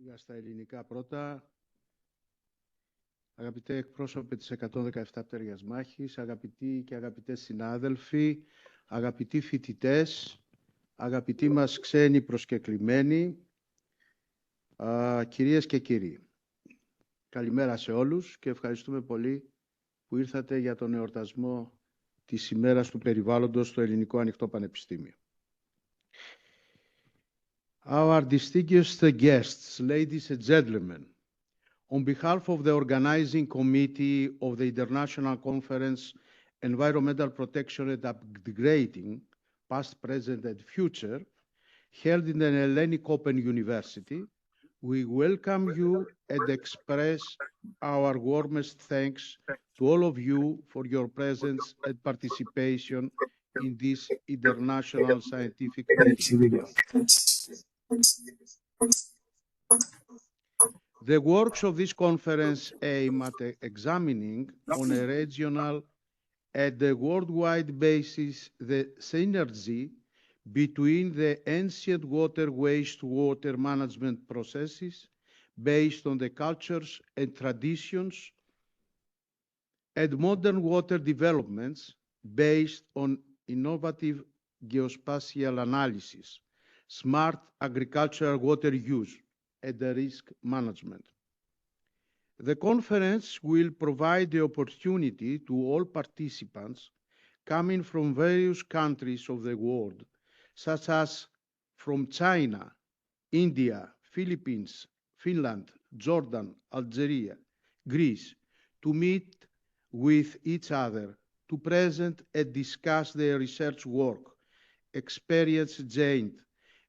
Λίγα στα ελληνικά πρώτα. Αγαπητέ εκπρόσωπε της 117 πτέρυγας μάχης, αγαπητοί και αγαπητές συνάδελφοι, αγαπητοί φοιτητές, αγαπητοί μας ξένοι προσκεκλημένοι, κυρίες και κύριοι. Καλημέρα σε όλους και ευχαριστούμε πολύ που ήρθατε για τον εορτασμό της ημέρας του περιβάλλοντος στο Ελληνικό Ανοικτό Πανεπιστήμιο. Our distinguished guests, ladies and gentlemen, on behalf of the organizing committee of the International Conference Environmental Protection and Upgrading, Past, Present and Future, held in the Hellenic Open University, we welcome you and express our warmest thanks to all of you for your presence and participation in this international scientific meeting. The works of this conference aim at examining on a regional and a worldwide basis the synergy between the ancient water wastewater management processes based on the cultures and traditions and modern water developments based on innovative geospatial analysis, smart agricultural water use, and the risk management. The conference will provide the opportunity to all participants coming from various countries of the world, such as from China, India, Philippines, Finland, Jordan, Algeria, Greece, to meet with each other, to present and discuss their research work, experience gained,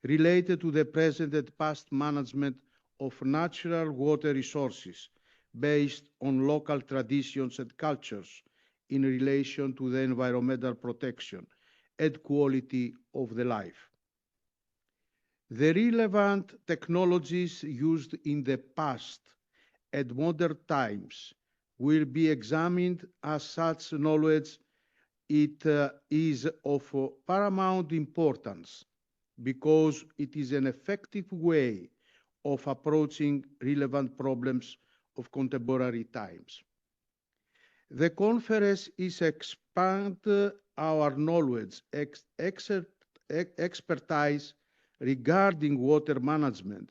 related to the present and past management of natural water resources based on local traditions and cultures in relation to the environmental protection and quality of the life. The relevant technologies used in the past and modern times will be examined as such knowledge is of paramount importance because it is an effective way of approaching relevant problems of contemporary times. The conference is expand our knowledge, expertise regarding water management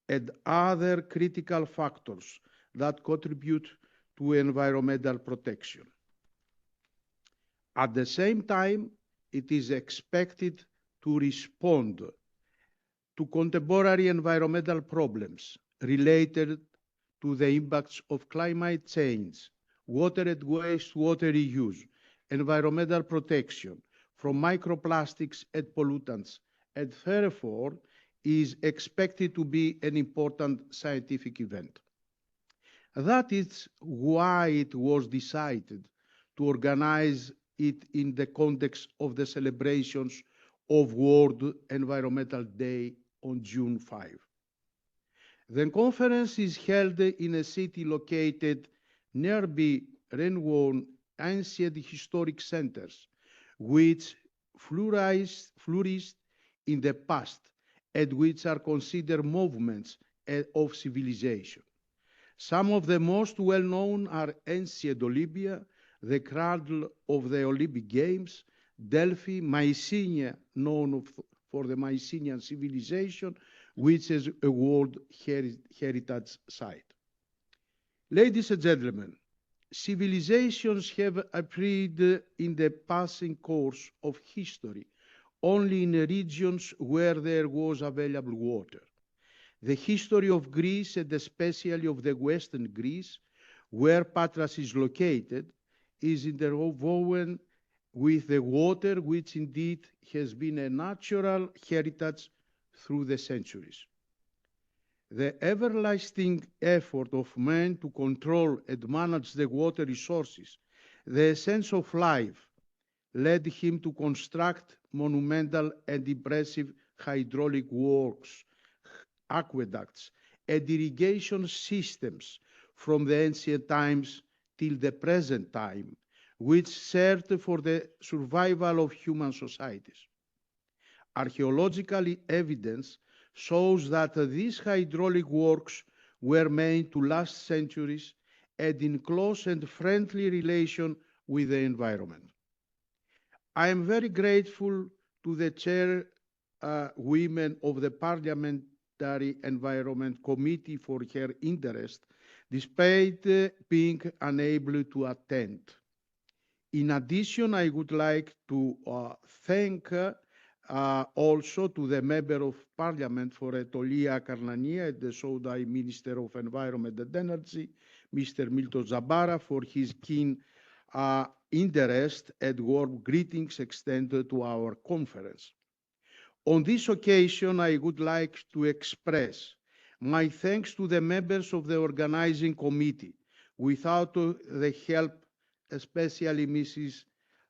and other critical factors that contribute to environmental protection. At the same time, it is expected to respond to contemporary environmental problems related to the impacts of climate change, water and wastewater reuse, environmental protection from microplastics and pollutants, and therefore is expected to be an important scientific event. That is why it was decided to organize it in the context of the celebrations of World Environmental Day on June 5. The conference is held in a city located nearby renowned ancient historic centers, which flourished in the past and which are considered movements of civilization. Some of the most well-known are ancient Olympia, the cradle of the Olympic Games, Delphi, Mycenae, known for the Mycenaean civilization, which is a World Heritage Site. Ladies and gentlemen, civilizations have appeared in the passing course of history only in regions where there was available water. The history of Greece, and especially of the Western Greece, where Patras is located, is interwoven with the water, which indeed has been a natural heritage through the centuries. The everlasting effort of man to control and manage the water resources, the essence of life, led him to construct monumental and impressive hydraulic works, aqueducts, and irrigation systems from the ancient times till the present time, which served for the survival of human societies. Archaeological evidence shows that these hydraulic works were made to last centuries and in close and friendly relation with the environment. I am very grateful to the chairwoman of the Parliamentary Environment Committee for her interest, despite being unable to attend. In addition, I would like to thank also to the Member of Parliament for Etolia Karnania and the Saudi Minister of Environment and Energy, Mr. Milton Zabara, for his keen interest and warm greetings extended to our conference. On this occasion, I would like to express my thanks to the members of the organizing committee. Without the help, especially Mrs.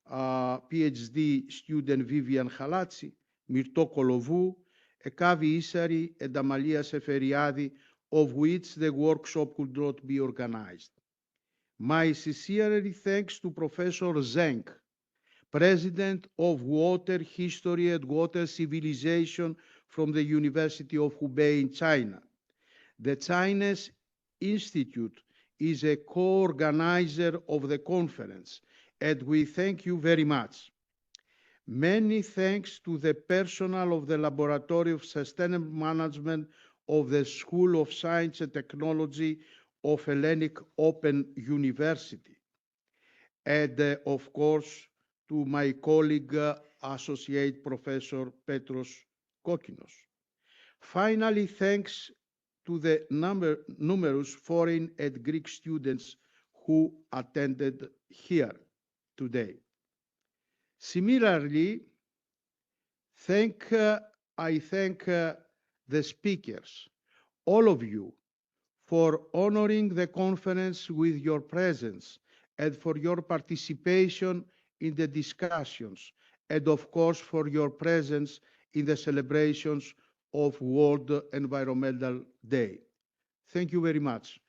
PhD student Vivian Halatsi, Mirto Kolovou, Ekavi Isari, and Amalia Seferiadi, of which the workshop could not be organized. My sincere thanks to Professor Zeng, President of Water History and Water Civilization from the University of Hubei in China. The Chinese Institute is a co-organizer of the conference, and we thank you very much. Many thanks to the personnel of the Laboratory of Sustainable Management of the School of Science and Technology of Hellenic Open University, and of course to my colleague, Associate Professor Petros Kokinos. Finally, thanks to the numerous foreign and Greek students who attended here today. Similarly, I thank the speakers, all of you, for honoring the conference with your presence and for your participation in the discussions, and of course for your presence in the celebrations of World Environmental Day. Thank you very much.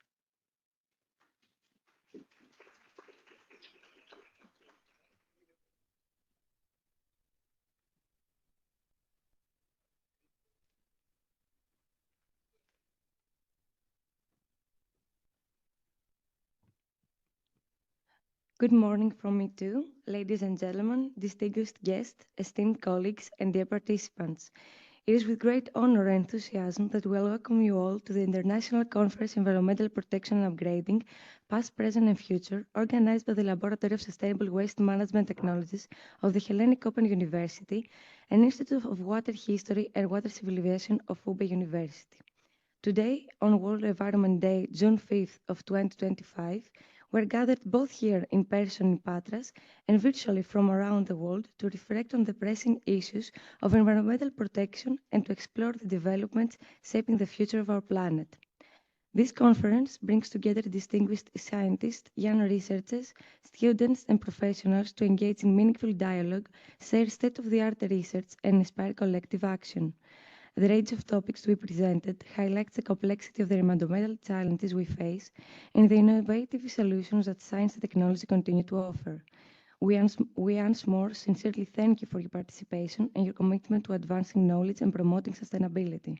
Good morning from me too, ladies and gentlemen, distinguished guests, esteemed colleagues, and dear participants. It is with great honor and enthusiasm that we welcome you all to the International Conference Environmental Protection and Upgrading, Past, Present and Future, organized by the Laboratory of Sustainable Waste Management Technologies of the Hellenic Open University and Institute of Water History and Water Civilization of Hubei University. Today, on World Environment Day, June 5th of 2025, we're gathered both here in person in Patras and virtually from around the world to reflect on the pressing issues of environmental protection and to explore the developments shaping the future of our planet. This conference brings together distinguished scientists, young researchers, students and professionals to engage in meaningful dialogue, share state-of-the-art research and inspire collective action. The range of topics to be presented highlights the complexity of the environmental challenges we face and the innovative solutions that science and technology continue to offer. We once more sincerely thank you for your participation and your commitment to advancing knowledge and promoting sustainability.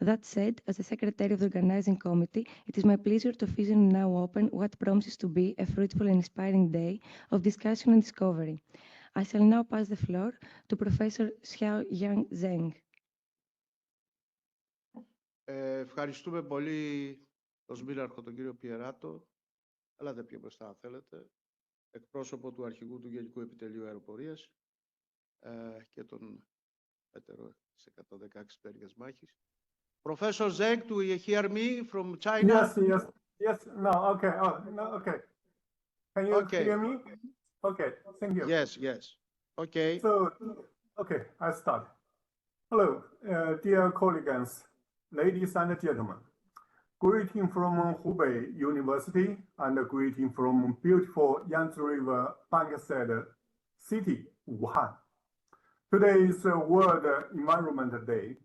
That said, as the Secretary of the Organizing Committee, it is my pleasure to officially now open what promises to be a fruitful and inspiring day of discussion and discovery. I shall now pass the floor to Professor Xiaoyang Zeng. Ευχαριστούμε πολύ τον Σμήραρχο, τον κύριο Πιεράτο, αλλά δεν πιο μπροστά αν θέλετε, εκπρόσωπο του Αρχηγού του Γενικού Επιτελείου Αεροπορίας και τον έτερο σε 116 πτέρυγες μάχης. Professor Zeng, do you hear me from China? Yes. No, okay. Oh, no, okay. Can you hear me? Okay, thank you. Yes. Okay. So, okay, I start. Hello, dear colleagues, ladies and gentlemen. Greeting from Hubei University and greeting from beautiful Yangtze River bankside city, Wuhan. Today is World Environment Day.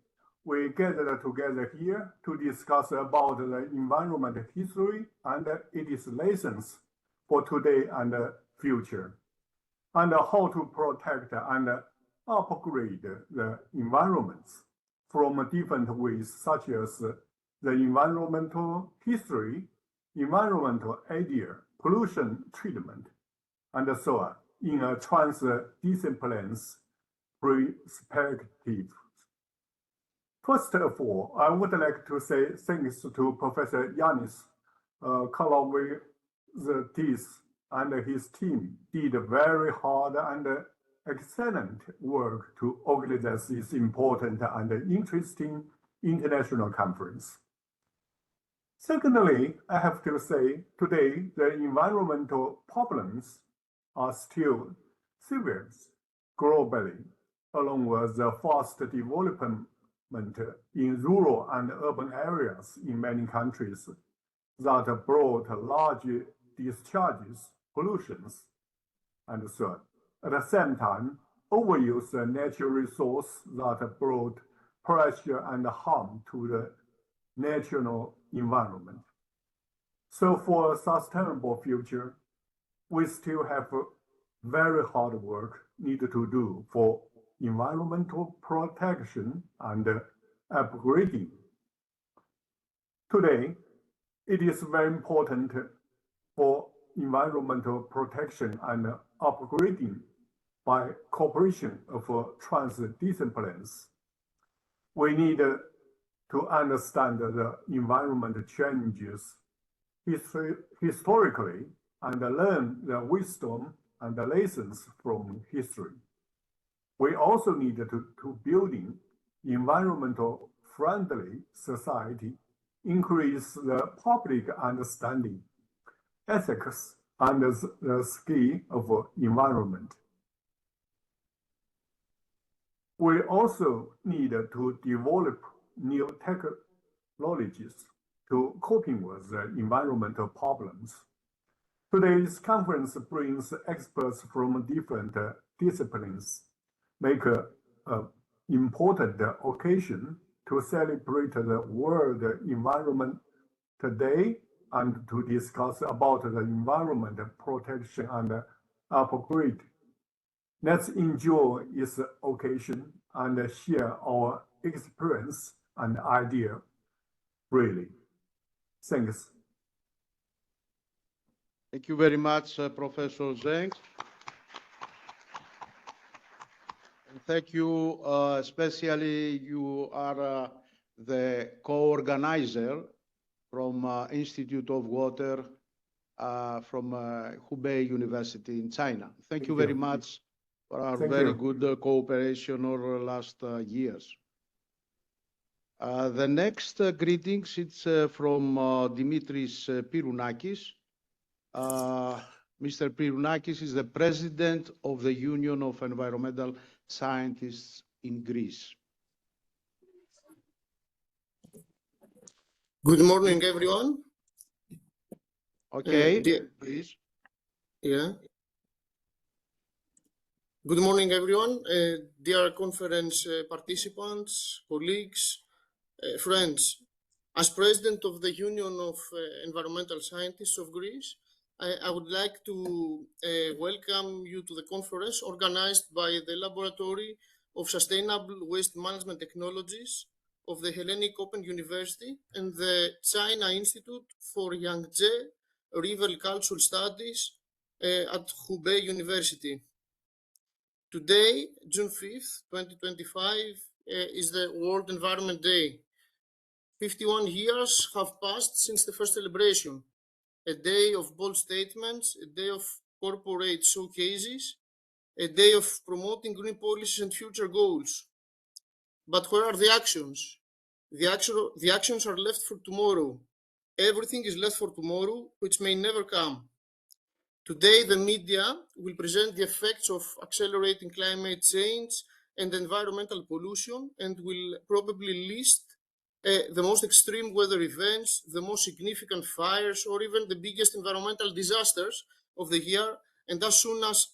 We gathered together here to discuss about the environment history and its lessons for today and future, and how to protect and upgrade the environments. from different ways, such as the environmental history, environmental idea, pollution treatment, and so on, in a transdisciplinary perspective. First of all, I would like to say thanks to Professor Yanis Kalavitis and his team did very hard and excellent work to organize this important and interesting international conference. Secondly, I have to say today the environmental problems are still severe globally, along with the fast development in rural and urban areas in many countries that brought large discharges, pollutions, and so on. At the same time, overuse the natural resource that brought pressure and harm to the natural environment. So for a sustainable future, we still have very hard work needed to do for environmental protection and upgrading. Today, it is very important for environmental protection and upgrading by cooperation of transdisciplines. We need to understand the environment changes historically and learn the wisdom and the lessons from history. We also need to building environmental friendly society, increase the public understanding, ethics, and the skill of environment. We also need to develop new technologies to coping with the environmental problems. Today's conference brings experts from different disciplines, make an important occasion to celebrate the World Environment Day and to discuss about the environment protection and upgrade. Let's enjoy this occasion and share our experience and idea freely. Thanks. Thank you very much, Professor Zeng. And thank you, especially you are the co-organizer from Institute of Water from Hubei University in China. Thank you very much for our very good cooperation over the last years. The next greetings, it's from Dimitris Pirounakis. Mr. Pirounakis is the president of the Union of Environmental Scientists in Greece. Good morning, everyone. Okay, please. Yeah. Good morning, everyone. Dear conference participants, colleagues, friends. As president of the Union of Environmental Scientists of Greece, I would like to welcome you to the conference organized by the Laboratory of Sustainable Waste Management Technologies of the Hellenic Open University and the China Institute for Yangtze River Cultural Studies at Hubei University. Today, June 5th, 2025, is the World Environment Day. 51 years have passed since the first celebration. A day of bold statements, a day of corporate showcases, a day of promoting green policies and future goals. But where are the actions? The actions are left for tomorrow. Everything is left for tomorrow, which may never come. Today, the media will present the effects of accelerating climate change and environmental pollution and will probably list the most extreme weather events, the most significant fires, or even the biggest environmental disasters of the year. And as soon as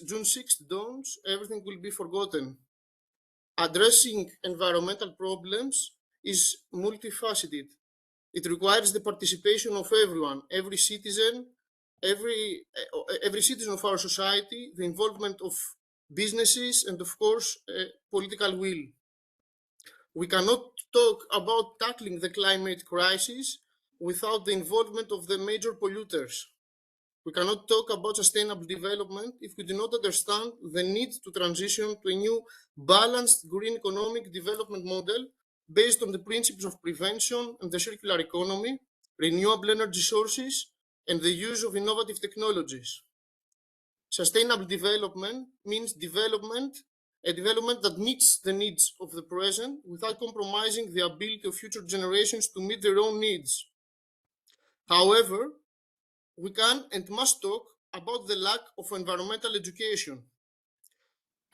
June 6th dawns, everything will be forgotten. Addressing environmental problems is multifaceted. It requires the participation of everyone, every citizen of our society, the involvement of businesses, and of course, political will. We cannot talk about tackling the climate crisis without the involvement of the major polluters. We cannot talk about sustainable development if we do not understand the need to transition to a new balanced green economic development model based on the principles of prevention and the circular economy, renewable energy sources, and the use of innovative technologies. Sustainable development means a development that meets the needs of the present without compromising the ability of future generations to meet their own needs. However, we can and must talk about the lack of environmental education.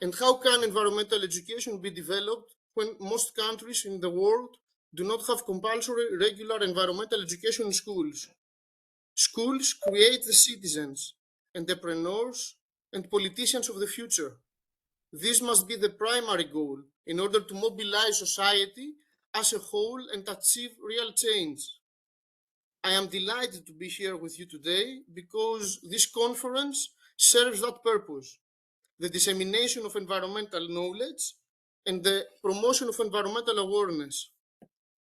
And how can environmental education be developed when most countries in the world do not have compulsory regular environmental education in schools? Schools create the citizens, entrepreneurs, and politicians of the future. This must be the primary goal in order to mobilize society as a whole and achieve real change. I am delighted to be here with you today because this conference serves that purpose: the dissemination of environmental knowledge and the promotion of environmental awareness.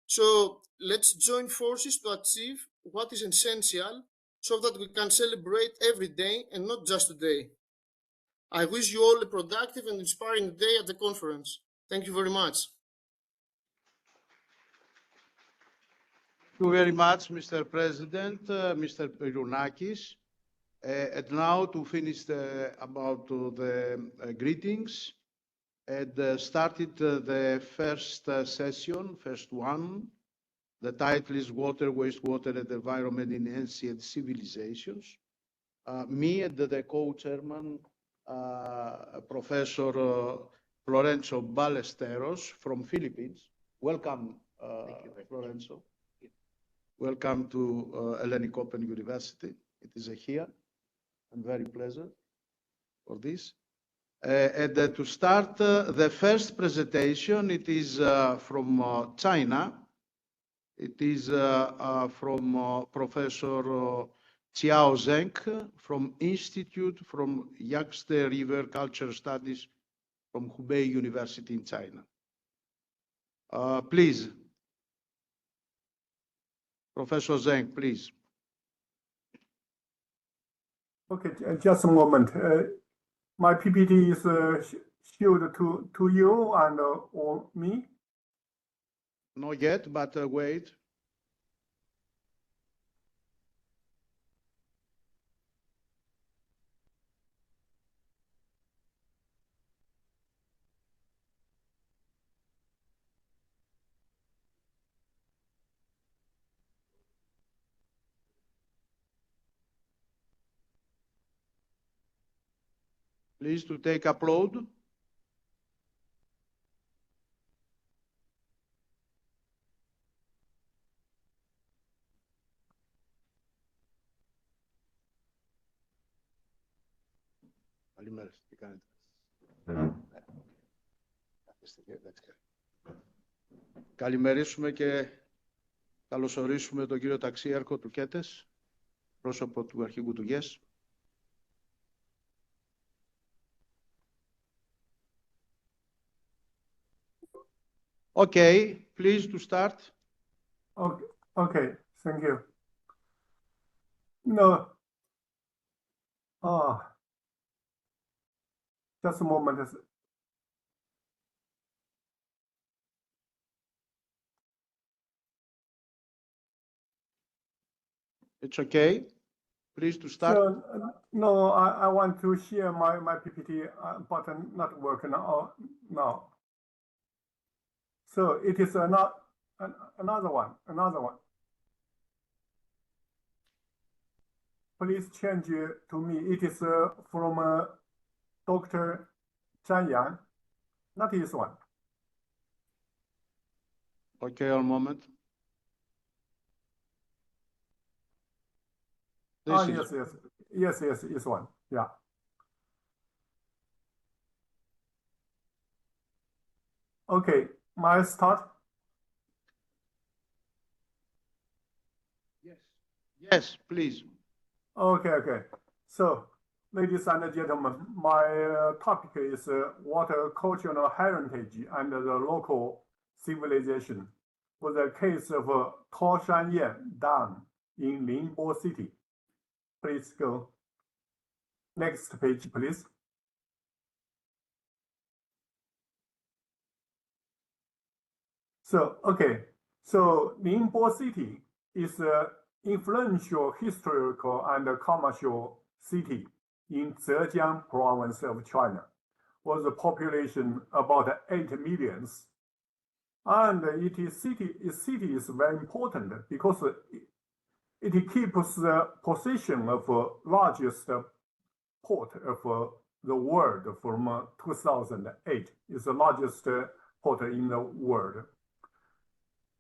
So let's join forces to achieve what is essential so that we can celebrate every day and not just today. I wish you all a productive and inspiring day at the conference. Thank you very much. Thank you very much, Mr. President, Mr. Pirounakis. And now to finish about the greetings, and started the first session, first one. The title is Water, Wastewater and Environment in Ancient Civilizations. Me and the co-chairman, Professor Lorenzo Ballesteros from Philippines. Welcome, Lorenzo. Welcome to Hellenic Open University. It is here and very pleasant for this. And to start the first presentation, it is from China. It is from Professor Qiao Zheng from Institute from Yangtze River Cultural Studies from Hubei University in China. Please. Professor Zheng, please. Okay, just a moment. My PPT is showed to you and or me? Not yet, but wait. Please to take upload. Καλημερίσουμε και καλωσορίσουμε τον κύριο ταξίαρχο του ΚΕΤΕΣ, πρόσωπο του αρχηγού του ΓΕΣ. Okay, please to start. Okay, thank you. No. Just a moment. It's okay. Please to start. So, no, I want to share my PPT button not working now. So it is another one. Please change to me. It is from Dr. Zhang Yang, not this one. Okay, one moment. Yes, this one. Yeah. Okay, may I start? Yes, please. Okay. So, ladies and gentlemen, my topic is water cultural heritage and the local civilization was the case of Taoshanyang Dam in Ningbo City. Please go. Next page, please. So, okay. So Ningbo City is an influential historical and commercial city in Zhejiang province of China, with a population about 8 million. And its city is very important because it keeps the position of largest port of the world from 2008. It's the largest port in the world.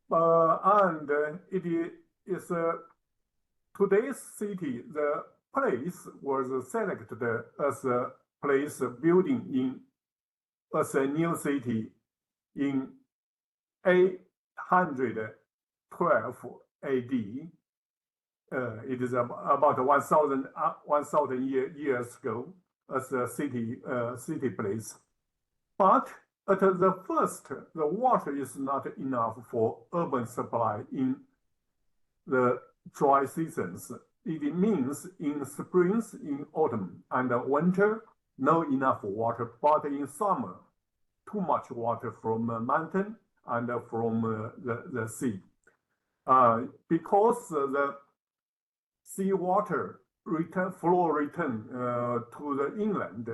And it is today's city, the place was selected as a place building as a new city in 812 AD. It is about 1,000 years ago as a city place. But at the first, the water is not enough for urban supply in the dry seasons. It means in springs, in autumn, and winter, no enough water, but in summer, too much water from the mountain and from the sea. Because the seawater flow return to the inland,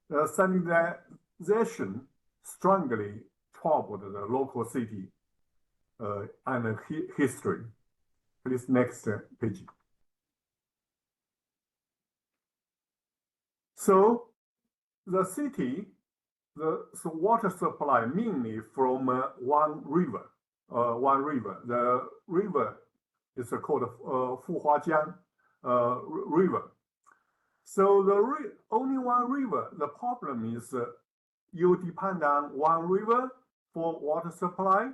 the sanitization strongly troubled the local city and history. Please, next page. So the city, the water supply mainly from one river. The river is called Fuhuajiang River. So only one river. The problem is you depend on one river for water supply.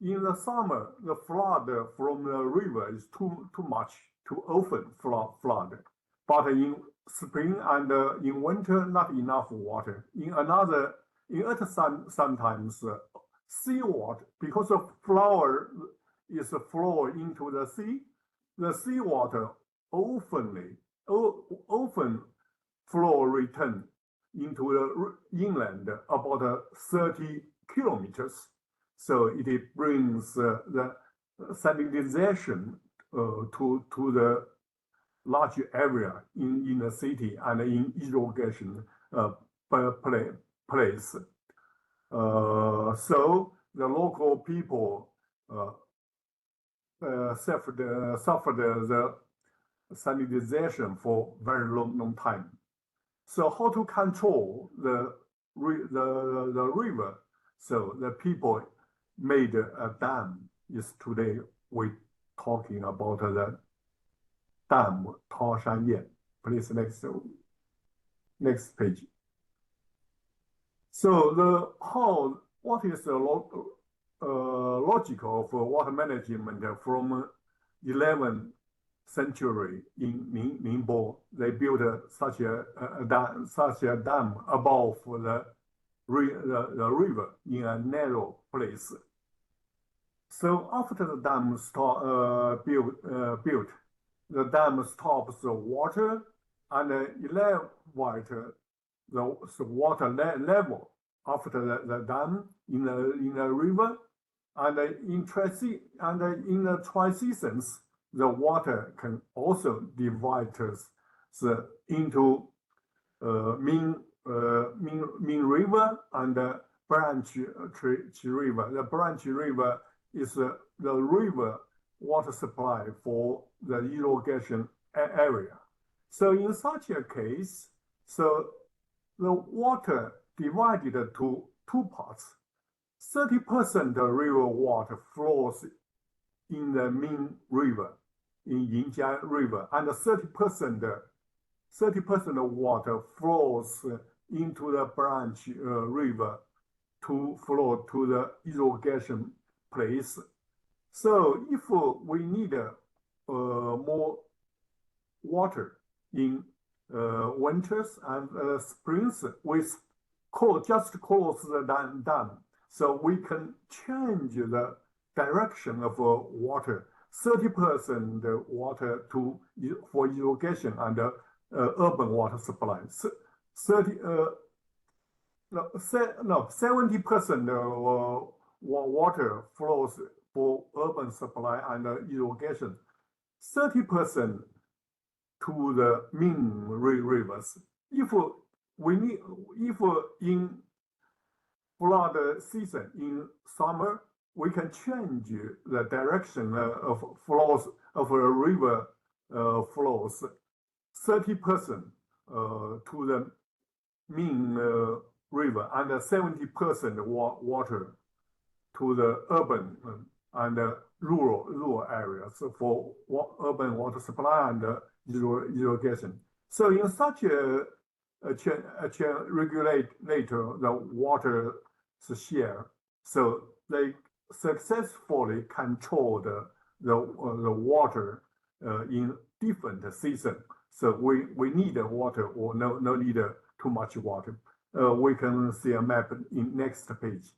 In the summer, the flood from the river is too much, too often flood. But in spring and in winter, not enough water. Sometimes seawater, because of flower is flow into the sea, the seawater often flow return into the inland about 30 kilometers. So it brings the sanitization to the large area in the city and in irrigation place. So the local people suffered the sanitization for very long time. So how to control the river? So the people made a dam. Is today we talking about the dam Taoshanyang. Please next page. So what is the logic of water management from 11th century in Ningbo? They built such a dam above the river in a narrow place. So after the dam built, the dam stops the water and elevate the water level after the dam in the river, and in the dry seasons, the water can also divide into main river and branch river. The branch river is the river water supply for the irrigation area. So in such a case, so the water divided to two parts. 30% of river water flows in the main river, in Yinjiang River, and 30% of water flows into the branch river to flow to the irrigation place. So if we need more water in winters and springs, we just close the dam So we can change the direction of water, 30% water for irrigation and urban water supply. 70% water flows for urban supply and irrigation, 30% to the main rivers. If in flood season in summer, we can change the direction of flows of a river flows 30% to the main river and 70% water to the urban and rural areas for urban water supply and irrigation. So in such a regulator the water share, so they successfully control the water in different seasons. So we need water or no need too much water. We can see a map in next page,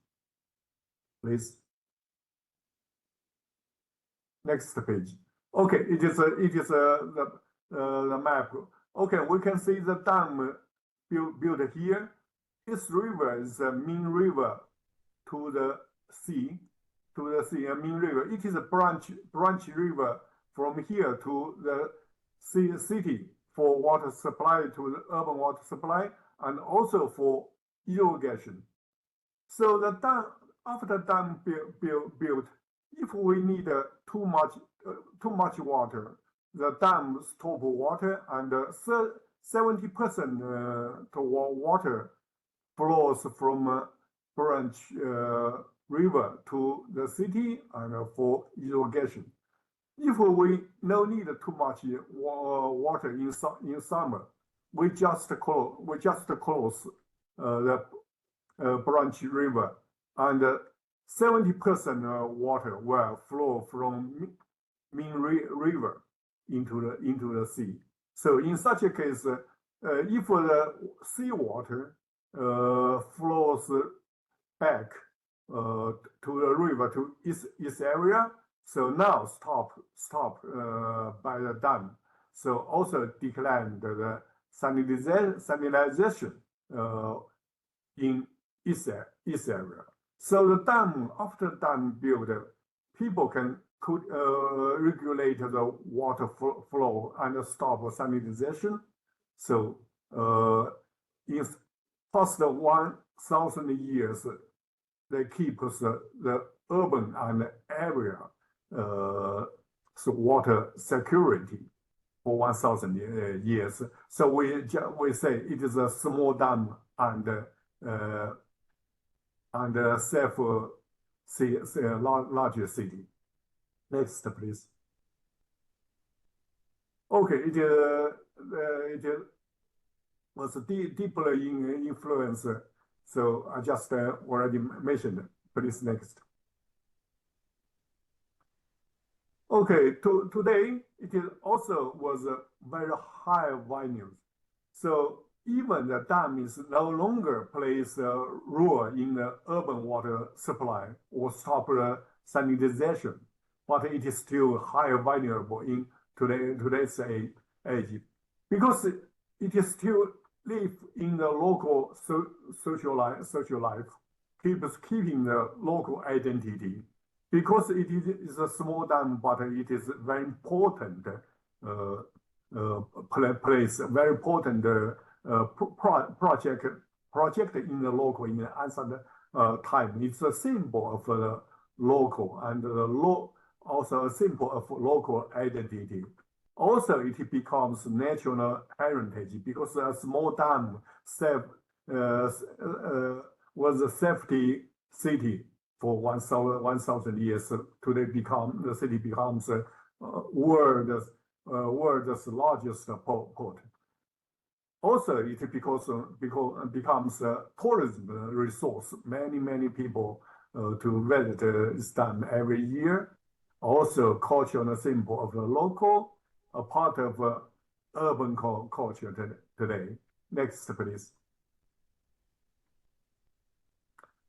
please. Next page. Okay, it is the map. Okay, we can see the dam built here. This river is the main river to the sea, a main river. It is a branch river from here to the city for water supply, to the urban water supply, and also for irrigation. So the dam, after dam built, if we need too much water, the dam stop water, and 70% to water flows from branch river to the city and for irrigation. If we no need too much water in summer, we just close the branch river, and 70% water will flow from main river into the sea. So in such a case, if the seawater flows back to the river to its area, so now stop by the dam. So also decline the sanitization in its area. So the dam, after dam built, people could regulate the water flow and stop sanitization. So in past 1,000 years, they keep the urban and area so water security for 1,000 years. So we say it is a small dam and safe larger city. Next, please. Okay, it was deeply influenced. So I just already mentioned. Please, next. Okay, today it also was a very high volume. So even the dam is no longer plays a role in the urban water supply or stop the sanitization, but it is still highly valuable in today's age, because it is still live in the local social life, keeping the local identity. Because it is a small dam, but it is very important place, very important project in the local in ancient time. It's a symbol of the local and also a symbol of local identity. Also, it becomes national heritage because a small dam was a safety city for 1,000 years. Today, the city becomes world's largest port. Also, it becomes a tourism resource. Many people to visit this dam every year. Also, cultural symbol of the local, a part of urban culture today. Next, please.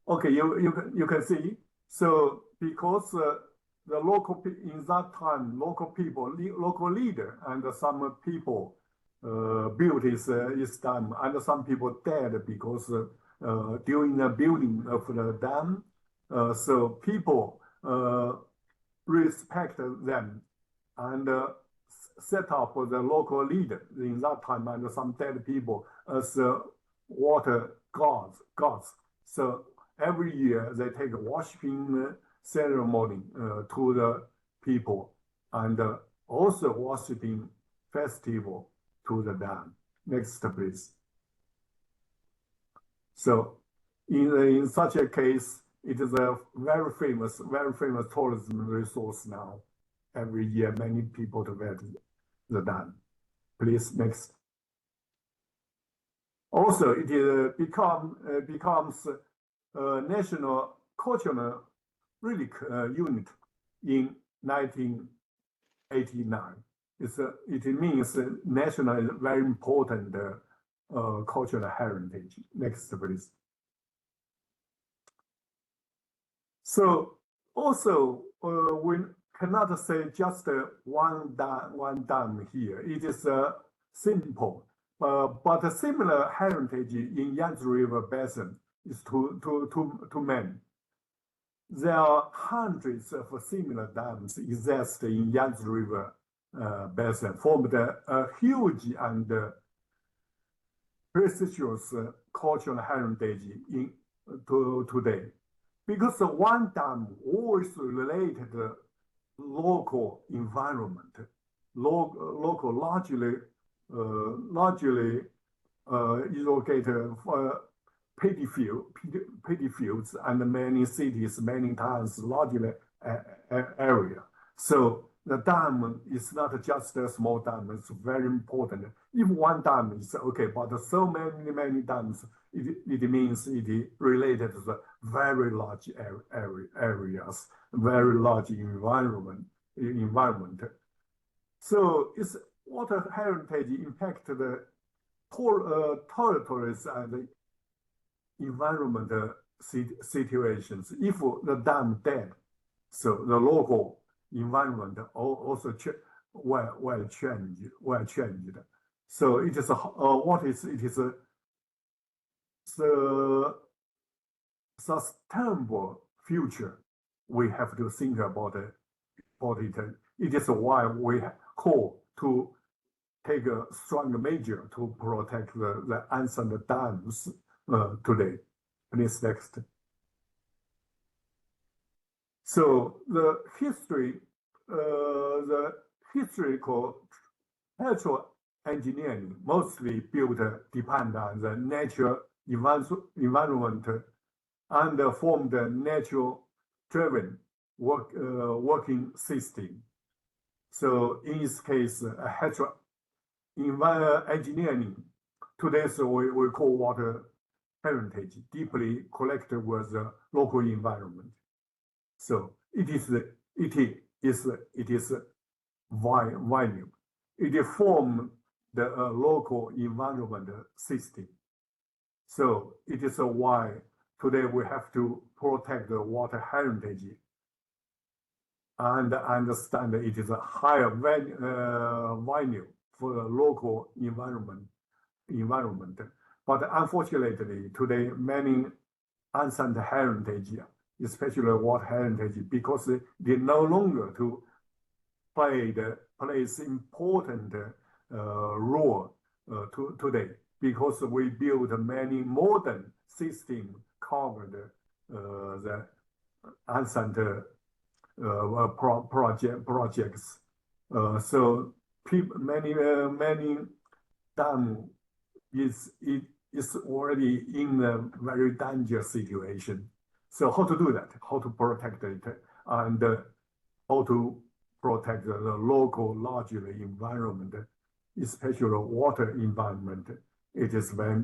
Okay, you can see. So because the local in that time, local people, local leader, and some people built his dam, and some people died because during the building of the dam. So people respect them and set up the local leader in that time, and some dead people as water gods. So every year they take a worshiping ceremony to the people, and also worshiping festival to the dam. Next, please. So in such a case, it is a very famous tourism resource now. Every year, many people to visit the dam. Please, next. Also, it becomes a national cultural relic unit in 1989. It means national, very important cultural heritage. Next, please. So also, we cannot say just one dam here. It is simple, but a similar heritage in Yangtze River Basin is too many. There are hundreds of similar dams exist in Yangtze River Basin, formed a huge and prestigious cultural heritage today. Because one dam always related local environment, local largely irrigated paddy fields and many cities, many towns, largely area. So the dam is not just a small dam, it's very important. If one dam is okay, but so many dams, it means it related to the very large areas, very large environment. So its water heritage impact the territories and environmental situations. If the dam dead, so the local environment also will change. So it is the sustainable future we have to think about it. It is why we call to take a strong measure to protect the ancient dams today. Please, next. So the historical natural engineering mostly depend on the natural environment and form the natural-driven working system. So in this case, engineering, today so we call water heritage, deeply connected with the local environment. So it is value. It forms the local environment system. So it is why today we have to protect the water heritage and understand that it is a higher value for the local environment. But unfortunately, today many ancient heritage, especially water heritage, because they no longer to plays important role today, because we build many modern systems covered the ancient projects. So many dam is already in a very dangerous situation. So how to do that? How to protect it, and how to protect the local largely environment, especially water environment. It is very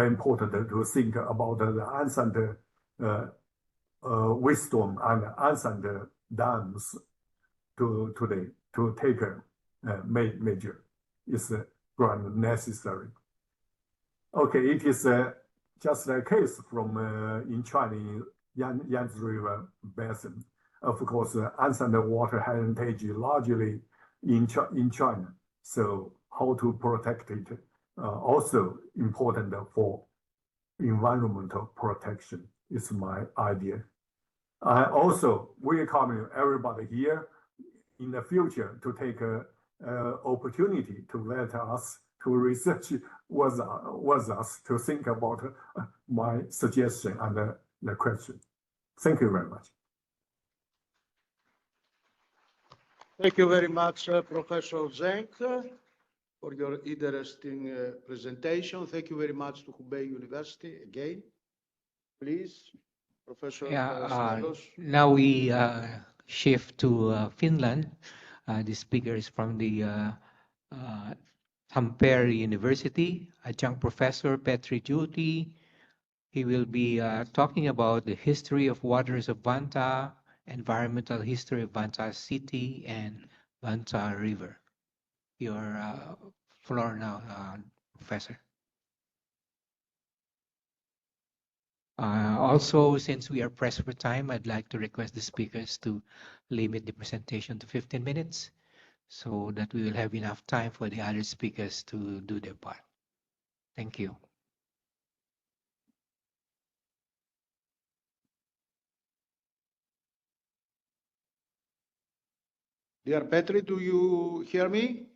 important to think about the ancient wisdom and ancient dams today to take a measure is grand necessary. Okay, it is just a case from in China Yangtze River basin. Of course, ancient water heritage largely in China. So how to protect it also important for environmental protection is my idea. I also welcome everybody here in the future to take an opportunity to let us to research with us to think about my suggestion and the question. Thank you very much. Thank you very much, Professor Zeng, for your interesting presentation. Thank you very much to Hubei University again. Please, Professor Smelos. Now we shift to Finland. The speaker is from the Tampere University, adjunct professor Petri Juuti. He will be talking about the history of waters of Vantaa, environmental history of Vantaa City and Vantaa River. Your floor now, Professor. Also, since we are pressed for time, I'd like to request the speakers to limit the presentation to 15 minutes so that we will have enough time for the other speakers to do their part. Thank you. Dear Petri, do you hear me?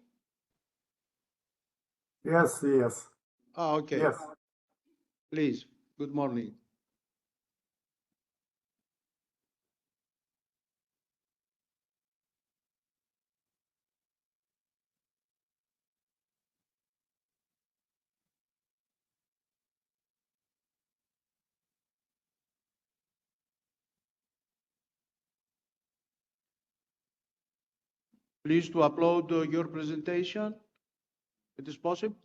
Yes, yes. Oh, okay. Yes. Please, good morning. Please to upload your presentation. It is possible.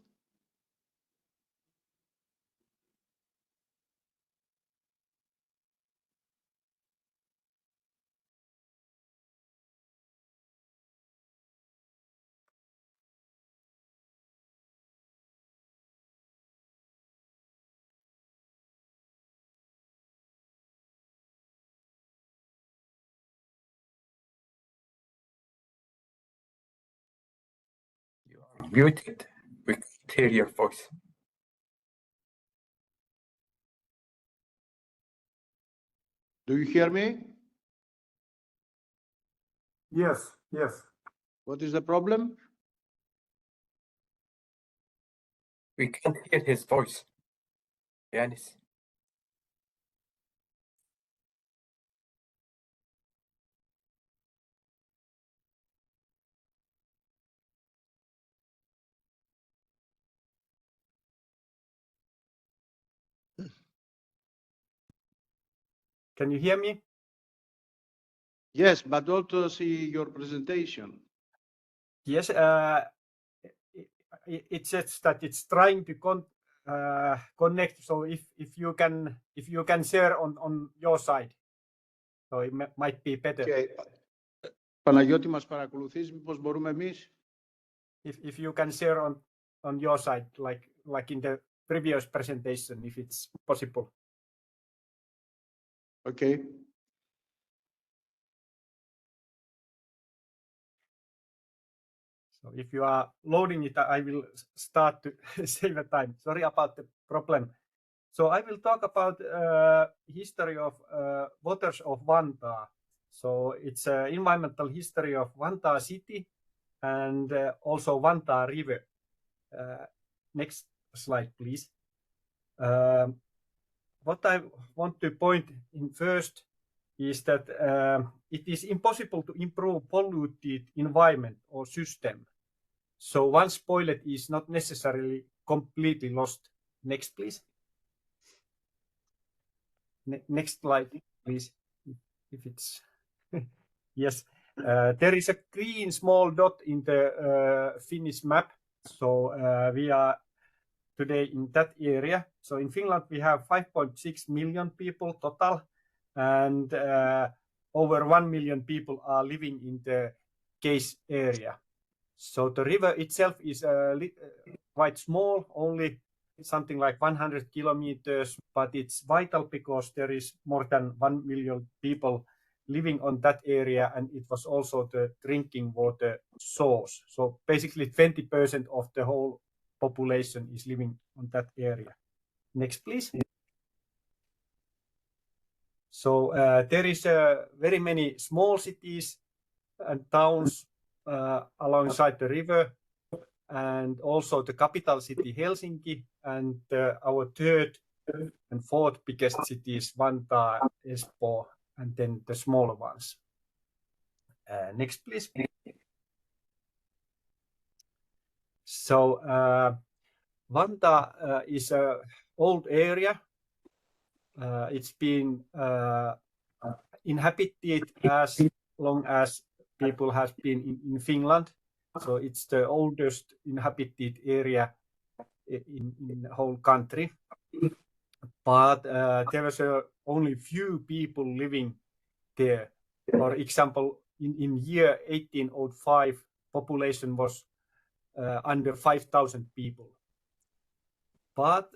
You are muted. We can hear your voice. Do you hear me? Yes, yes. What is the problem? We can't hear his voice. Yanis. Can you hear me? Yes, but don't see your presentation. Yes, it says that it's trying to connect. So if you can share on your side, so it might be better. Okay. Παναγιώτη, μας παρακολουθείς, μήπως μπορούμε εμείς? If you can share on your side, like in the previous presentation, if it's possible. Okay. So if you are loading it, I will start to save the time. Sorry about the problem. So I will talk about history of waters of Vantaa. So it's environmental history of Vantaa city and also Vantaa River. Next slide, please. What I want to point in first is that it is impossible to improve polluted environment or system. So one spoiled is not necessarily completely lost. Next, please. Next slide, please. If it's yes, there is a green small dot in the Finnish map. So we are today in that area. So in Finland we have 5.6 million people total, and over 1 million people are living in the case area. So the river itself is quite small, only something like 100 kilometers, but it's vital because there is more than 1 million people living on that area, and it was also the drinking water source. So basically 20% of the whole population is living on that area. Next, please. So there is very many small cities and towns alongside the river, and also the capital city Helsinki, and our third and fourth biggest cities Vantaa, Espoo, and then the smaller ones. Next, please. So Vantaa is an old area. It's been inhabited as long as people have been in Finland. So it's the oldest inhabited area in the whole country. But there was only few people living there. For example, in year 1805, population was under 5,000 people. But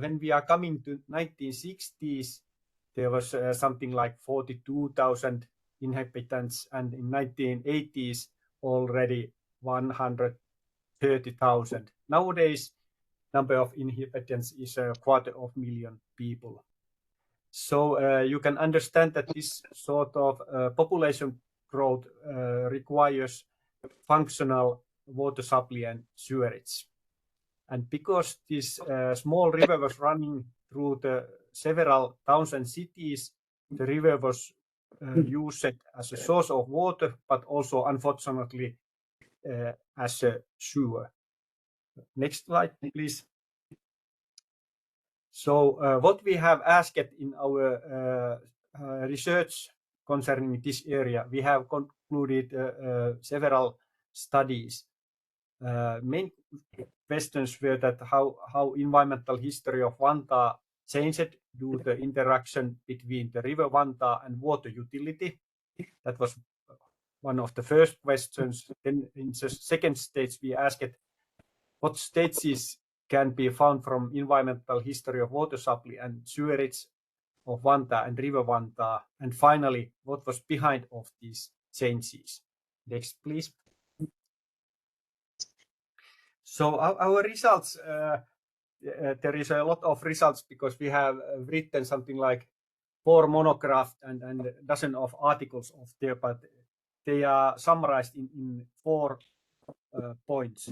when we are coming to 1960s, there was something like 42,000 inhabitants, and in 1980s already 130,000. Nowadays, number of inhabitants is 250,000 people. So you can understand that this sort of population growth requires functional water supply and sewerage. And because this small river was running through the several towns and cities, the river was used as a source of water, but also unfortunately as a sewer. Next slide, please. So what we have asked in our research concerning this area, we have concluded several studies. Main questions were that how environmental history of Vantaa changed due to the interaction between the river Vantaa and water utility. That was one of the first questions. Then in the second stage, we asked what stages can be found from environmental history of water supply and sewerage of Vantaa and river Vantaa. And finally, what was behind of these changes. Next, please. So our results, there is a lot of results because we have written something like 4 monographs and a dozen of articles of there, but they are summarized in 4 points.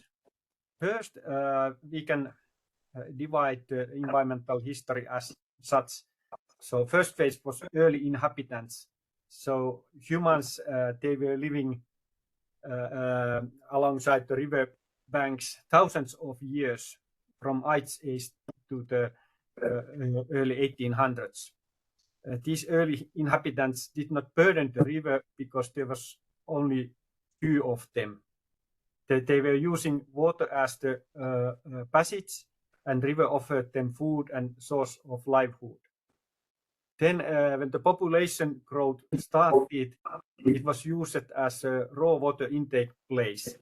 First, we can divide the environmental history as such. So first phase was early inhabitants. So humans, they were living alongside the river banks thousands of years from Ice Age to the early 1800s. These early inhabitants did not burden the river because there was only few of them. They were using water as the passage, and river offered them food and source of livelihood. Then when the population growth started, it was used as a raw water intake place.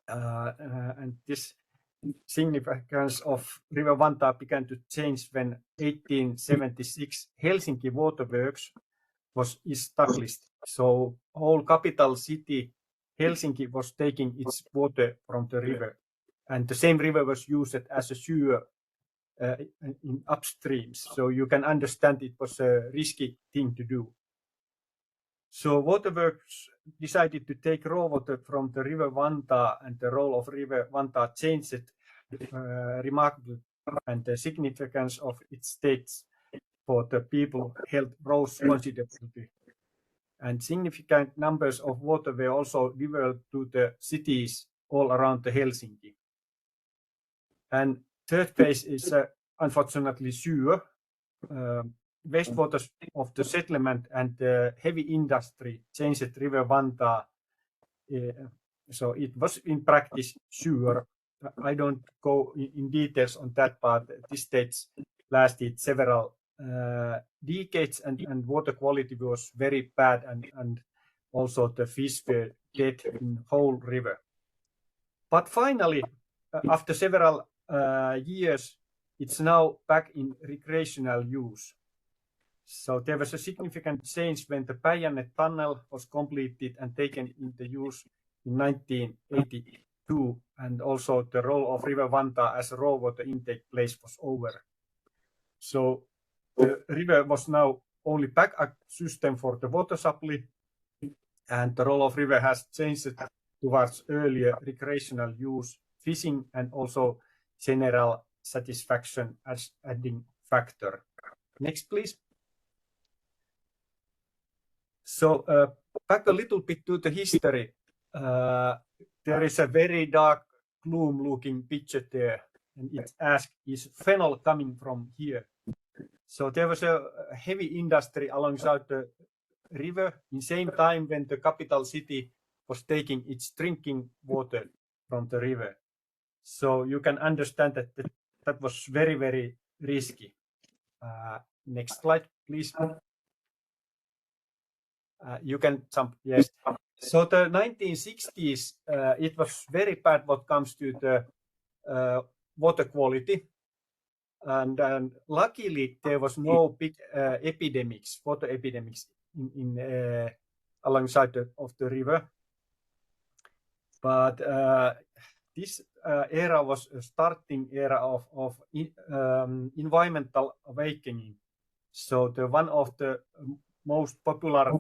And this significance of river Vantaa began to change when 1876 Helsinki Waterworks was established. So whole capital city Helsinki was taking its water from the river, and the same river was used as a sewer in upstreams. So you can understand it was a risky thing to do. So Waterworks decided to take raw water from the river Vantaa, and the role of river Vantaa changed remarkably, and the significance of its states for the people health rose considerably. And significant numbers of water were also developed to the cities all around the Helsinki. And third phase is unfortunately sewer. Wastewater of the settlement and the heavy industry changed river Vantaa. So it was in practice sewer. I don't go in details on that, but this stage lasted several decades, and water quality was very bad, and also the fish were dead in whole river. But finally, after several years, it's now back in recreational use. So there was a significant change when the Päijänne Tunnel was completed and taken into use in 1982, and also the role of River Vantaa as a raw water intake place was over. So the river was now only backup system for the water supply, and the role of river has changed towards earlier recreational use, fishing, and also general satisfaction as adding factor. Next, please. So back a little bit to the history. There is a very dark, gloom-looking picture there, and it's asked, is phenol coming from here? So there was a heavy industry alongside the river in same time when the capital city was taking its drinking water from the river. So you can understand that that was very, very risky. Next slide, please. You can jump, yes. So the 1960s, it was very bad what comes to the water quality. And luckily, there was no big epidemics, water epidemics in alongside of the river. But this era was a starting era of environmental awakening. So the one of the most popular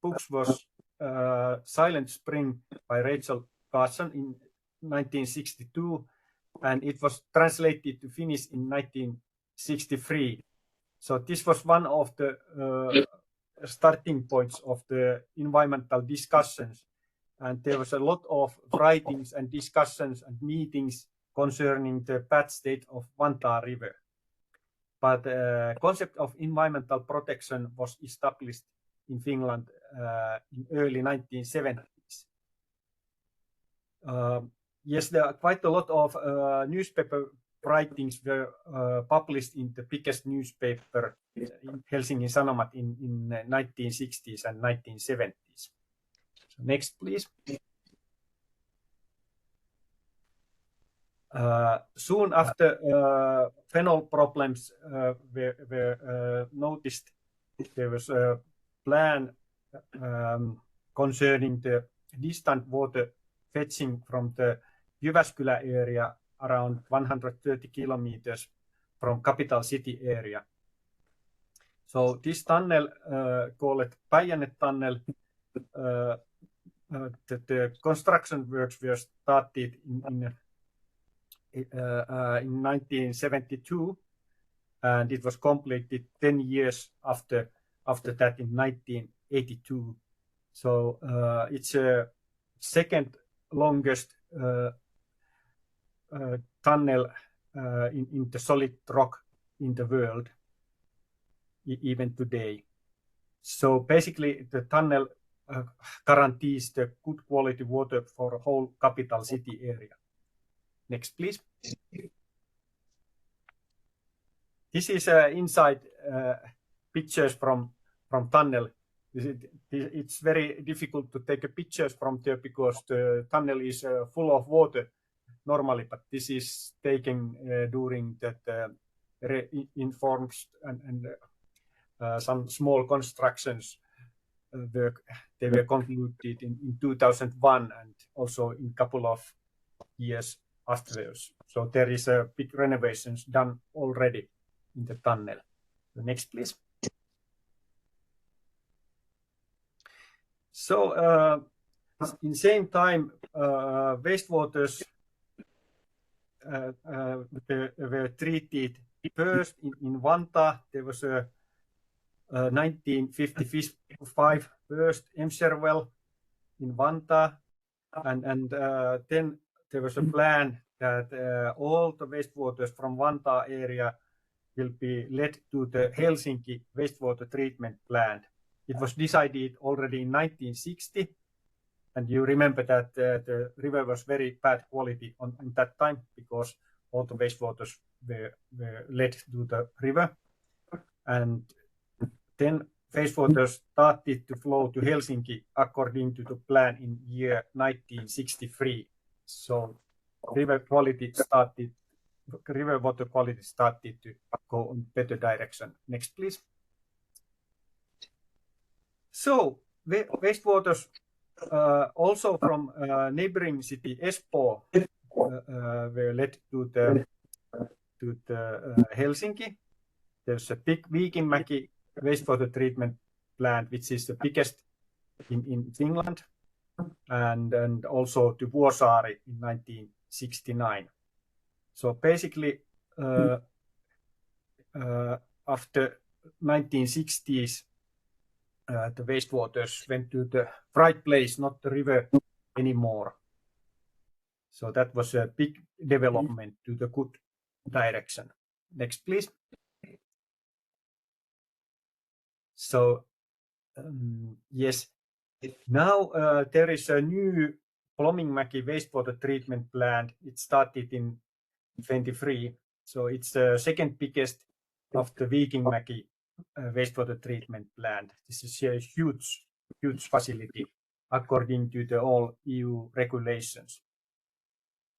books was Silent Spring by Rachel Carson in 1962, and it was translated to Finnish in 1963. So this was one of the starting points of the environmental discussions, and there was a lot of writings and discussions and meetings concerning the bad state of Vantaa River. But the concept of environmental protection was established in Finland in early 1970s. Yes, there are quite a lot of newspaper writings were published in the biggest newspaper in Helsingin Sanomat in 1960s and 1970s. So next, please. Soon after phenol problems were noticed, there was a plan concerning the distant water fetching from the Jyväskylä area around 130 kilometers from capital city area. So this tunnel, called Päijänne Tunnel, the construction works were started in 1972, and it was completed 10 years after that in 1982. So it's a second longest tunnel in the solid rock in the world, even today. So basically the tunnel guarantees the good quality water for the whole capital city area. Next, please. This is inside pictures from tunnel. It's very difficult to take pictures from there because the tunnel is full of water normally, but this is taken during that reinforced and some small constructions work. They were concluded in 2001 and also in a couple of years afterwards. So there is a big renovations done already in the tunnel. The next, please. So in same time, wastewaters were treated first in Vantaa. There was a 1955 first Emser well in Vantaa, and then there was a plan that all the wastewaters from Vantaa area will be led to the Helsinki wastewater treatment plant. It was decided already in 1960, and you remember that the river was very bad quality on that time because all the wastewaters were led to the river, and then wastewaters started to flow to Helsinki according to the plan in year 1963. So river water quality started to go in better direction. Next, please. So wastewaters also from neighboring city Espoo were led to the Helsinki. There's a big Viikinmäki wastewater treatment plant, which is the biggest in Finland, and also to Vuosaari in 1969. So basically, after 1960s, the wastewaters went to the right place, not the river anymore. So that was a big development to the good direction. Next, please. So, yes, now there is a new Plomingmäki wastewater treatment plant. It started in 23. So it's the second biggest of the Viikinmäki wastewater treatment plant. This is a huge facility according to the all EU regulations.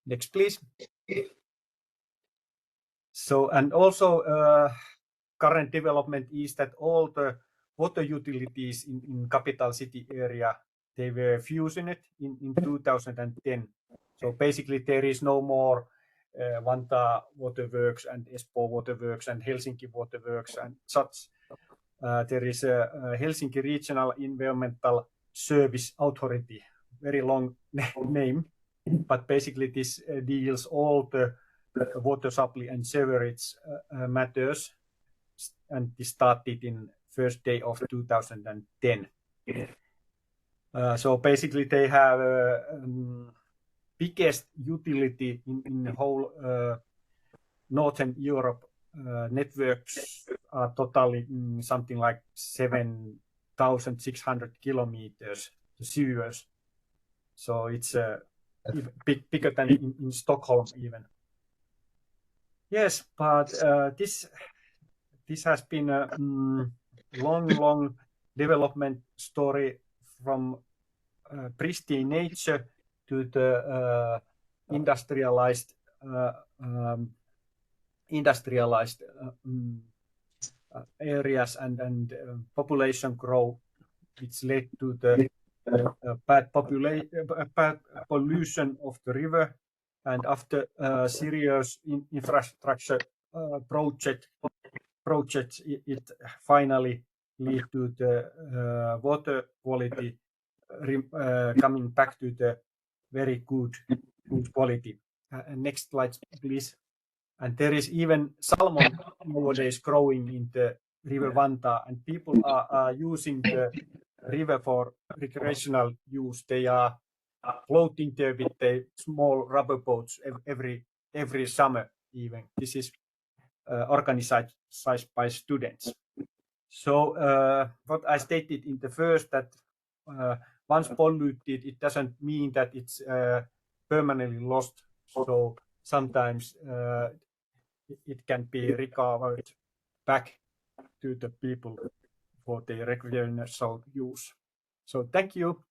Next, please. So, and also current development is that all the water utilities in capital city area, they were fusioned in 2010. So basically there is no more Vantaa Waterworks and Espoo Waterworks and Helsinki Waterworks and such. There is a Helsinki Regional Environmental Service Authority, very long name, but basically this deals all the water supply and sewerage matters, and this started in first day of 2010. So basically they have biggest utility in the whole Northern Europe. Networks are totally something like 7,600 kilometers to sewers. So it's bigger than in Stockholm even. Yes, but this has been a long development story from pristine nature to the industrialized areas and population growth, which led to the bad pollution of the river, and after serious infrastructure projects, it finally lead to the water quality coming back to the very good quality. Next slide, please. And there is even salmon nowadays growing in the river Vantaa, and people are using the river for recreational use. They are floating there with the small rubber boats every summer even. This is organized by students. So what I stated in the first, that once polluted, it doesn't mean that it's permanently lost. So sometimes it can be recovered back to the people for their recreational use. So thank you.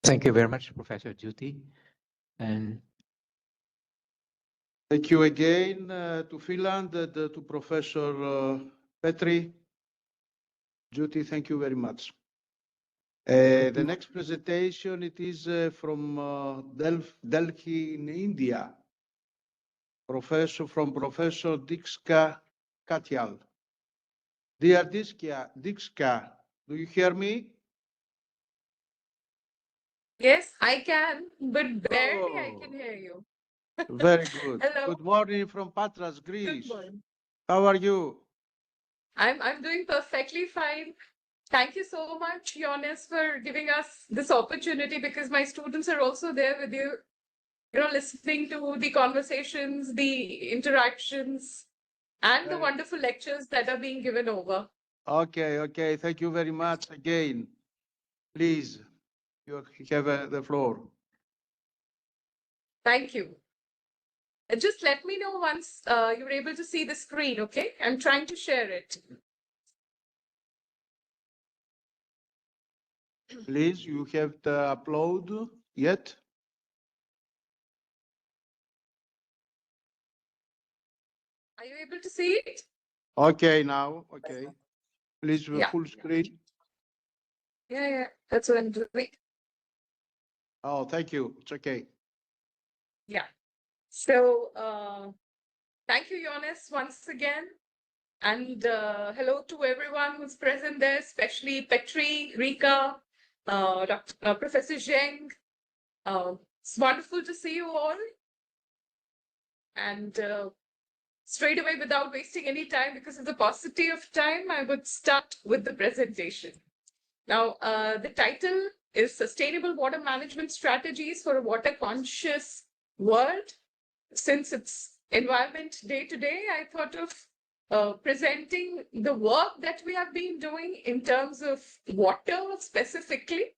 Thank you very much, Professor Jyoti. And thank you again to Finland, to Professor Petri. Jyoti, thank you very much. The next presentation, it is from Delhi in India. Professor Dikshka Katyal. Dear Dikshka, do you hear me? Yes, I can, but barely I can hear you. Very good. Hello. Good morning from Patras, Greece. Good morning. How are you? I'm doing perfectly fine. Thank you so much, Jonas, for giving us this opportunity, because my students are also there with you, listening to the conversations, the interactions, and the wonderful lectures that are being given over. Okay. Thank you very much again. Please, you have the floor. Thank you. Just let me know once you're able to see the screen, okay? I'm trying to share it. Please, you have to upload yet? Are you able to see it? Okay, now, okay. Please, Yeah. full screen. Yeah, that's what I'm doing. Oh, thank you. It's okay. Yeah. So, thank you, Jonas, once again. And hello to everyone who's present there, especially Petri, Rika, Professor Zheng. It's wonderful to see you all. And straight away, without wasting any time, because of the paucity of time, I would start with the presentation. Now, the title is Sustainable Water Management Strategies for a Water-Conscious World. Since it's Environment Day today, I thought of presenting the work that we have been doing in terms of water specifically.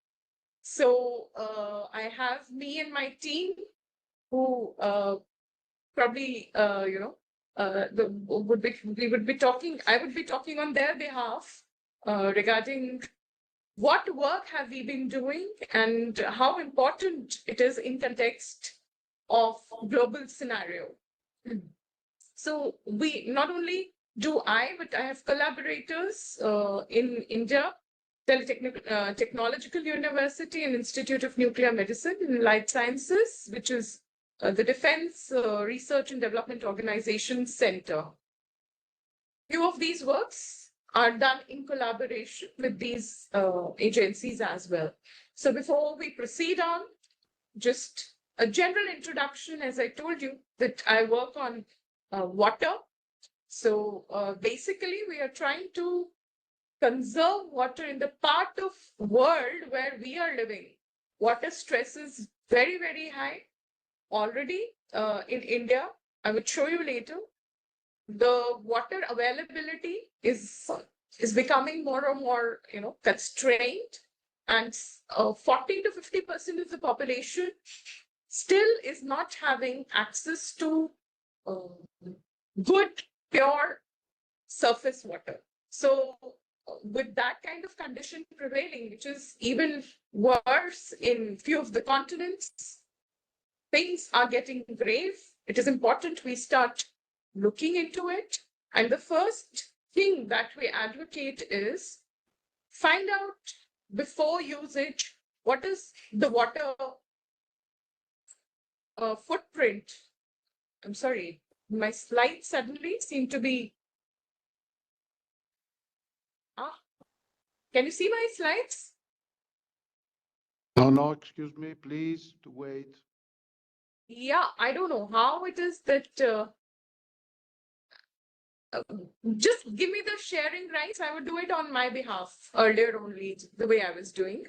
So I have me and my team who probably, I would be talking on their behalf regarding what work have we been doing and how important it is in context of global scenario. So we not only do but I have collaborators in India, Technological University and Institute of Nuclear Medicine and Life Sciences, which is the Defense Research and Development Organization Center. Few of these works are done in collaboration with these agencies as well. So before we proceed on, just a general introduction, as I told you, that I work on water. So basically, we are trying to conserve water in the part of world where we are living. Water stress is very, very high already in India. I will show you later. The water availability is becoming more and more, constrained, and 40 to 50% of the population still is not having access to good, pure surface water. So with that kind of condition prevailing, which is even worse in few of the continents, things are getting grave. It is important we start looking into it. And the first thing that we advocate is find out before usage, what is the water footprint. I'm sorry, my slides suddenly seem to be. Can you see my slides? No, excuse me, please, to wait. Yeah, I don't know how it is that. Just give me the sharing rights. I would do it on my behalf earlier only, the way I was doing.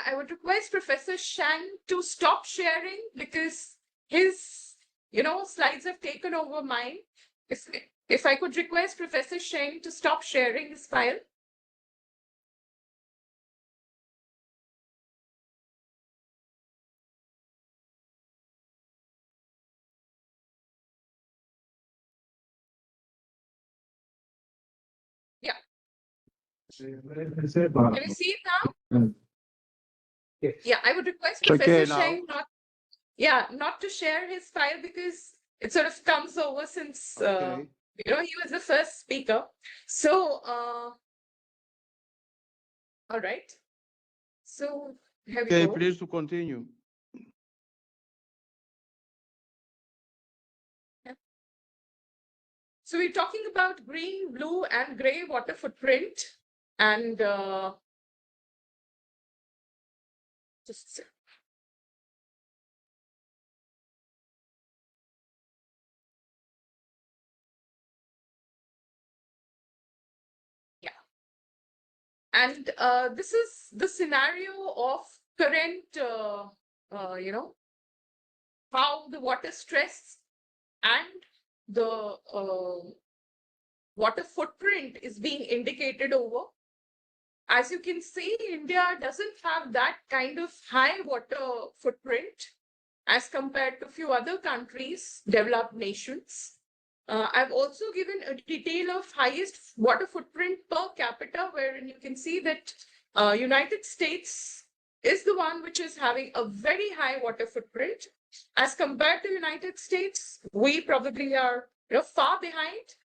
I would request Professor Shang to stop sharing because his, slides have taken over mine. If I could request Professor Shang to stop sharing his file. Yeah. Can you see it now? Yes. Yeah, I would request It's okay Professor Shang not to share his file because it sort of comes over since Okay. he was the first speaker. So all right. So here we Okay, go. please to continue. So we're talking about green, blue, and gray water footprint, and just a sec. Yeah, and this is the scenario of current, how the water stress and the water footprint is being indicated over. As you can see, India doesn't have that kind of high water footprint. as compared to a few other countries, developed nations. I've also given a detail of highest water footprint per capita, wherein you can see that United States is the one which is having a very high water footprint. As compared to United States, we probably are far behind.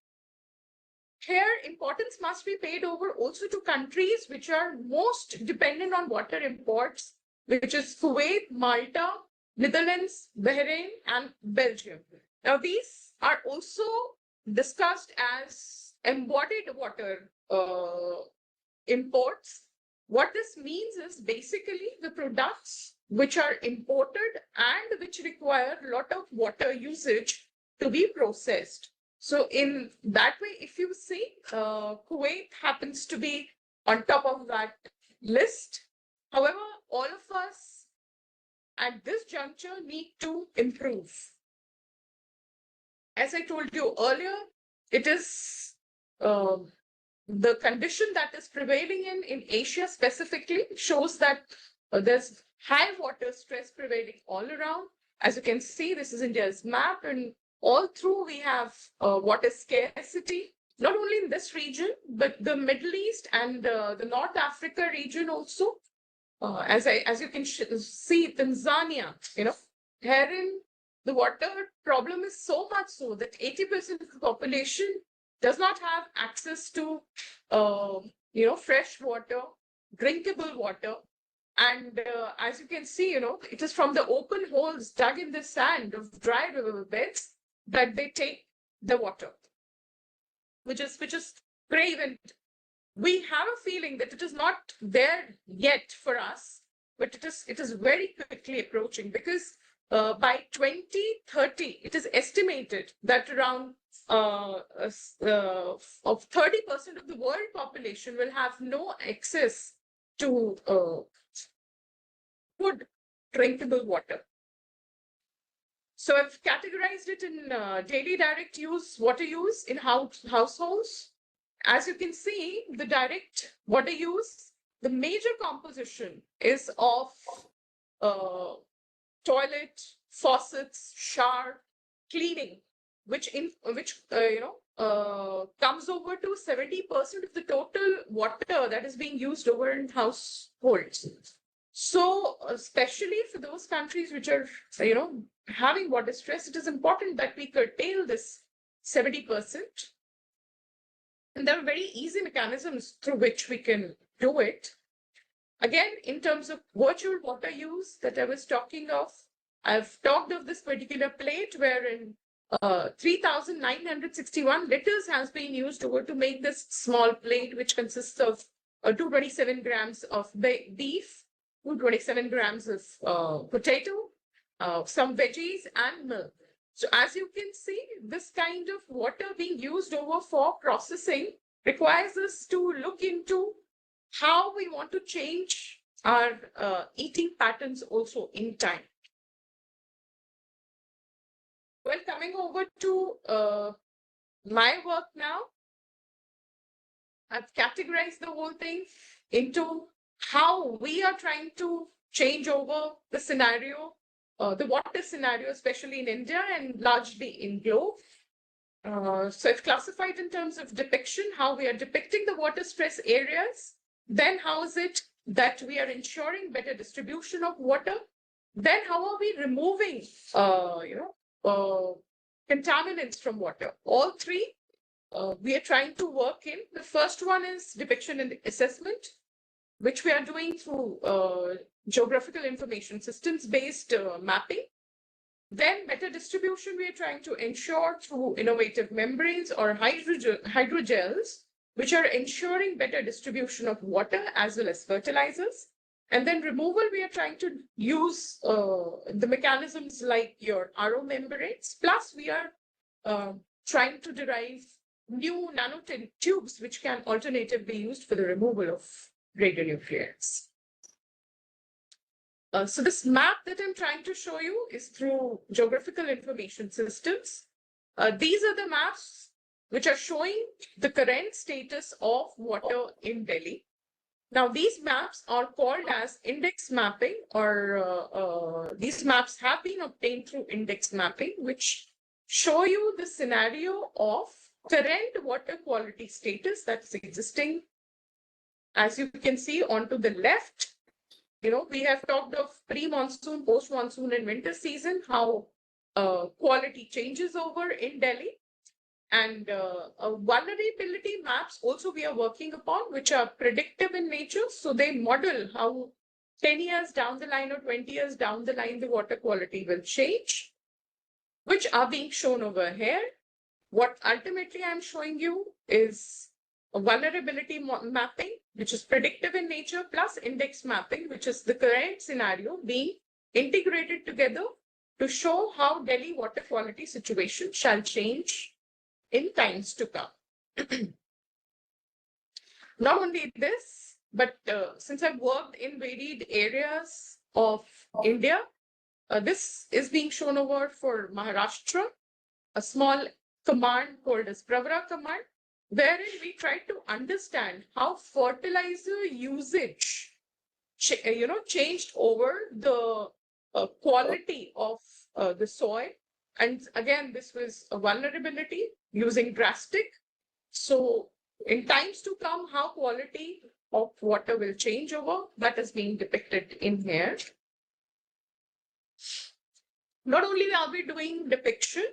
Here, importance must be paid over also to countries which are most dependent on water imports, which is Kuwait, Malta, Netherlands, Bahrain, and Belgium. Now, these are also discussed as embodied water imports. What this means is basically the products which are imported and which require a lot of water usage to be processed. So in that way, if you see, Kuwait happens to be on top of that list. However, all of us at this juncture need to improve. As I told you earlier, it is the condition that is prevailing in Asia specifically shows that there's high water stress prevailing all around. As you can see, this is India's map, and all through we have water scarcity, not only in this region, but the Middle East and the North Africa region also. As you can see, Tanzania, herein the water problem is so much so that 80% of the population does not have access to, fresh water, drinkable water. And as you can see, it is from the open holes dug in the sand of dry river beds that they take the water, which is grave. And we have a feeling that it is not there yet for us, but it is very quickly approaching, because by 2030, it is estimated that around of 30% of the world population will have no access to good drinkable water. So I've categorized it in daily direct use, water use in households. As you can see, the direct water use, the major composition is of toilet, faucets, shower, cleaning, which comes over to 70% of the total water that is being used over in households. So, especially for those countries which are, having water stress, it is important that we curtail this 70%. And there are very easy mechanisms through which we can do it. Again, in terms of virtual water use that I was talking of, I've talked of this particular plate wherein 3,961 liters has been used over to make this small plate, which consists of 227 grams of beef, 227 grams of potato, some veggies, and milk. So as you can see, this kind of water being used over for processing requires us to look into how we want to change our eating patterns also in time. Well, coming over to my work now, I've categorized the whole thing into how we are trying to change over the scenario, the water scenario, especially in India and largely in globe. So I've classified in terms of depiction, how we are depicting the water stress areas. Then how is it that we are ensuring better distribution of water? Then how are we removing, contaminants from water? All three we are trying to work in. The first one is depiction and assessment, which we are doing through geographical information systems based mapping. Then better distribution we are trying to ensure through innovative membranes or hydrogels, which are ensuring better distribution of water as well as fertilizers. And then removal, we are trying to use the mechanisms like your RO membranes. Plus, we are trying to derive new nanotubes, which can alternatively be used for the removal of radionuclides. So this map that I'm trying to show you is through geographical information systems. These are the maps which are showing the current status of water in Delhi. Now, these maps are called as index mapping, or these maps have been obtained through index mapping, which show you the scenario of current water quality status that's existing. As you can see onto the left, we have talked of pre-monsoon, post-monsoon, and winter season, how quality changes over in Delhi. And vulnerability maps also we are working upon, which are predictive in nature. So they model how 10 years down the line or 20 years down the line, the water quality will change, which are being shown over here. What ultimately I'm showing you is a vulnerability mapping, which is predictive in nature, plus index mapping, which is the current scenario being integrated together to show how Delhi water quality situation shall change in times to come. Not only this, but since I've worked in varied areas of India, this is being shown over for Maharashtra, a small command called as Pravara command, wherein we try to understand how fertilizer usage, changed over the quality of the soil. And again, this was a vulnerability using drastic. So in times to come, how quality of water will change over, that is being depicted in here. Not only are we doing depiction,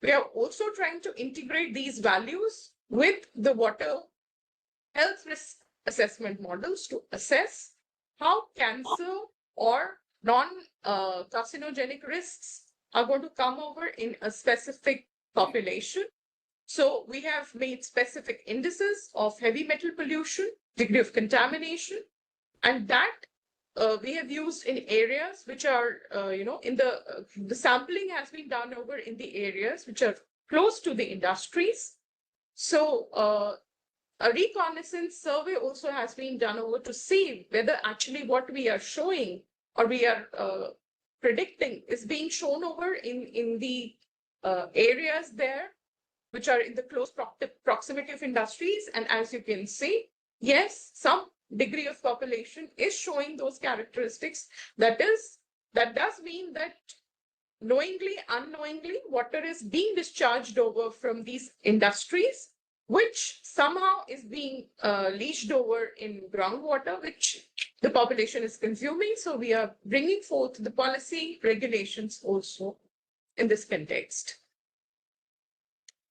we are also trying to integrate these values with the water health risk assessment models to assess how cancer or non-carcinogenic risks are going to come over in a specific population. So we have made specific indices of heavy metal pollution, degree of contamination, and that we have used in areas which are, in the sampling has been done over in the areas which are close to the industries. So a reconnaissance survey also has been done over to see whether actually what we are showing or we are predicting is being shown over in the areas there, which are in the close proximity of industries. And as you can see, yes, some degree of population is showing those characteristics. That does mean that knowingly, unknowingly, water is being discharged over from these industries, which somehow is being leached over in groundwater, which the population is consuming. So we are bringing forth the policy regulations also in this context.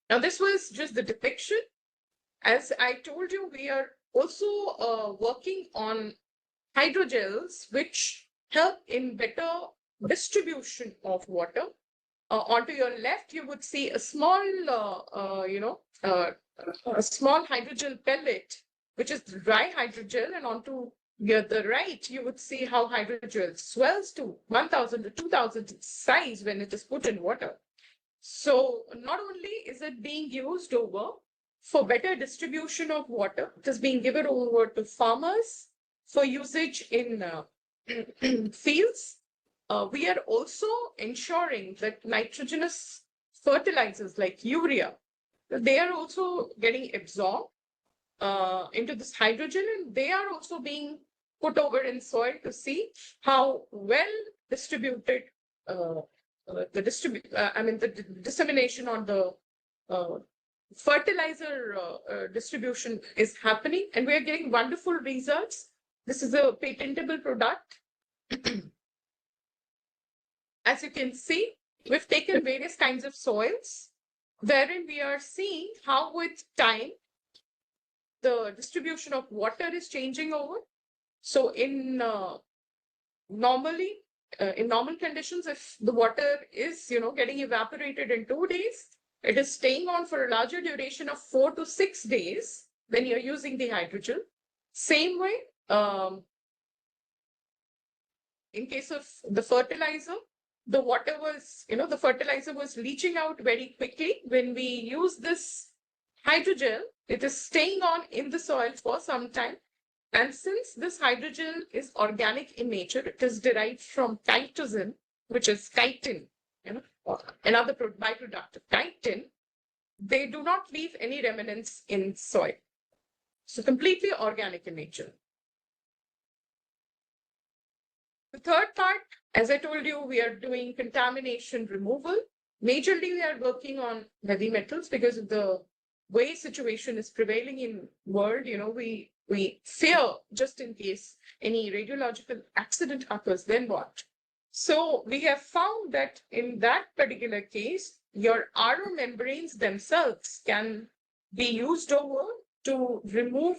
Now, this was just the depiction. As I told you, we are also working on hydrogels, which help in better distribution of water. Onto your left, you would see a small, a small hydrogel pellet, which is dry hydrogel, and onto the right, you would see how hydrogel swells to 1,000 to 2,000 size when it is put in water. So not only is it being used over for better distribution of water, it is being given over to farmers for usage in fields. We are also ensuring that nitrogenous fertilizers like urea, they are also getting absorbed into this hydrogen, and they are also being put over in soil to see how well distributed the dissemination on the fertilizer distribution is happening, and we are getting wonderful results. This is a patentable product. As you can see, we've taken various kinds of soils, wherein we are seeing how with time the distribution of water is changing over. So in normal conditions, if the water is getting evaporated in 2 days, it is staying on for a larger duration of 4 to 6 days when you're using the hydrogel. Same way, in case of the fertilizer, the water was, the fertilizer was leaching out very quickly. When we use this hydrogel, it is staying on in the soil for some time. And since this hydrogel is organic in nature, it is derived from chitosan, which is chitin, another byproduct of chitin. They do not leave any remnants in soil. So completely organic in nature. The third part, as I told you, we are doing contamination removal. Majorly, we are working on heavy metals because of the way situation is prevailing in world. We fear just in case any radiological accident occurs, then what? So we have found that in that particular case, your RO membranes themselves can be used over to remove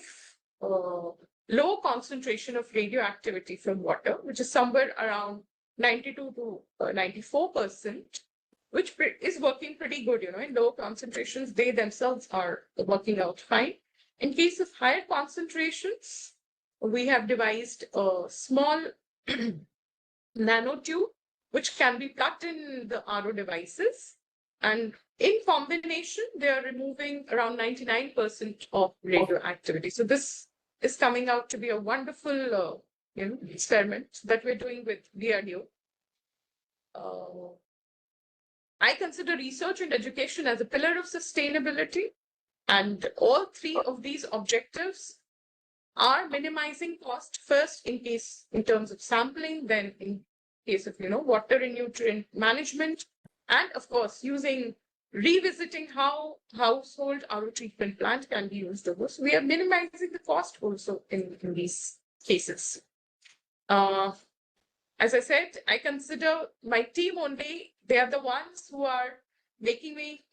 low concentration of radioactivity from water, which is somewhere around 92 to 94%, which is working pretty good, in low concentrations, they themselves are working out fine. In case of higher concentrations, we have devised a small nanotube, which can be plugged in the RO devices. And in combination, they are removing around 99% of radioactivity. So this is coming out to be a wonderful experiment that we're doing with DRDO. I consider research and education as a pillar of sustainability. And all three of these objectives are minimizing cost first in terms of sampling, then in case of, water and nutrient management, and of course, revisiting how household RO treatment plant can be used over. So we are minimizing the cost also in these cases. As I said, I consider my team only, they are the ones who are making me,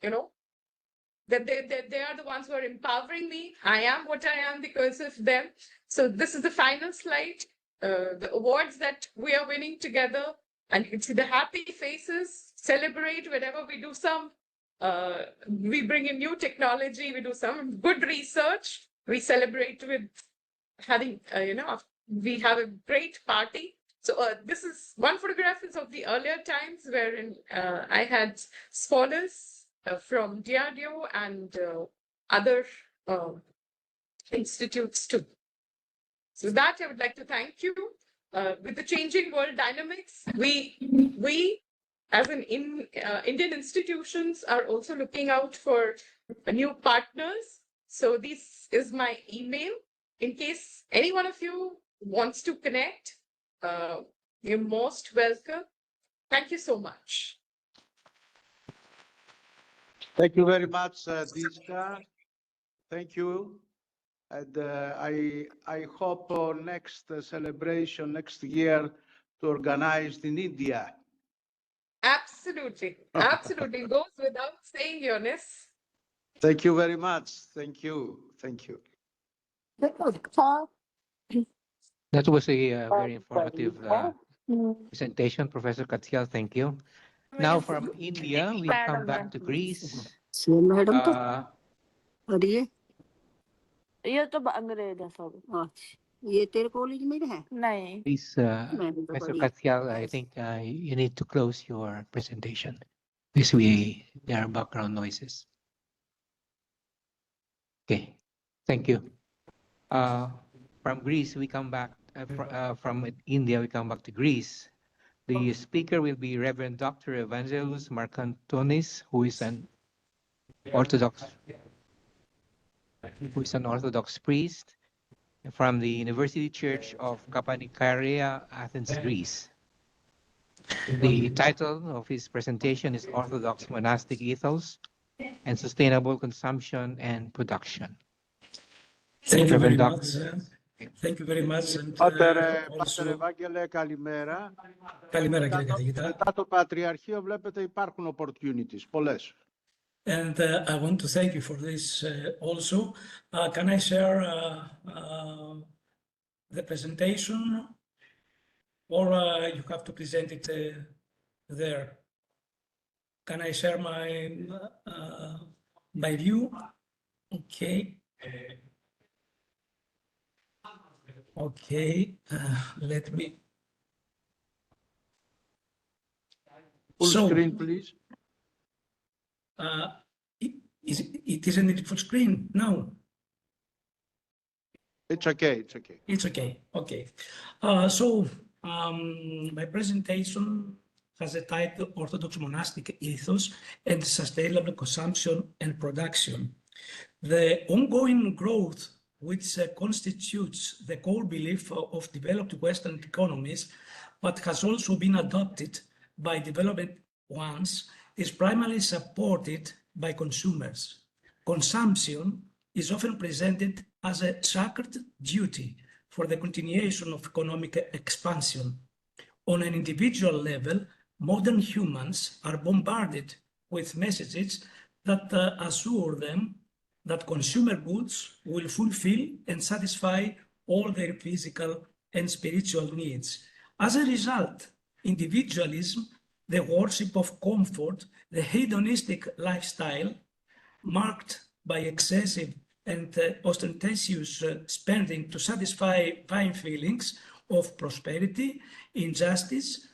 that they are the ones who are empowering me. I am what I am because of them. So this is the final slide, the awards that we are winning together, and you can see the happy faces, celebrate whenever we do we bring in new technology, we do some good research, we celebrate with having, we have a great party. So this is one photograph is of the earlier times wherein I had scholars from DRDO and other institutes too. So that I would like to thank you. With the changing world dynamics, we as Indian institutions are also looking out for new partners. So this is my email. In case any one of you wants to connect, you're most welcome. Thank you so much. Thank you very much, Diska. Thank you. And I hope next celebration next year to organize in India. Absolutely. Absolutely. Goes without saying, Jonas. Thank you very much. Thank you. Thank you. That was a very informative presentation, Professor Katyal. Thank you. Now from India, we come back to Greece. ये तो अंग्रेज है सब ये तेरे college में है नहीं Please, Professor Katyal, I think you need to close your presentation because there are background noises. Okay, thank you. From Greece, we come back, from India, we come back to Greece. The speaker will be Reverend Dr. Evangelos Markantonis, who is an Orthodox priest from the University Church of Kapanikaria, Athens, Greece. The title of his presentation is Orthodox Monastic Ethos and Sustainable Consumption and Production. Thank you very much. Thank you very much. Πάτερ Ευάγγελε, καλημέρα. Καλημέρα κύριε καθηγητά. Μετά το Πατριαρχείο βλέπετε υπάρχουν opportunities, πολλές. And I want to thank you for this also. Can I share the presentation or you have to present it there? Can I share my view? Okay. Okay, let me. Full screen, please. It isn't it full screen now. It's okay. It's okay. It's okay. Okay. My presentation has a title: Orthodox Monastic Ethos and Sustainable Consumption and Production. The ongoing growth, which constitutes the core belief of developed Western economies, what has also been adopted by developed ones, is primarily supported by consumers. Consumption is often presented as a sacred duty for the continuation of economic expansion. On an individual level, modern humans are bombarded with messages that assure them that consumer goods will fulfill and satisfy all their physical and spiritual needs. As a result, individualism, the worship of comfort, the hedonistic lifestyle, marked by excessive and ostentatious spending to satisfy vain feelings of prosperity, injustice,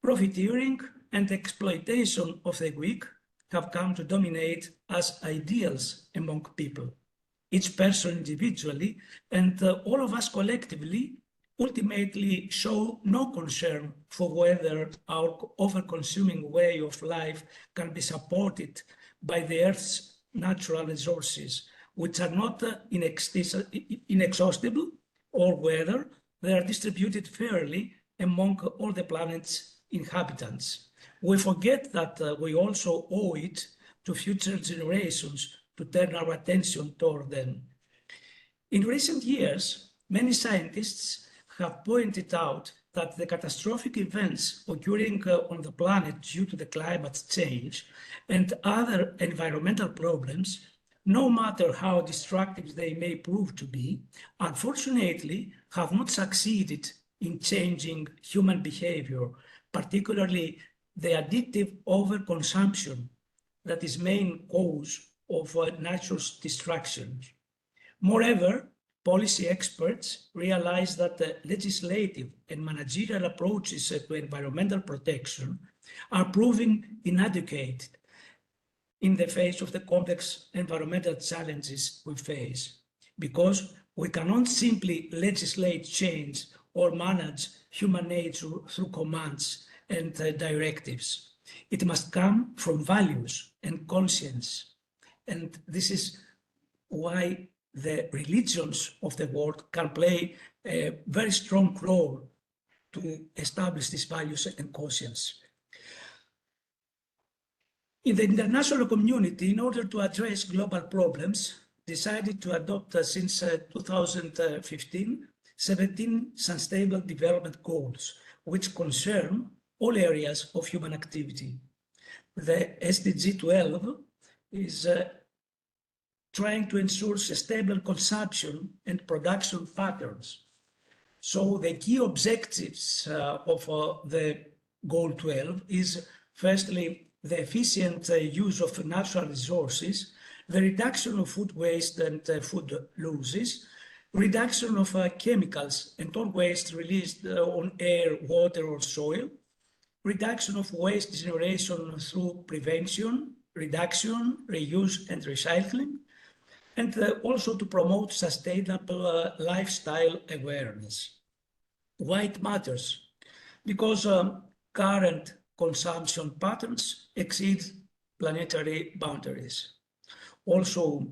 profiteering, and exploitation of the weak, have come to dominate as ideals among people. Each person individually and all of us collectively ultimately show no concern for whether our over-consuming way of life can be supported by the Earth's natural resources, which are not inexhaustible, or whether they are distributed fairly among all the planet's inhabitants. We forget that we also owe it to future generations to turn our attention toward them. In recent years, many scientists have pointed out that the catastrophic events occurring on the planet due to the climate change and other environmental problems, no matter how destructive they may prove to be, unfortunately have not succeeded in changing human behavior, particularly the addictive overconsumption that is main cause of nature's destruction. Moreover, policy experts realize that the legislative and managerial approaches to environmental protection are proving inadequate in the face of the complex environmental challenges we face, because we cannot simply legislate change or manage human nature through commands and directives. It must come from values and conscience. And this is why the religions of the world can play a very strong role to establish these values and conscience. In the international community, in order to address global problems, decided to adopt since 2015 17 Sustainable Development Goals, which concern all areas of human activity. The SDG 12 is trying to ensure sustainable consumption and production patterns. So the key objectives of the Goal 12 is, firstly, the efficient use of natural resources, the reduction of food waste and food losses, reduction of chemicals and all waste released on air, water, or soil, reduction of waste generation through prevention, reduction, reuse, and recycling, and also to promote sustainable lifestyle awareness. Why it matters? Because current consumption patterns exceed planetary boundaries. Also,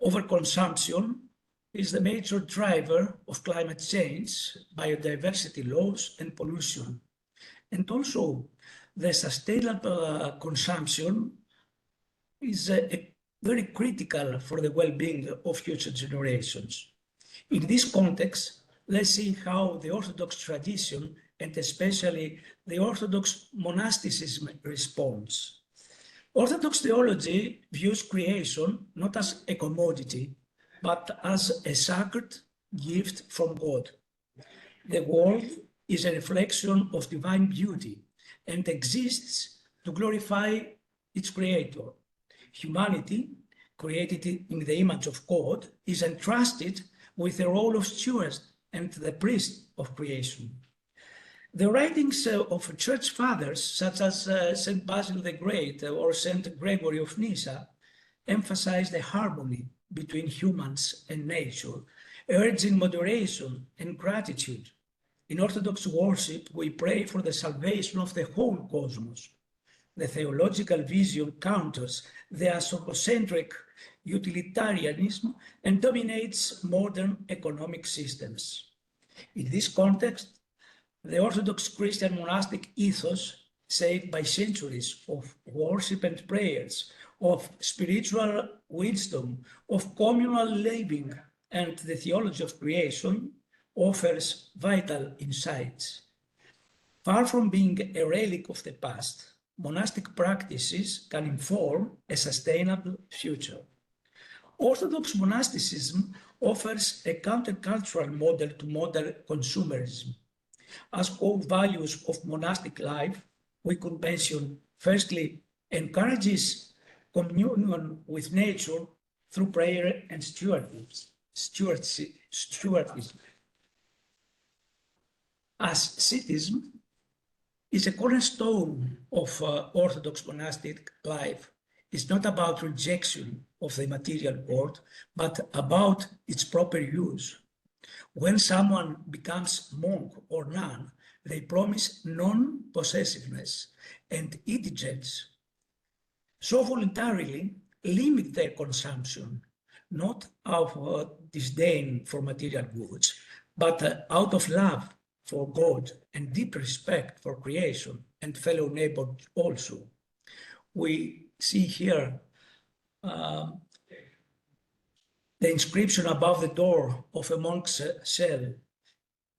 overconsumption is the major driver of climate change, biodiversity loss, and pollution. And also, the sustainable consumption is very critical for the well-being of future generations. In this context, let's see how the Orthodox tradition, and especially the Orthodox monasticism, responds. Orthodox theology views creation not as a commodity, but as a sacred gift from God. The world is a reflection of divine beauty and exists to glorify its creator. Humanity, created in the image of God, is entrusted with the role of steward and the priest of creation. The writings of church fathers such as St. Basil the Great or St. Gregory of Nyssa emphasize the harmony between humans and nature, urging moderation and gratitude. In Orthodox worship, we pray for the salvation of the whole cosmos. The theological vision counters the anthropocentric utilitarianism and dominates modern economic systems. In this context, The Orthodox Christian monastic ethos, shaped by centuries of worship and prayers, of spiritual wisdom, of communal living, and the theology of creation, offers vital insights. Far from being a relic of the past, monastic practices can inform a sustainable future. Orthodox monasticism offers a countercultural model to modern consumerism. As core values of monastic life, we could mention, firstly, encourages communion with nature through prayer and stewardship. Asceticism is a cornerstone of Orthodox monastic life. It's not about rejection of the material world, but about its proper use. When someone becomes monk or nun, they promise non-possessiveness and indigence. So voluntarily limit their consumption, not out of disdain for material goods, but out of love for God and deep respect for creation and fellow neighbor also. We see here the inscription above the door of a monk's cell.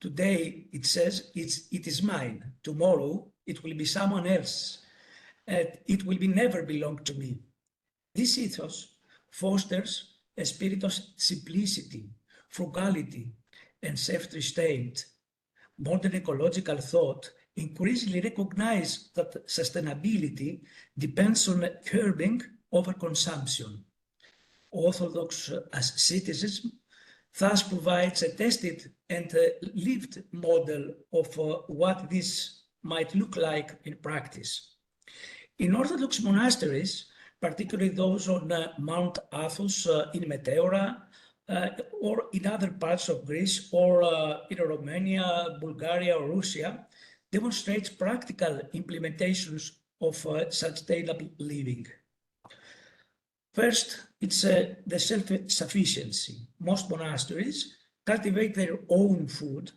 Today it says, it is mine. Tomorrow it will be someone else. It will never belong to me. This ethos fosters a spirit of simplicity, frugality, and self-restraint. Modern ecological thought increasingly recognizes that sustainability depends on curbing overconsumption. Orthodox asceticism thus provides a tested and lived model of what this might look like in practice. In Orthodox monasteries, particularly those on Mount Athos in Meteora, or in other parts of Greece, or in Romania, Bulgaria, or Russia, demonstrates practical implementations of sustainable living. First, it's the self-sufficiency. Most monasteries cultivate their own food,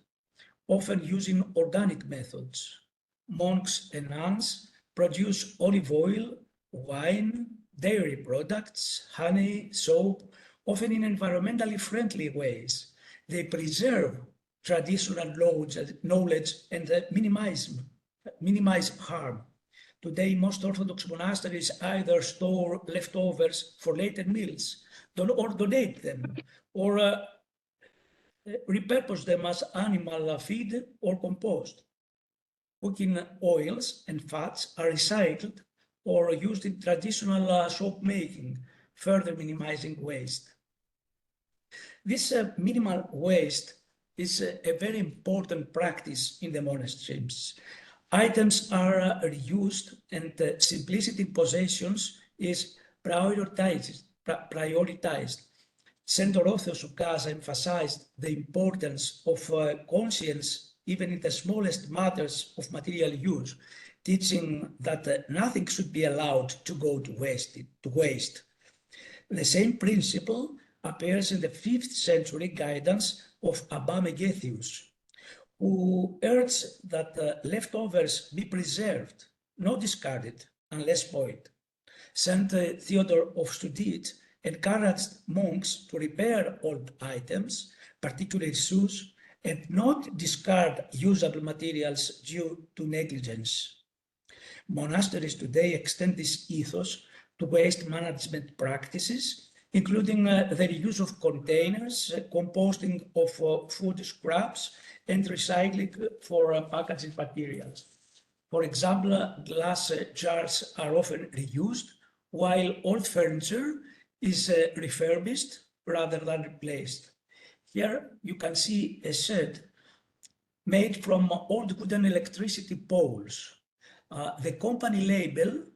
often using organic methods. Monks and nuns produce olive oil, wine, dairy products, honey, soap, often in environmentally friendly ways. They preserve traditional knowledge and minimize harm. Today, most Orthodox monasteries either store leftovers for later meals, or donate them, or repurpose them as animal feed or compost. Cooking oils and fats are recycled or used in traditional soap making, further minimizing waste. This minimal waste is a very important practice in the monasteries. Items are reused and simplicity in possessions is prioritized. St. Dorotheus of Gaza emphasized the importance of conscience even in the smallest matters of material use, teaching that nothing should be allowed to go to waste. The same principle appears in the 5th century guidance of Abba Megethius, who urged that leftovers be preserved, not discarded unless spoiled. St. Theodore of Studit encouraged monks to repair old items, particularly shoes, and not discard usable materials due to negligence. Monasteries today extend this ethos to waste management practices, including the reuse of containers, composting of food scraps, and recycling for packaging materials. For example, glass jars are often reused, while old furniture is refurbished rather than replaced. Here you can see a shed made from old wooden electricity poles. The company label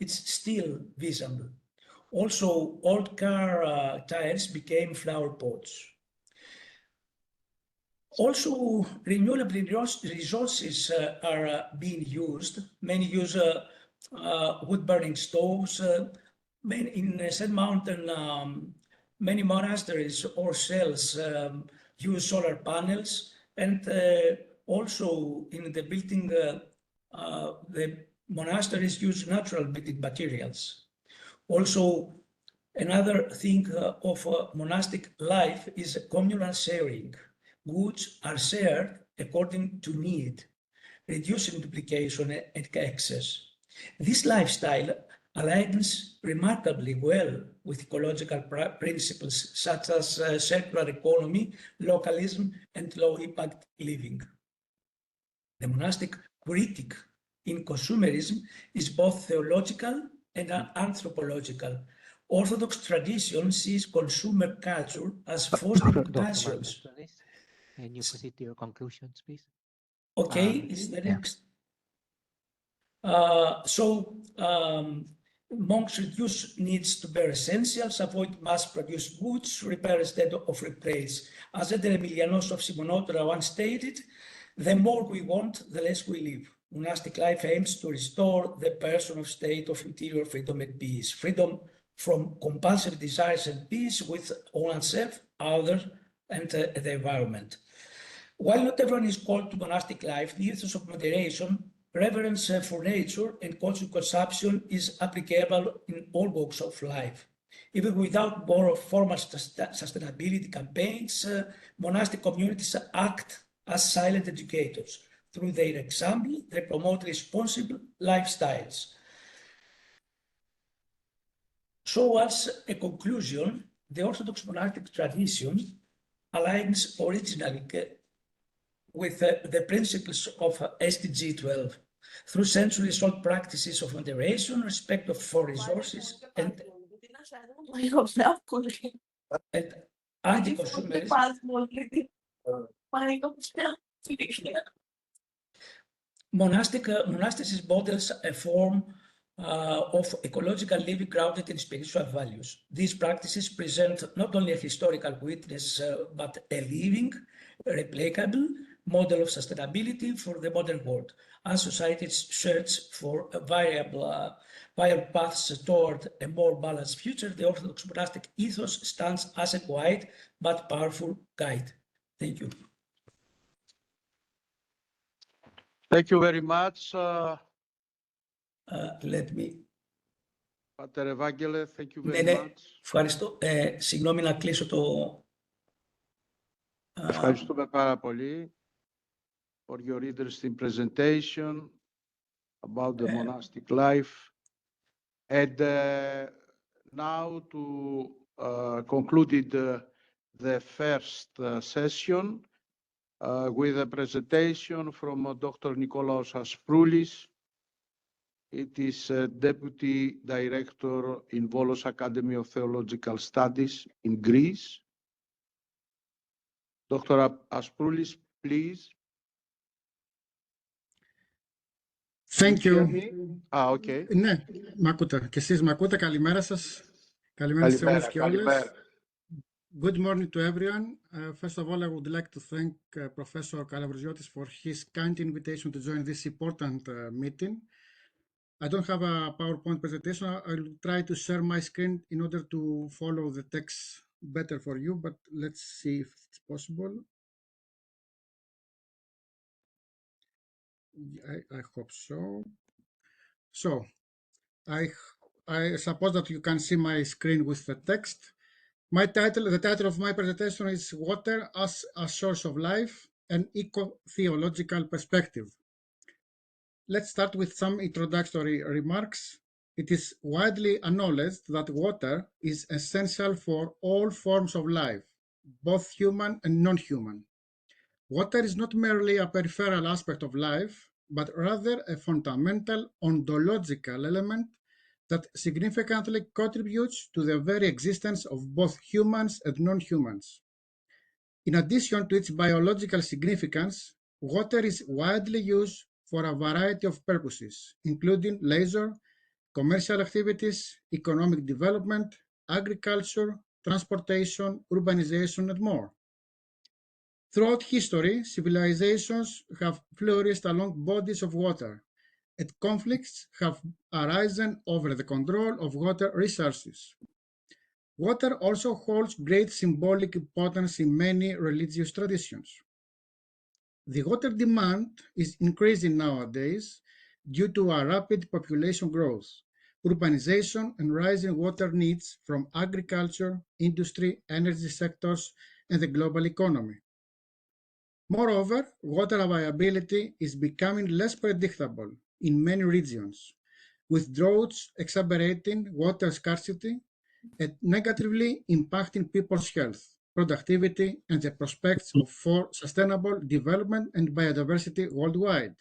is still visible. Also, old car tires became flower pots. Also, renewable resources are being used. Many use wood-burning stoves. In St. Mountain, many monasteries or cells use solar panels, and also in the building, the monasteries use natural building materials. Also, another thing of monastic life is communal sharing. Goods are shared according to need, reducing duplication and excess. This lifestyle aligns remarkably well with ecological principles such as circular economy, localism, and low-impact living. The monastic critique in consumerism is both theological and anthropological. Orthodox tradition sees consumer culture as fostering passions. Can you proceed to your conclusions, please? Okay, is the next. Monks reduce needs to bare essentials, avoid mass-produced goods, repair instead of replace. As Eder Emilianos of Simonotra once stated, the more we want, the less we live. Monastic life aims to restore the personal state of interior freedom and peace. Freedom from compulsive desires and peace with oneself, others, and the environment. While not everyone is called to monastic life, the ethos of moderation, reverence for nature, and conscious consumption is applicable in all walks of life. Even without more formal sustainability campaigns, monastic communities act as silent educators. Through their example, they promote responsible lifestyles. So as a conclusion, the Orthodox monastic tradition aligns originally with the principles of SDG 12 through centuries-old practices of moderation, respect for resources, and anti-consumerism. Monasticism models a form of ecological living grounded in spiritual values. These practices present not only a historical witness, but a living, replicable model of sustainability for the modern world. As societies search for viable paths toward a more balanced future, the Orthodox monastic ethos stands as a quiet but powerful guide. Thank you. Thank you very much. Let me... Pater Evangele, thank you very much. Ευχαριστώ. Συγγνώμη να κλείσω το... Ευχαριστούμε πάρα πολύ for your interesting presentation about the monastic life. And now to conclude the first session with a presentation from Dr. Nikolaos Asproulis. It is Deputy Director in Volos Academy of Theological Studies in Greece. Dr. Asproulis, please. Thank you. Okay. Ναι, μ' ακούτε. Και εσείς μ' ακούτε. Καλημέρα σας. Καλημέρα σε όλους και όλες. Good morning to everyone. First of all, I would like to thank Professor Kalavariziotis for his kind invitation to join this important meeting. I don't have a PowerPoint presentation. I'll try to share my screen in order to follow the text better for you, but let's see if it's possible. I hope so. So, I suppose that you can see my screen with the text. The title of my presentation is Water as a Source of Life, an Eco-Theological Perspective. Let's start with some introductory remarks. It is widely acknowledged that water is essential for all forms of life, both human and non-human. Water is not merely a peripheral aspect of life, but rather a fundamental ontological element that significantly contributes to the very existence of both humans and non-humans. In addition to its biological significance, water is widely used for a variety of purposes, including leisure, commercial activities, economic development, agriculture, transportation, urbanization, and more. Throughout history, civilizations have flourished along bodies of water, and conflicts have arisen over the control of water resources. Water also holds great symbolic importance in many religious traditions. The water demand is increasing nowadays due to a rapid population growth, urbanization, and rising water needs from agriculture, industry, energy sectors, and the global economy. Moreover, water availability is becoming less predictable in many regions, with droughts exacerbating water scarcity and negatively impacting people's health, productivity, and the prospects for sustainable development and biodiversity worldwide.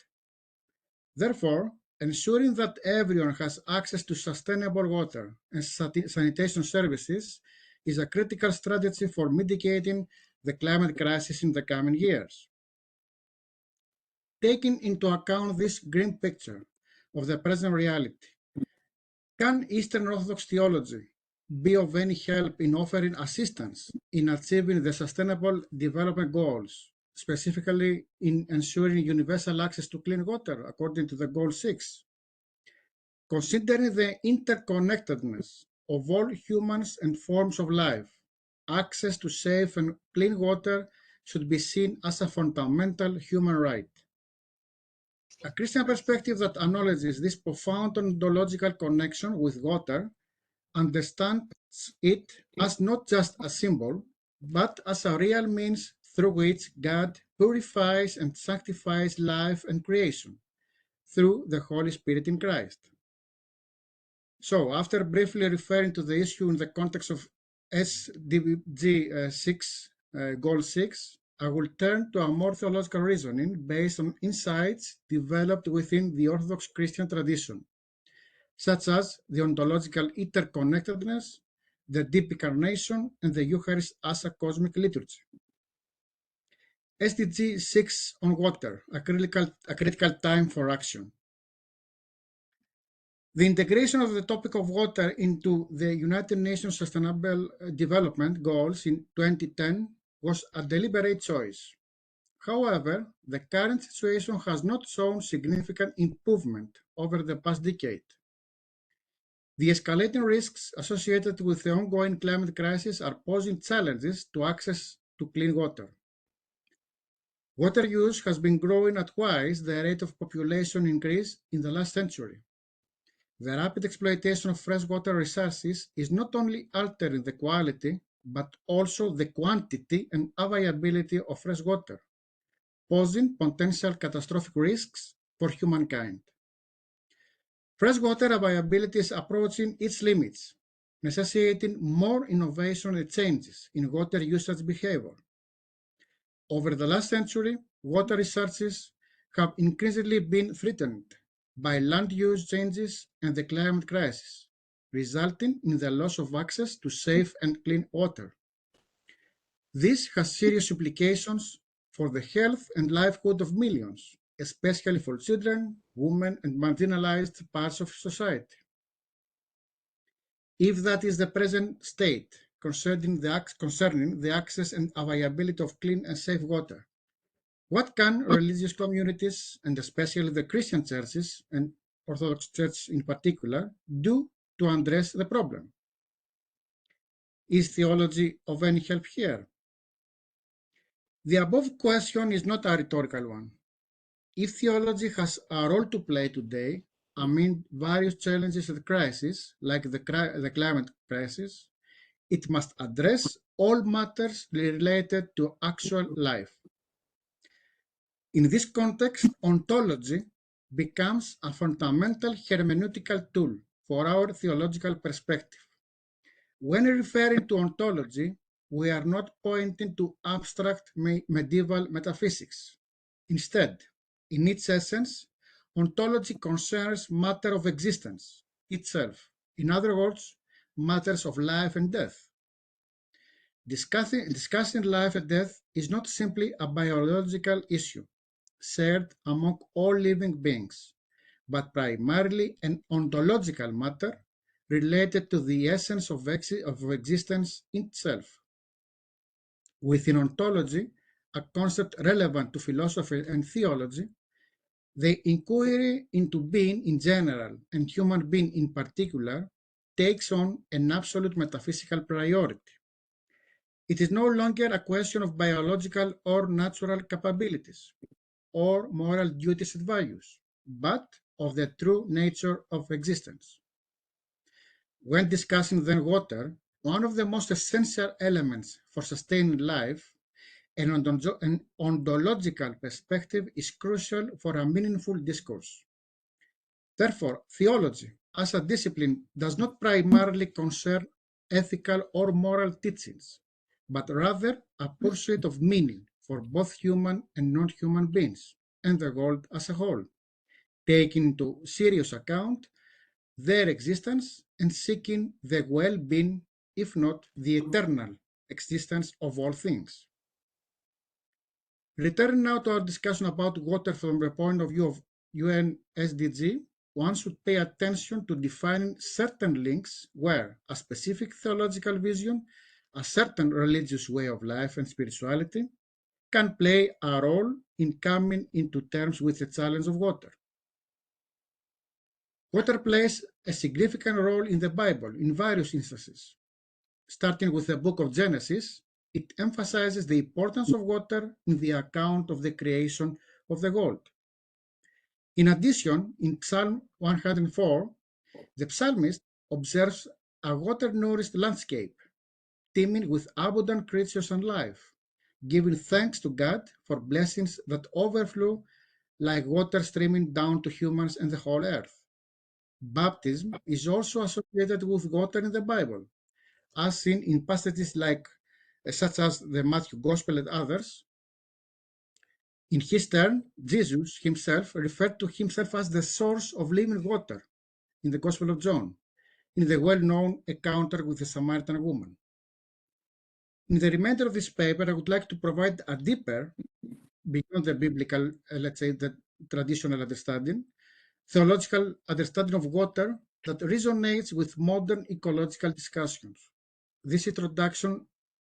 Therefore, ensuring that everyone has access to sustainable water and sanitation services is a critical strategy for mitigating the climate crisis in the coming years. Taking into account this grim picture of the present reality, can Eastern Orthodox theology be of any help in offering assistance in achieving the Sustainable Development Goals, specifically in ensuring universal access to clean water according to the Goal 6? Considering the interconnectedness of all humans and forms of life, access to safe and clean water should be seen as a fundamental human right. A Christian perspective that acknowledges this profound ontological connection with water understands it as not just a symbol, but as a real means through which God purifies and sanctifies life and creation through the Holy Spirit in Christ. So, after briefly referring to the issue in the context of SDG 6, Goal 6, I will turn to a more theological reasoning based on insights developed within the Orthodox Christian tradition, such as the ontological interconnectedness, the deep incarnation, and the Eucharist as a cosmic liturgy. SDG 6 on water, a critical time for action. The integration of the topic of water into the United Nations Sustainable Development Goals in 2010 was a deliberate choice. However, the current situation has not shown significant improvement over the past decade. The escalating risks associated with the ongoing climate crisis are posing challenges to access to clean water. Water use has been growing at twice the rate of population increase in the last century. The rapid exploitation of freshwater resources is not only altering the quality, but also the quantity and availability of fresh water, posing potential catastrophic risks for humankind. Freshwater availability is approaching its limits, necessitating more innovation and changes in water usage behavior. Over the last century, water resources have increasingly been threatened by land use changes and the climate crisis, resulting in the loss of access to safe and clean water. This has serious implications for the health and livelihood of millions, especially for children, women, and marginalized parts of society. If that is the present state concerning the access and availability of clean and safe water, what can religious communities, and especially the Christian churches and Orthodox Church in particular, do to address the problem? Is theology of any help here? The above question is not a rhetorical one. If theology has a role to play today amid various challenges and crises, like the climate crisis, it must address all matters related to actual life. In this context, ontology becomes a fundamental hermeneutical tool for our theological perspective. When referring to ontology, we are not pointing to abstract medieval metaphysics. Instead, in its essence, ontology concerns matter of existence itself. In other words, matters of life and death. Discussing life and death is not simply a biological issue shared among all living beings, but primarily an ontological matter related to the essence of existence itself. Within ontology, a concept relevant to philosophy and theology, the inquiry into being in general and human being in particular takes on an absolute metaphysical priority. it is no longer a question of biological or natural capabilities or moral duties and values, but of the true nature of existence. When discussing then water, one of the most essential elements for sustaining life, an ontological perspective is crucial for a meaningful discourse. Therefore, theology as a discipline does not primarily concern ethical or moral teachings, but rather a pursuit of meaning for both human and non-human beings and the world as a whole, taking into serious account their existence and seeking the well-being, if not the eternal existence of all things. Returning now to our discussion about water from the point of view of UN SDG, one should pay attention to defining certain links where a specific theological vision, a certain religious way of life and spirituality can play a role in coming into terms with the challenge of water. Water plays a significant role in the Bible in various instances. Starting with the book of Genesis, it emphasizes the importance of water in the account of the creation of the world. In addition, in Psalm 104, the psalmist observes a water-nourished landscape, teeming with abundant creatures and life, giving thanks to God for blessings that overflow like water streaming down to humans and the whole earth. Baptism is also associated with water in the Bible, as seen in passages such as the Matthew Gospel and others. In his turn, Jesus himself referred to himself as the source of living water in the Gospel of John, in the well-known encounter with the Samaritan woman. In the remainder of this paper, I would like to provide a deeper, beyond the biblical, let's say, the traditional understanding, theological understanding of water that resonates with modern ecological discussions. This introduction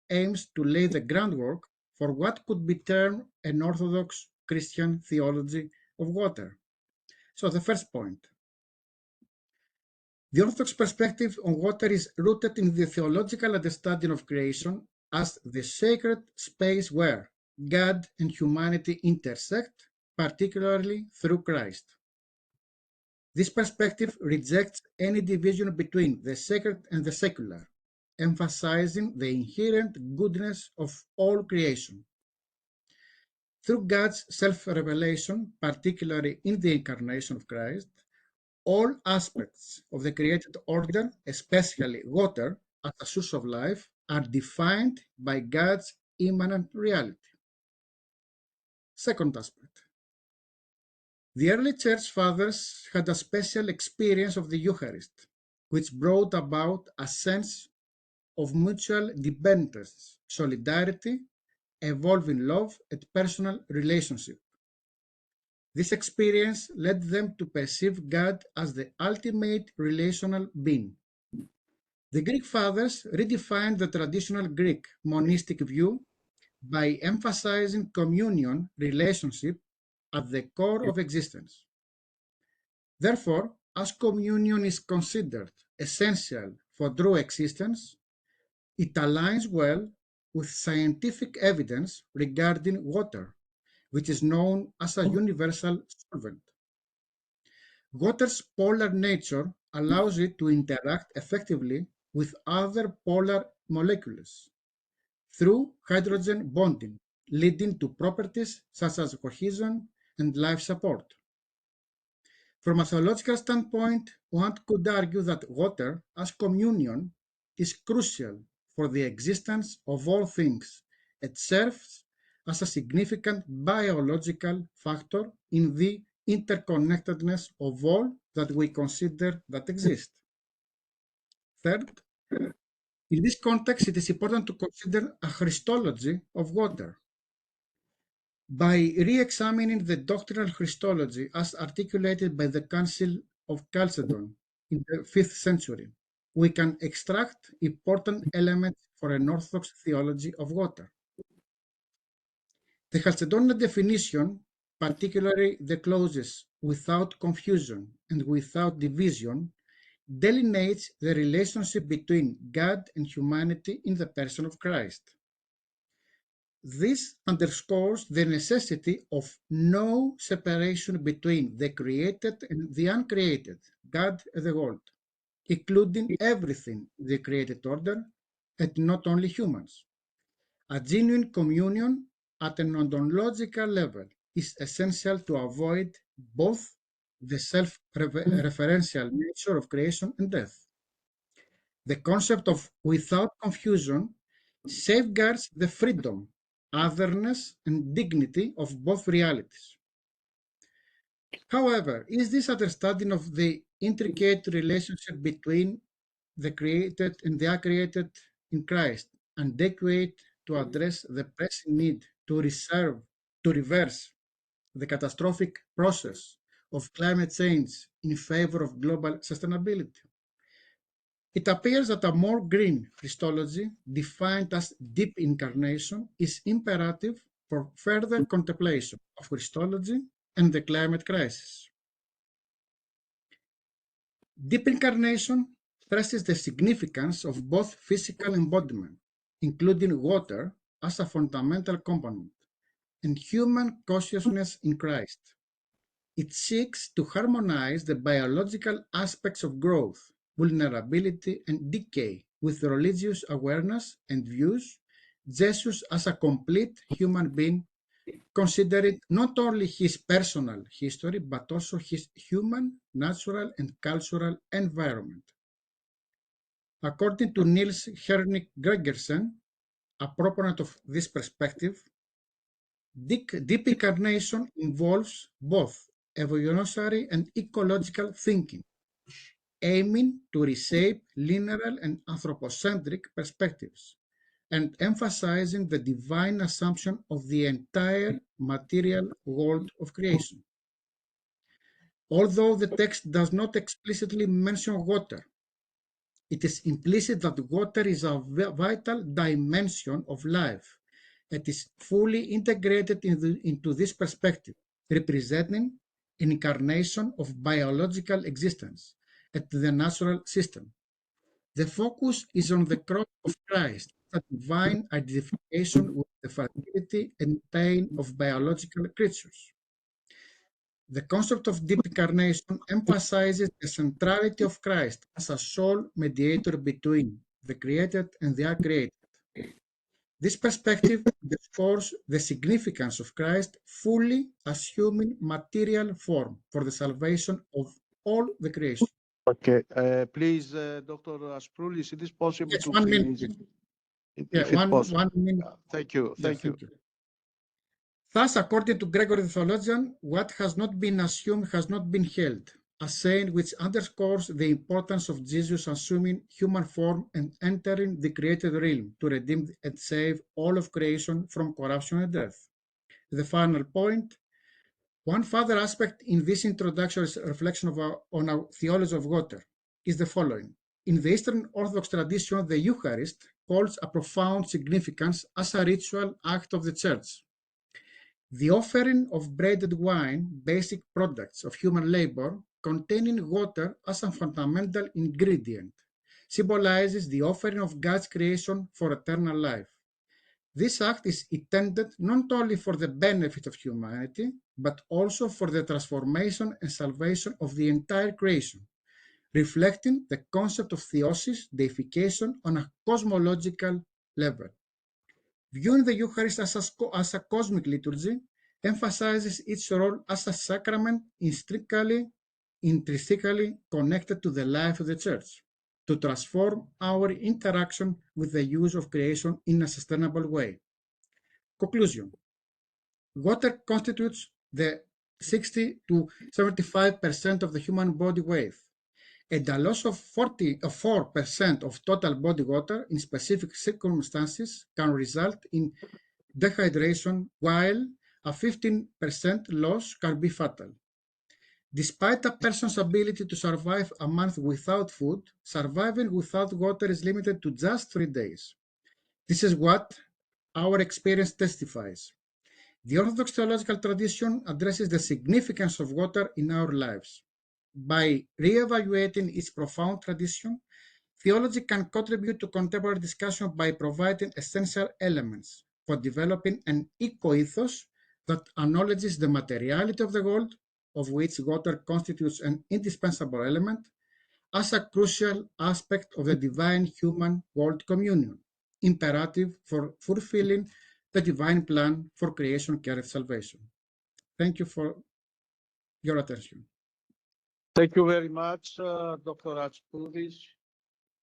aims to lay the groundwork for what could be termed an Orthodox Christian theology of water. So the first point. The Orthodox perspective on water is rooted in the theological understanding of creation as the sacred space where God and humanity intersect, particularly through Christ. This perspective rejects any division between the sacred and the secular, emphasizing the inherent goodness of all creation. Through God's self-revelation, particularly in the incarnation of Christ, all aspects of the created order, especially water as a source of life, are defined by God's immanent reality. Second aspect. The early church fathers had a special experience of the Eucharist, which brought about a sense of mutual dependence, solidarity, evolving love, and personal relationship. This experience led them to perceive God as the ultimate relational being. The Greek fathers redefined the traditional Greek monistic view by emphasizing communion relationship at the core of existence. Therefore, as communion is considered essential for true existence, it aligns well with scientific evidence regarding water, which is known as a universal solvent. Water's polar nature allows it to interact effectively with other polar molecules through hydrogen bonding, leading to properties such as cohesion and life support. From a theological standpoint, one could argue that water as communion is crucial for the existence of all things. It serves as a significant biological factor in the interconnectedness of all that we consider that exist. Third, in this context, it is important to consider a Christology of water. By re-examining the doctrinal Christology as articulated by the Council of Chalcedon in the 5th century, we can extract important elements for an Orthodox theology of water. The Chalcedonian definition, particularly the clauses without confusion and without division, delineates the relationship between God and humanity in the person of Christ. This underscores the necessity of no separation between the created and the uncreated, God and the world, including everything in the created order, and not only humans. A genuine communion at an ontological level is essential to avoid both the self-referential nature of creation and death. The concept of without confusion safeguards the freedom, otherness, and dignity of both realities. However, is this understanding of the intricate relationship between the created and the uncreated in Christ adequate to address the pressing need to reverse the catastrophic process of climate change in favor of global sustainability? It appears that a more green Christology, defined as deep incarnation, is imperative for further contemplation of Christology and the climate crisis. Deep incarnation stresses the significance of both physical embodiment, including water as a fundamental component, and human consciousness in Christ. It seeks to harmonize the biological aspects of growth, vulnerability, and decay with religious awareness and views Jesus as a complete human being, considering not only his personal history, but also his human, natural, and cultural environment. According to Niels Henrik Gregersen, a proponent of this perspective, deep incarnation involves both evolutionary and ecological thinking, aiming to reshape linear and anthropocentric perspectives, and emphasizing the divine assumption of the entire material world of creation. Although the text does not explicitly mention water, it is implicit that water is a vital dimension of life. It is fully integrated into this perspective, representing an incarnation of biological existence at the natural system. The focus is on the cross of Christ, a divine identification with the fertility and pain of biological creatures. The concept of deep incarnation emphasizes the centrality of Christ as a sole mediator between the created and the uncreated. This perspective underscores the significance of Christ fully assuming material form for the salvation of all the creation. Okay, please, Dr. Asproulis, it is possible Yes, to 1 finish minute. if Yeah, it's one possible. minute. Thank you, Yeah, thank you. Thus, according to Gregory the Theologian, what has not been assumed has not been held, a saying which underscores the importance of Jesus assuming human form and entering the created realm to redeem and save all of creation from corruption and death. The final point, one further aspect in this introductory reflection on our theology of water is the following. In the Eastern Orthodox tradition, the Eucharist holds a profound significance as a ritual act of the Church. The offering of bread and wine, basic products of human labor, containing water as a fundamental ingredient, symbolizes the offering of God's creation for eternal life. This act is intended not only for the benefit of humanity, but also for the transformation and salvation of the entire creation, reflecting the concept of theosis, deification, on a cosmological level. Viewing the Eucharist as a cosmic liturgy emphasizes its role as a sacrament intrinsically connected to the life of the Church, to transform our interaction with the use of creation in a sustainable way. Conclusion. Water constitutes the 60 to 75% of the human body weight, and a loss of 4% of total body water in specific circumstances can result in dehydration, while a 15% loss can be fatal. Despite a person's ability to survive a month without food, surviving without water is limited to just 3 days. This is what our experience testifies. The Orthodox theological tradition addresses the significance of water in our lives. By re-evaluating its profound tradition, theology can contribute to contemporary discussion by providing essential elements for developing an eco-ethos that acknowledges the materiality of the world, of which water constitutes an indispensable element, as a crucial aspect of the divine human-world communion, imperative for fulfilling the divine plan for creation, care, and salvation. Thank you for your attention. Thank you very much, Dr. Ratspoulis,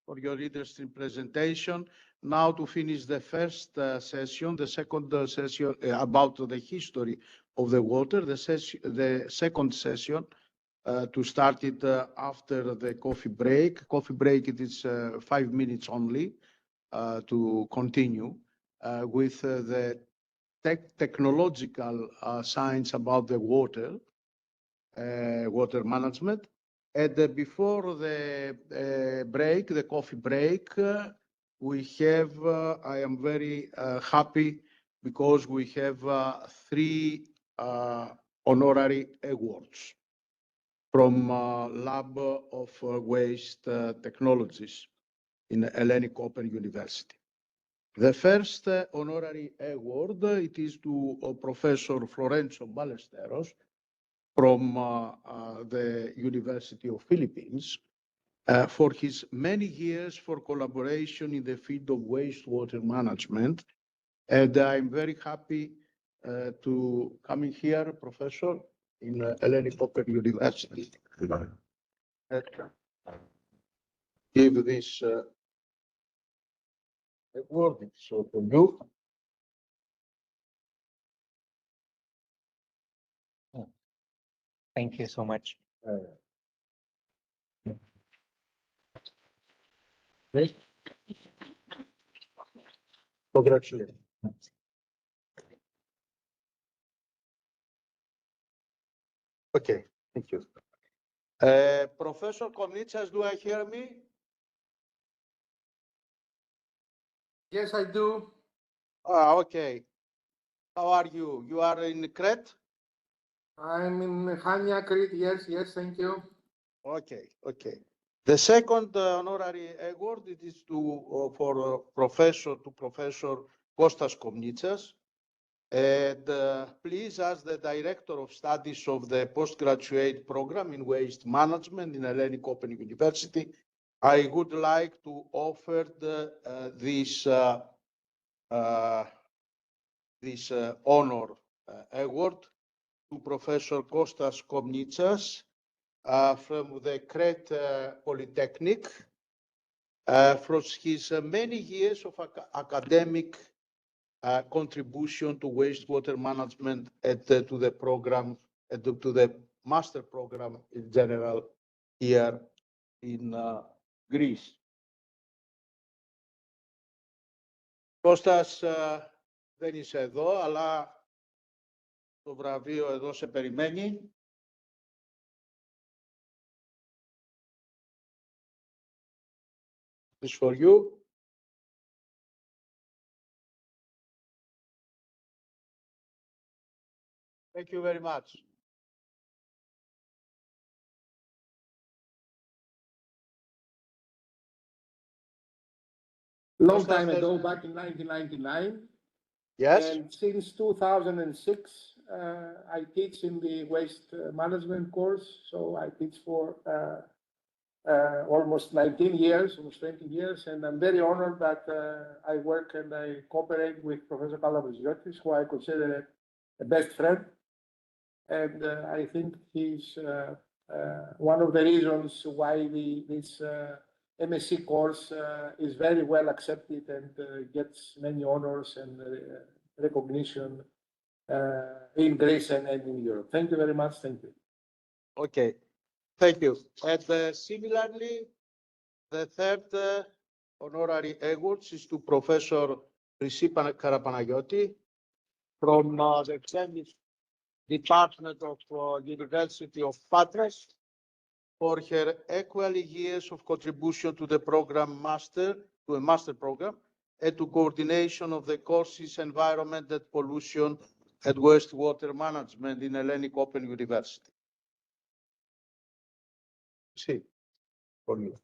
for your interesting presentation. Now to finish the first session, the second session about the history of the water, the second session to start it after the coffee break. Coffee break, it is 5 minutes only to continue with the technological science about the water, water management. And before the break, the coffee break, we have, I am very happy because we have 3 honorary awards from Lab of Waste Technologies in Hellenic Open University. The first honorary award, it is to Professor Florenzo Ballesteros from the University of Philippines for his many years for collaboration in the field of wastewater management. And I'm very happy to come in here, Professor, in Hellenic Open University. Give this award so to you. Thank you so much. Congratulations. Okay, thank you. Professor Komnitsas, do I hear me? Yes, I do. Okay. How are you? You are in Crete? I'm in Hania, Crete. Yes, thank you. Okay. The second honorary award, it is to for Professor Kostas Komnitsas. And please ask the Director of Studies of the Postgraduate Program in Waste Management in Hellenic Open University. I would like to offer this honor award to Professor Kostas Komnitsas from the Crete Polytechnic for his many years of academic contribution to wastewater management and to the program, and to the master program in general here in Greece. Κώστας δεν είσαι εδώ, αλλά το βραβείο εδώ σε περιμένει. It's for you. Thank you very much. Long time ago, back in 1999. Yes. And since 2006, I teach in the waste management course. So I teach for almost 19 years, almost 20 years. And I'm very honored that I work and I cooperate with Professor Kalabriziotis, who I consider a best friend. And I think he's one of the reasons why this MSc course is very well accepted and gets many honors and recognition in Greece and in Europe. Thank you very much. Thank you. Okay, thank you. And similarly, the third honorary award is to Professor Risi Karapanagiotis from the Chemistry Department of University of Patras for her equally years of contribution to the program master program and to coordination of the courses Environment and Pollution and Wastewater Management in Hellenic Open University. See, for you.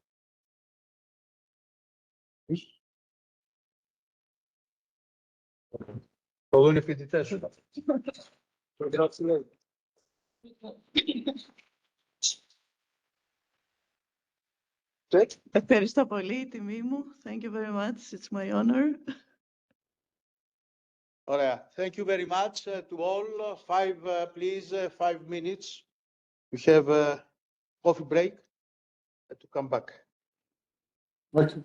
Το δουν οι φοιτητές σου. Ευχαριστώ πολύ, τιμή μου. Thank you very much. It's my honor. Ωραία. Thank you very much to all. Please, 5 minutes. We have a coffee break to come back. Okay.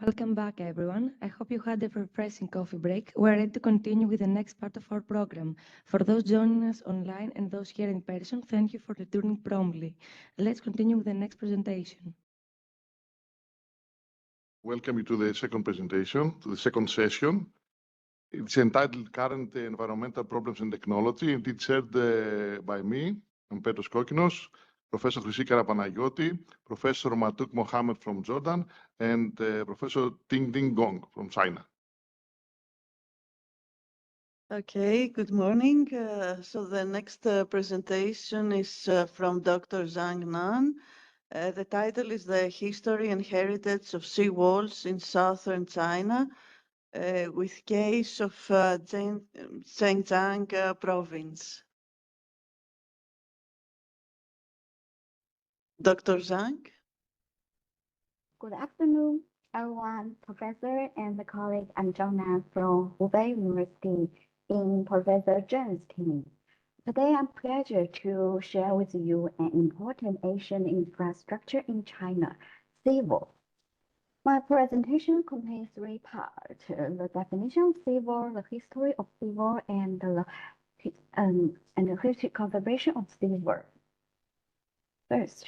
Welcome back, everyone. I hope you had a refreshing coffee break. We're ready to continue with the next part of our program. For those joining us online and those here in person, thank you for returning promptly. Let's continue with the next presentation. Welcome you to the second presentation, to the second session. It's entitled Current Environmental Problems and Technology, and it's chaired by me, I'm Petros Kokinos, Professor Chrysi Karapanagiotis, Professor Matuk Mohammed from Jordan, and Professor Ting Ding Gong from China. Okay, good morning. So the next presentation is from Dr. Zhang Nan. The title is The History and Heritage of Sea Walls in Southern China, with case of Zhejiang province. Dr. Zhang? Good afternoon, everyone, professor and colleague. I'm Zhang Nan from Hubei University in Professor Zheng's team. Today, I'm pleased to share with you an important Asian infrastructure in China, sea wall. My presentation contains 3 parts: the definition of sea wall, the history of sea wall, and the conservation of sea wall. First,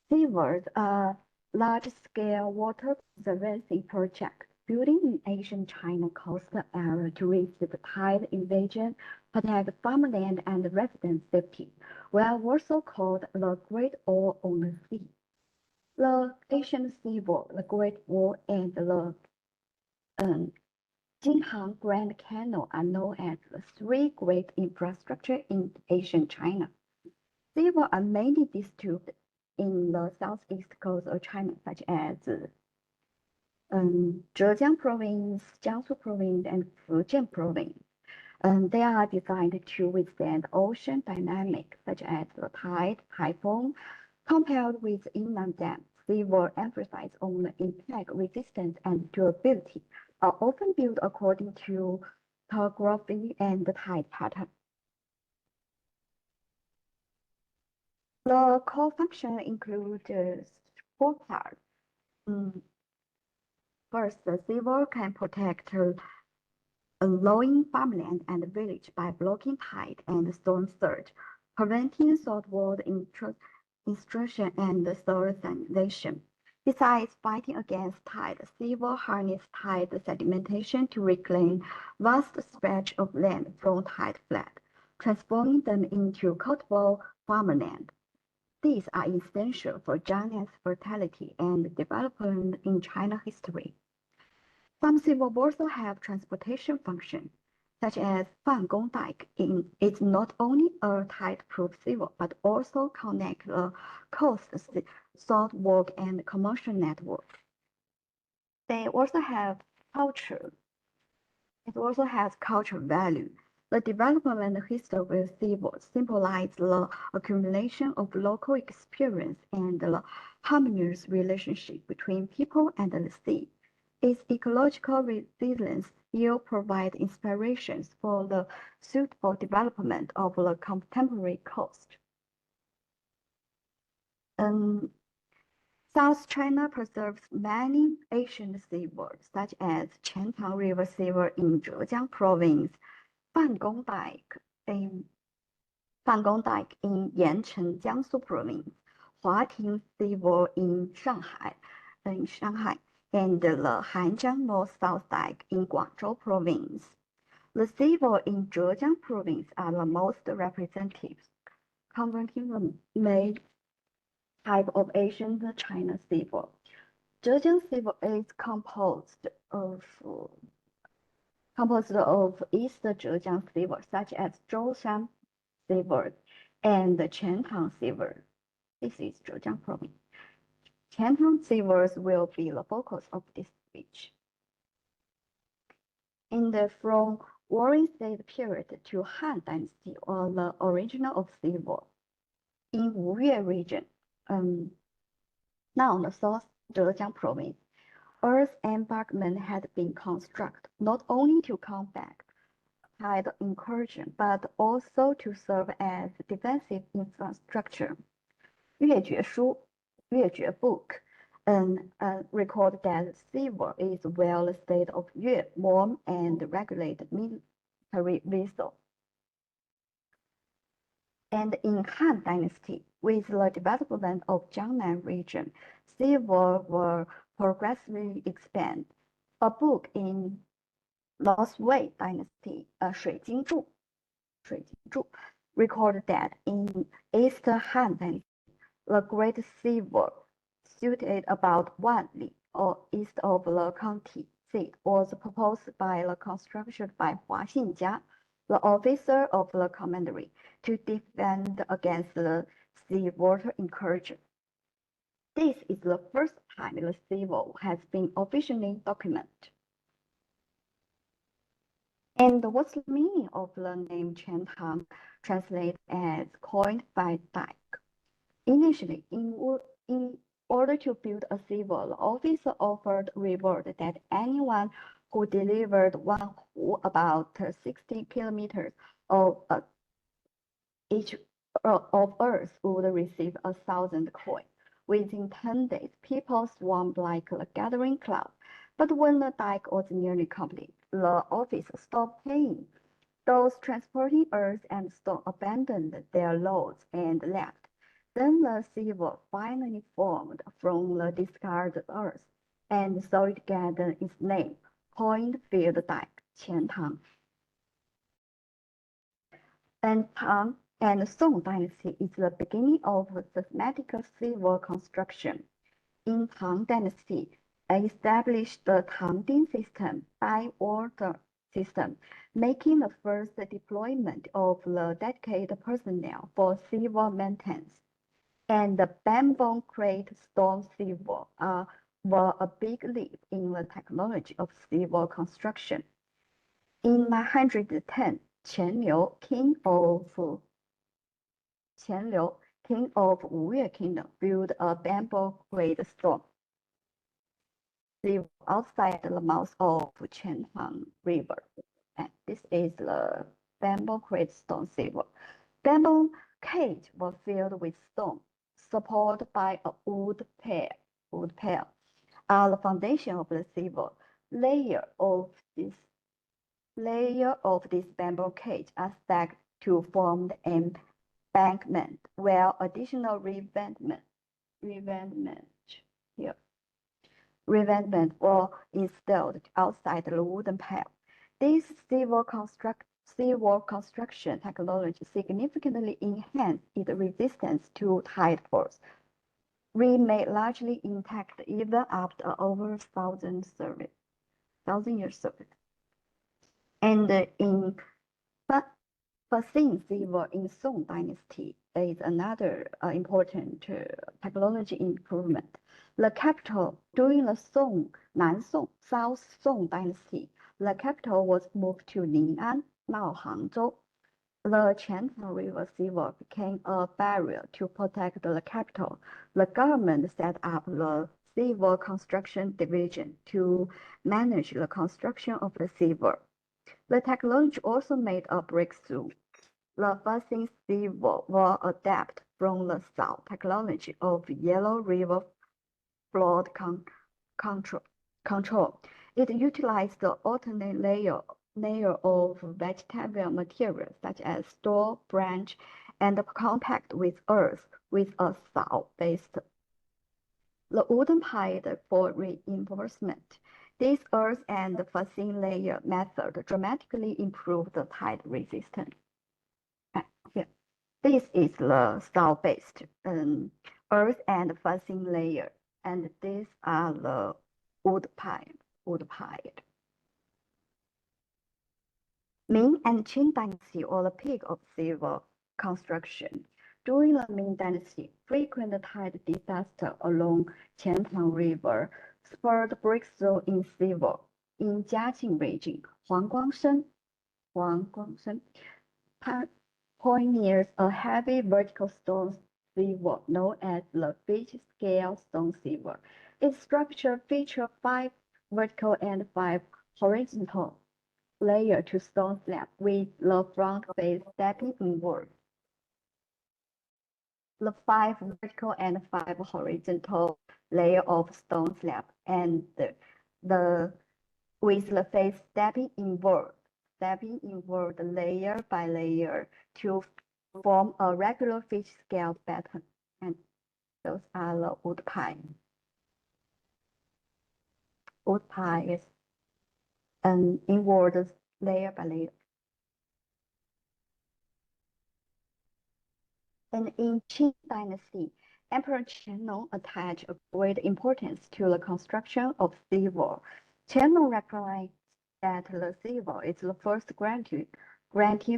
sea walls are large-scale water conservancy project building in ancient China coastal area to resist tide invasion, protect farmland and resident safety, were also called the Great Wall on the Sea. The ancient sea wall, the Great Wall, and the Jinhang Grand Canal are known as the 3 great infrastructure in ancient China. Sea walls are mainly distributed in the southeast coast of China, such as Zhejiang Province, Jiangsu Province, and Fujian Province. They are designed to withstand ocean dynamics, such as the tide, typhoon. Compared with inland dams, sea walls emphasize on the impact resistance and durability, are often built according to topography and the tide pattern. The core function includes 4 parts. First, the sea wall can protect lowing farmland and village by blocking tide and storm surge, preventing saltwater intrusion and salinization. Besides fighting against tide, sea wall harness tide sedimentation to reclaim vast stretch of land from tide flood, transforming them into cultivable farmland. These are essential for China's fertility and development in China history. Some sea walls also have transportation function, such as Fangong Dike. It's not only a tide-proof sea wall, but also connect the coast, salt walk, and commercial network. They also have culture. It also has cultural value. The development and history of sea walls symbolize the accumulation of local experience and the harmonious relationship between people and the sea. Its ecological resilience still provides inspirations for the suitable development of the contemporary coast. South China preserves many ancient sea walls, such as Chantang River Sea Wall in Zhejiang Province, Fangong Dike in Yancheng, Jiangsu Province, Huating Sea Wall in Shanghai, and the Hanjiang North-South Dike in Guangzhou Province. The seawall in Zhejiang province are the most representative, converting the main type of ancient China seawall. Zhejiang seawall is composed of East Zhejiang seawall, such as Zhoushan seawall and Qiantang seawall. This is Zhejiang province. Qiantang seawalls will be the focus of this speech. From Warring State period to Han Dynasty, or the original of seawall, in Wuyue region, now the South Zhejiang province, earth embankment had been constructed not only to combat tide incursion, but also to serve as defensive infrastructure. 越决书, 越决 book, record that seawall is well the state of Yue, warm and regulated military vessel. And in Han Dynasty, with the development of Jiangnan region, seawall were progressively expanded. A book in North Wei Dynasty, 水晶柱, recorded that in East Han Dynasty, the great seawall, situated about 1 li or east of the county seat, was proposed by the construction by Hua Xinjia, the officer of the commandery, to defend against the seawater incursion. This is the first time the seawall has been officially documented. And what's the meaning of the name Qiantang, translated as coined by dike? Initially, in order to build a seawall, the officer offered reward that anyone who delivered one hu, about 60 kilometers of each of earth, would receive 1,000 coins. Within 10 days, people swarmed like a gathering cloud. But when the dike was nearly complete, the officer stopped paying. Those transporting earth and stone abandoned their loads and left. Then the seawall finally formed from the discarded earth, and so it gathered its name, point-filled dike, Qiantang. And Tang and Song Dynasty is the beginning of systematic seawall construction. In Tang Dynasty, established the Tangding system by order system, making the first deployment of the dedicated personnel for seawall maintenance. And the bamboo crate stone seawall were a big leap in the technology of seawall construction. In 910, Qianliu, king of Wuyue Kingdom, built a bamboo crate stone seawall outside the mouth of Qiantang River. And this is the bamboo crate stone seawall. Bamboo cage was filled with stone, supported by a wood pair, are the foundation of the seawall. Layer of this bamboo cage are stacked to form the embankment, where additional revetment were installed outside the wooden pile. This seawall construction technology significantly enhanced its resistance to tide force, remained largely intact even after over 1,000 years service. And in Basin seawall in Song Dynasty is another important technology improvement. The capital during the Nan-Song, South Song Dynasty, the capital was moved to Ning'an, now Hangzhou. The Qiantang River seawall became a barrier to protect the capital. The government set up the Seawall Construction Division to manage the construction of the seawall. The technology also made a breakthrough. The Basin seawall will adapt from the south technology of Yellow River flood control. It utilized the alternate layer of vegetable material such as straw, branch, and contact with earth with a saw based. The wooden pipe for reinforcement. This earth and facing layer method dramatically improved the tide resistance. Here. This is the soil-based earth and facing layer, and these are the wood pile. Ming and Qing dynasty, or the peak of civil construction. During the Ming dynasty, frequent tide disaster along Qiantang River spurred breakthrough in civil. In Jiaqing region, Huang Guangshen pioneers a heavy vertical stone civil known as the fish-scale stone civil. Its structure features 5 vertical and 5 horizontal layers to stone slab, with the front face stepping inward. The 5 vertical and 5 horizontal layer of stone slab, and with the face stepping inward layer by layer to form a regular fish scale pattern. And those are the wood pile. Wood pile is an inward layer by layer. And in Qing dynasty, Emperor Qianlong attached a great importance to the construction of civil. Qianlong recognized that the civil is the first granted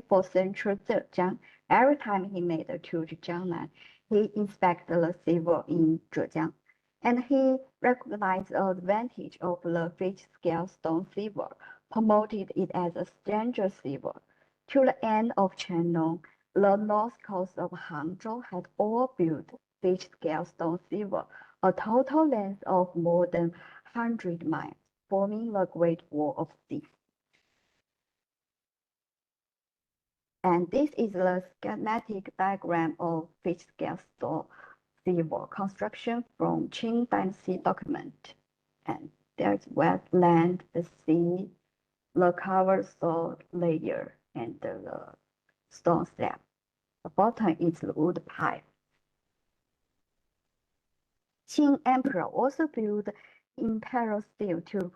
for central Zhejiang. Every time he made a tour to Jiangnan, he inspected the civil in Zhejiang, and he recognized the advantage of the fish-scale stone civil, promoted it as a standard civil. To the end of Qianlong, the north coast of Hangzhou had all built fish-scale stone civil, a total length of more than 100 miles, forming the Great Wall of Sea. And this is the schematic diagram of fish-scale stone civil construction from Qing Dynasty document. And there's wetland, the sea, the covered soil layer, and the stone slab. The bottom is the wood pile. Qing Emperor also built imperial stele to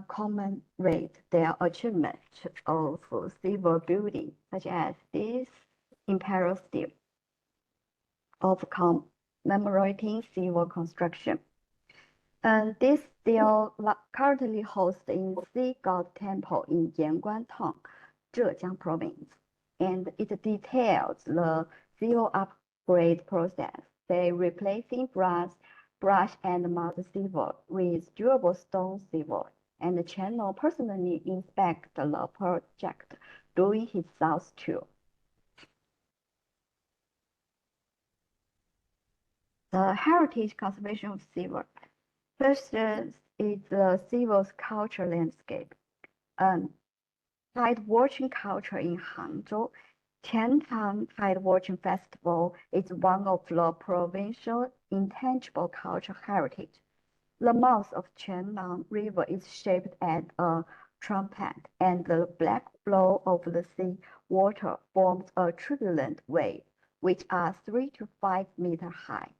commemorate their achievement of civil building, such as this imperial stele of commemorating civil construction. And this stele currently housed in Sea God Temple in Yanguan Town, Zhejiang Province, and it details the civil upgrade process. They replacing brush and mud civil with durable stone civil, and Qianlong personally inspected the project during his South tour. The heritage conservation of civil. First is the civil's cultural landscape. Tide watching culture in Hangzhou. Qiantang Tide Watching Festival is one of the provincial intangible cultural heritage. The mouth of Qianlang River is shaped as a trumpet, and the black flow of the sea water forms a turbulent wave, which are 3 to 5 meters high.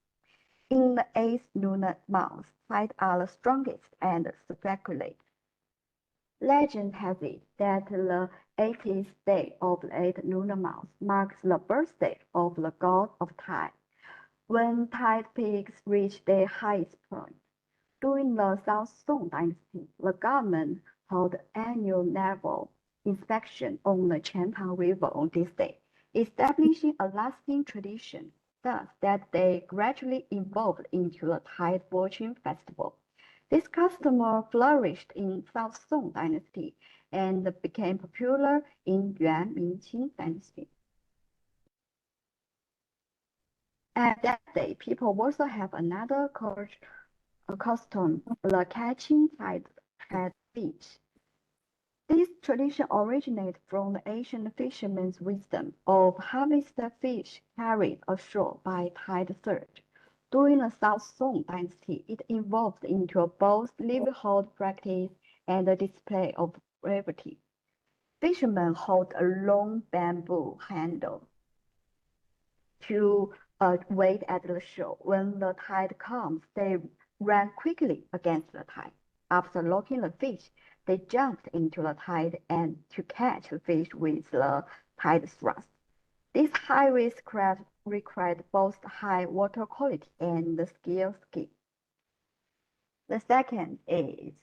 In the 8th lunar month, tides are the strongest and speculate. Legend has it that the 80th day of the 8th lunar month marks the birthday of the god of tide, when tide peaks reach their highest point. During the South Song dynasty, the government held annual naval inspection on the Qiantang River on this day, establishing a lasting tradition, thus that they gradually evolved into the tide watching festival. This custom flourished in South Song dynasty and became popular in Yuan Mingqing dynasty. At that day, people also have another custom, the catching tide at beach. This tradition originated from the ancient fishermen's wisdom of harvested fish carried ashore by tide surge. During the South Song dynasty, it evolved into both livelihood practice and a display of bravery. Fishermen hold a long bamboo handle to wait at the shore. When the tide comes, they ran quickly against the tide. After locking the fish, they jumped into the tide and to catch the fish with the tide thrust. This high-risk craft required both high water quality and the skill. The second is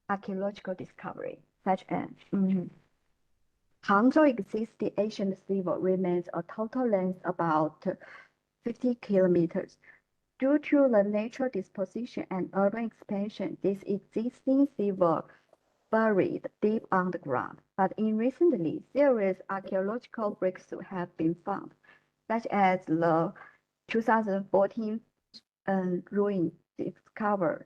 archaeological discovery, such as Hangzhou existing ancient civil remains a total length about 50 kilometers. Due to the natural disposition and urban expansion, this existing civil buried deep underground. But in recently, serious archaeological breakthroughs have been found, such as the 2014 ruin discovered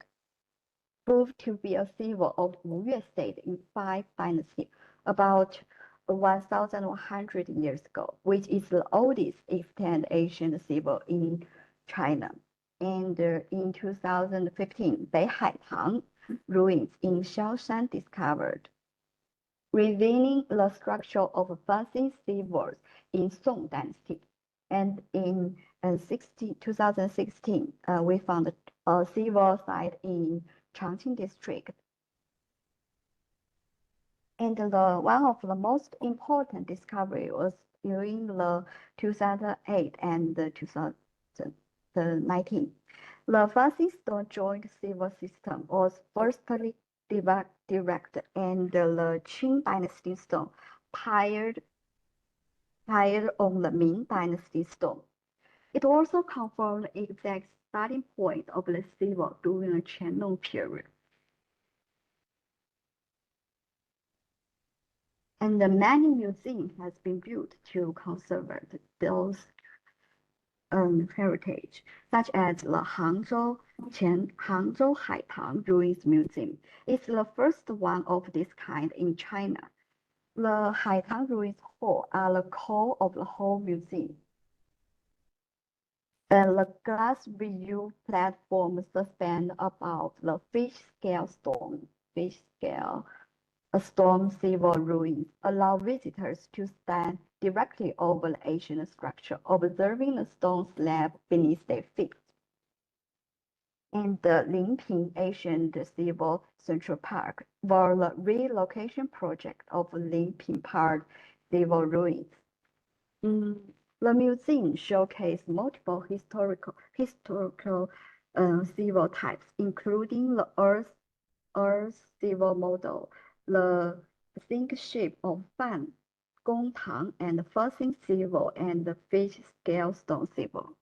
proved to be a civil of Wuyue State in 5th dynasty, about 1,100 years ago, which is the oldest extant ancient civil in China. And in 2015, Beihai ruins in Shaoshan discovered, revealing the structure of fancy civils in Song Dynasty. And in 2016, we found a civil site in Changqing District. And one of the most important discovery was during the 2008 and 2019. The fancy stone joint civil system was firstly directed, and the Qing Dynasty stone piled on the Ming Dynasty stone. It also confirmed the exact starting point of the civil during the Qianlong period. And many museums has been built to conserve those heritage, such as the Hangzhou Haitang Ruins Museum. It's the first one of this kind in China. The Haitang Ruins Hall are the core of the whole museum. And the glass view platform suspend above the fish-scale stone civil ruins allow visitors to stand directly over the ancient structure, observing the stone slab beneath their feet. And the Linping Ancient Civil Central Park were the relocation project of Linping Park civil ruins. The museum showcased multiple historical civil types, including the Earth civil model, the zinc shape of Fan, Gongtang, and Fuxing civil, and the fish scale stone civil.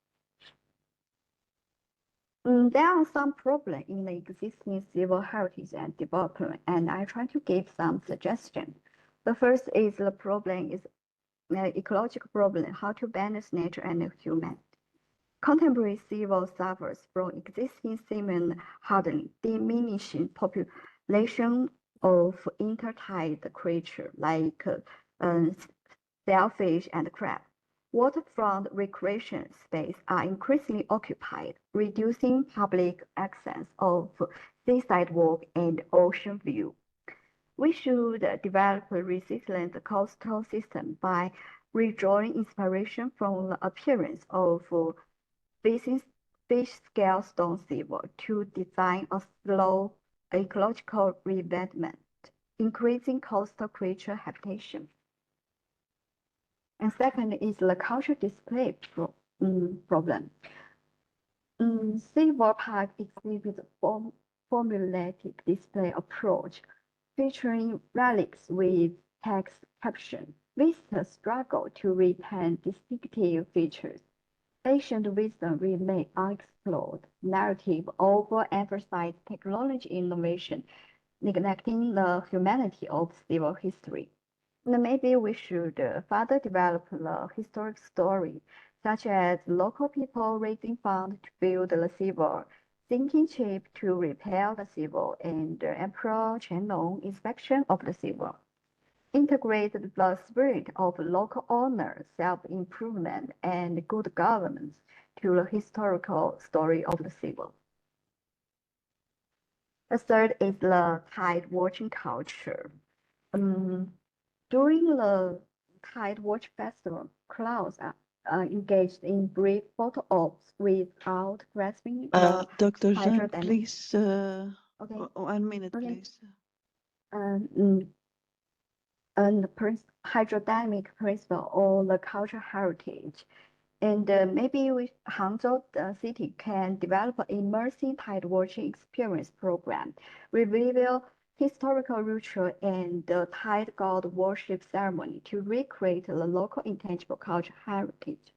There are some problems in the existing civil heritage and development, and I try to give some suggestions. The first is the problem is the ecological problem, how to balance nature and human. Contemporary civil suffers from existing semen hardening, diminishing population of intertide creatures like sailfish and crab. Waterfront recreation space are increasingly occupied, reducing public access of seaside walk and ocean view. We should develop a resilient coastal system by redrawing inspiration from the appearance of fish-scale stone civil to design a slow ecological redevelopment, increasing coastal creature habitation. And second is the cultural display problem. Civil park exhibits a formulaic display approach, featuring relics with text caption. Visitors struggle to retain distinctive features. Ancient wisdom remains unexplored. Narrative overemphasize technology innovation, neglecting the humanity of civil history. And maybe we should further develop the historic story, such as local people raising funds to build the civil, sinking ship to repair the civil, and Emperor Qianlong inspection of the civil. Integrate the spirit of local honor, self-improvement, and good governance to the historical story of the civil. The third is the tide watching culture. During the Tide Watch Festival, crowds are engaged in brief photo ops without grasping the Dr. title Zhang, please Okay. 1 minute, Okay. please. And hydrodynamic principle or the cultural heritage. And maybe Hangzhou city can develop an immersive tide watching experience program, reveal historical ritual and the tide god worship ceremony to recreate the local intangible cultural heritage.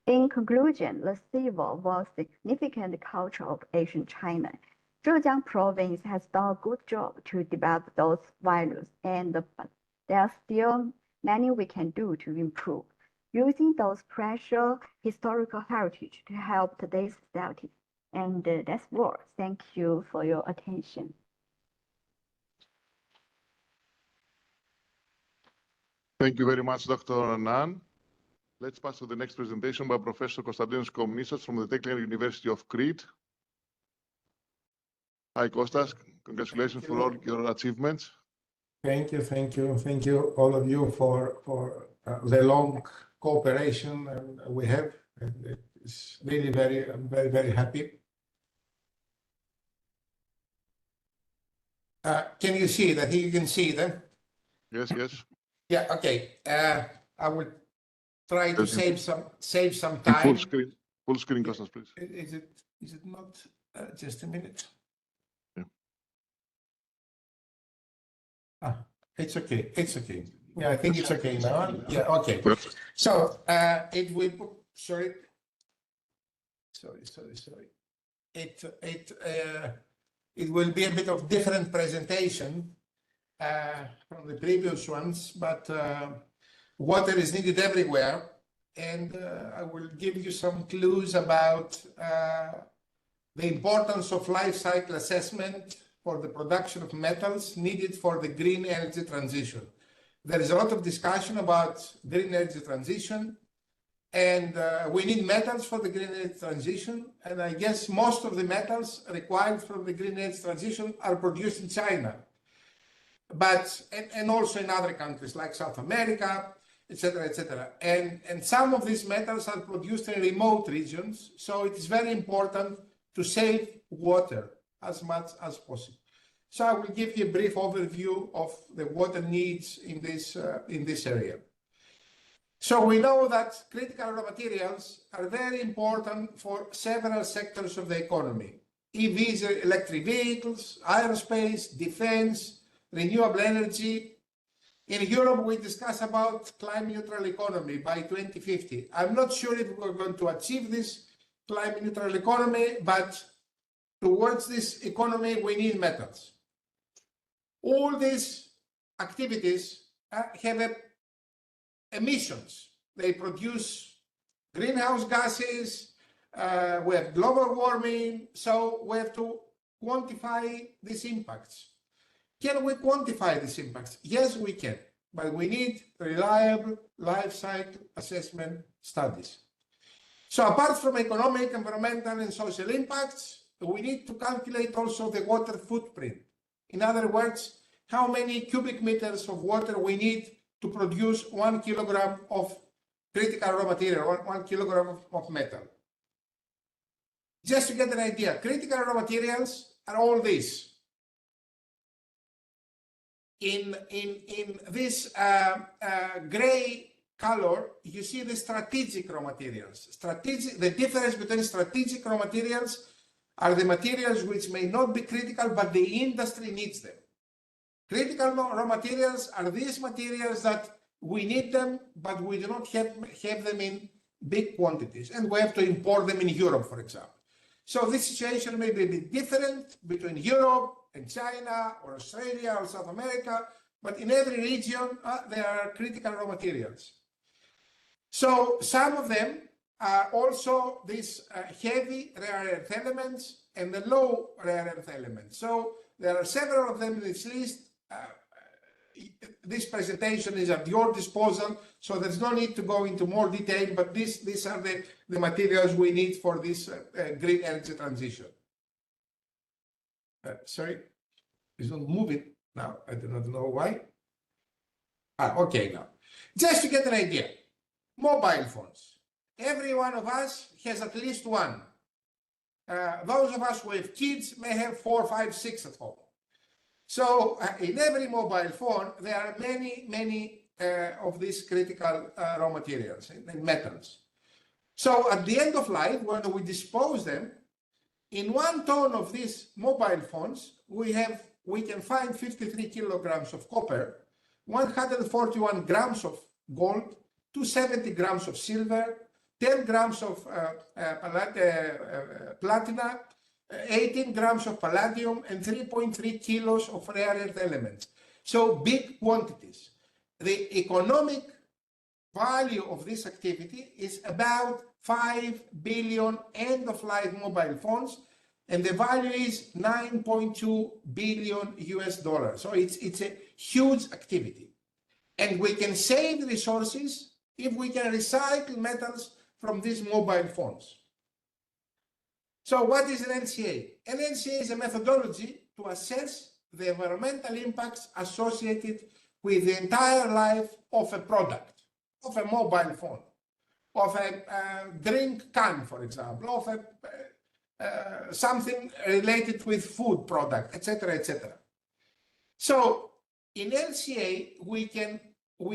In conclusion, the civil was significant culture of Asian China. Zhejiang province has done a good job to develop those values, and there are still many we can do to improve, using those precious historical heritage to help today's society. And that's all. Thank you for your attention. Thank you very much, Dr. Nan. Let's pass to the next presentation by Professor Konstantinos Komnissas from the Technical University of Crete. Hi, Kostas. Congratulations for all your achievements. Thank you, thank you, thank you, all of you, for the long cooperation we have. And it's really I'm very, very happy. Can you see that? You can see them? Yes, yes. Yeah, okay. I will try to save some time. Full screen, Kostas, please. Is it not? Just a minute. Yeah. It's okay. It's okay. Yeah, I think it's okay now. Yeah, okay. So it will. Sorry. It will be a bit of different presentation from the previous ones, but water is needed everywhere, and I will give you some clues about the importance of life cycle assessment for the production of metals needed for the green energy transition. There is a lot of discussion about green energy transition, and we need metals for the green energy transition, and I guess most of the metals required for the green energy transition are produced in China, but and also in other countries like South America, etc., etc. And some of these metals are produced in remote regions, so it is very important to save water as much as possible. So I will give you a brief overview of the water needs in this area. So we know that critical raw materials are very important for several sectors of the economy. EVs, electric vehicles, aerospace, defense, renewable energy. In Europe, we discuss about climate neutral economy by 2050. I'm not sure if we're going to achieve this climate neutral economy, but towards this economy, we need metals. All these activities have emissions. They produce greenhouse gases, we have global warming, so we have to quantify these impacts. Can we quantify these impacts? Yes, we can, but we need reliable life cycle assessment studies. So apart from economic, environmental, and social impacts, we need to calculate also the water footprint. In other words, how many cubic meters of water we need to produce 1 kilogram of critical raw material, 1 kilogram of metal. Just to get an idea, critical raw materials are all these. In this gray color, you see the strategic raw materials. The difference between strategic raw materials are the materials which may not be critical, but the industry needs them. Critical raw materials are these materials that we need them, but we do not have them in big quantities, and we have to import them in Europe, for example. So this situation may be a bit different between Europe and China or Australia or South America, but in every region there are critical raw materials. So some of them are also these heavy rare earth elements and the low rare earth elements. So there are several of them in this list. This presentation is at your disposal, so there's no need to go into more detail, but these are the materials we need for this green energy transition. Sorry, it's not moving now. I do not know why. Okay, now. Just to get an idea, mobile phones. Every one of us has at least one. those of us who have kids may have 4, 5, 6 at home. So in every mobile phone, there are many of these critical raw materials and metals. So at the end of life, when we dispose them, in 1 ton of these mobile phones, we can find 53 kilograms of copper, 141 grams of gold, 270 grams of silver, 10 grams of platina, 18 grams of palladium, and 3.3 kilos of rare earth elements. So big quantities. The economic value of this activity is about 5 billion end-of-life mobile phones, and the value is $9.2 billion US. So it's a huge activity. And we can save resources if we can recycle metals from these mobile phones. So what is an LCA? An LCA is a methodology to assess the environmental impacts associated with the entire life of a product, of a mobile phone, of a drink can, for example, of something related with food product, etc., etc. So in LCA, we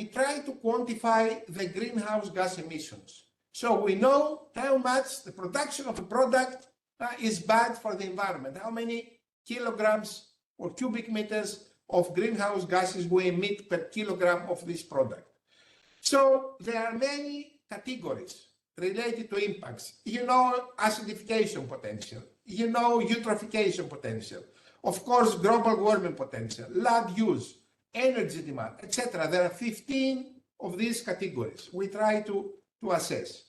try to quantify the greenhouse gas emissions. So we know how much the production of a product is bad for the environment, how many kilograms or cubic meters of greenhouse gases we emit per kilogram of this product. So there are many categories related to impacts. You know, acidification potential, you know, eutrophication potential, of course, global warming potential, land use, energy demand, etc. There are 15 of these categories we try to assess.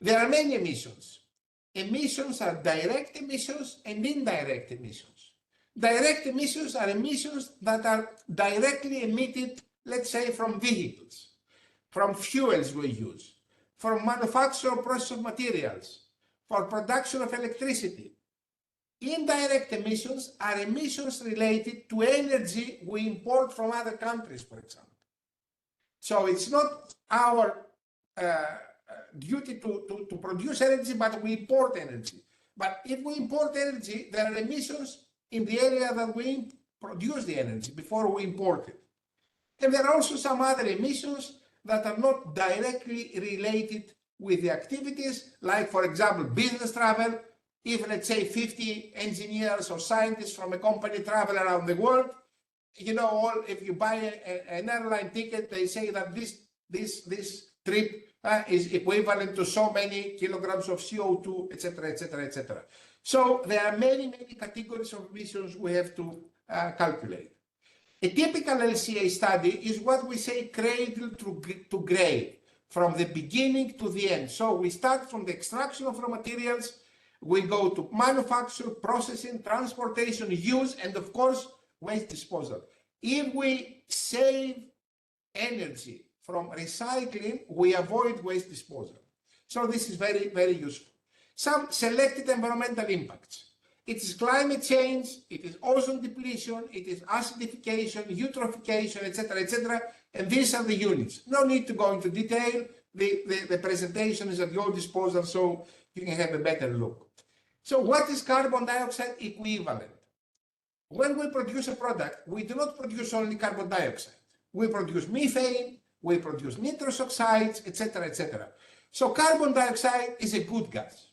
There are many emissions. Emissions are direct emissions and indirect emissions. Direct emissions are emissions that are directly emitted, let's say, from vehicles, from fuels we use, from manufacture or process of materials, for production of electricity. Indirect emissions are emissions related to energy we import from other countries, for example. So it's not our duty to produce energy, but we import energy. But if we import energy, there are emissions in the area that we produce the energy before we import it. And there are also some other emissions that are not directly related with the activities, like, for example, business travel. If, let's say, 50 engineers or scientists from a company travel around the world, you know, if you buy an airline ticket, they say that this trip is equivalent to so many kilograms of CO2, etc., etc., etc. So there are many categories of emissions we have to calculate. A typical LCA study is what we say cradle to grave, from the beginning to the end. So we start from the extraction of raw materials, we go to manufacture, processing, transportation, use, and of course, waste disposal. If we save energy from recycling, we avoid waste disposal. So this is very useful. Some selected environmental impacts. It is climate change, it is ozone depletion, it is acidification, eutrophication, etc., etc. And these are the units. No need to go into detail. The presentation is at your disposal, so you can have a better look. So what is carbon dioxide equivalent? When we produce a product, we do not produce only carbon dioxide. We produce methane, we produce nitrous oxides, etc., etc. So carbon dioxide is a good gas.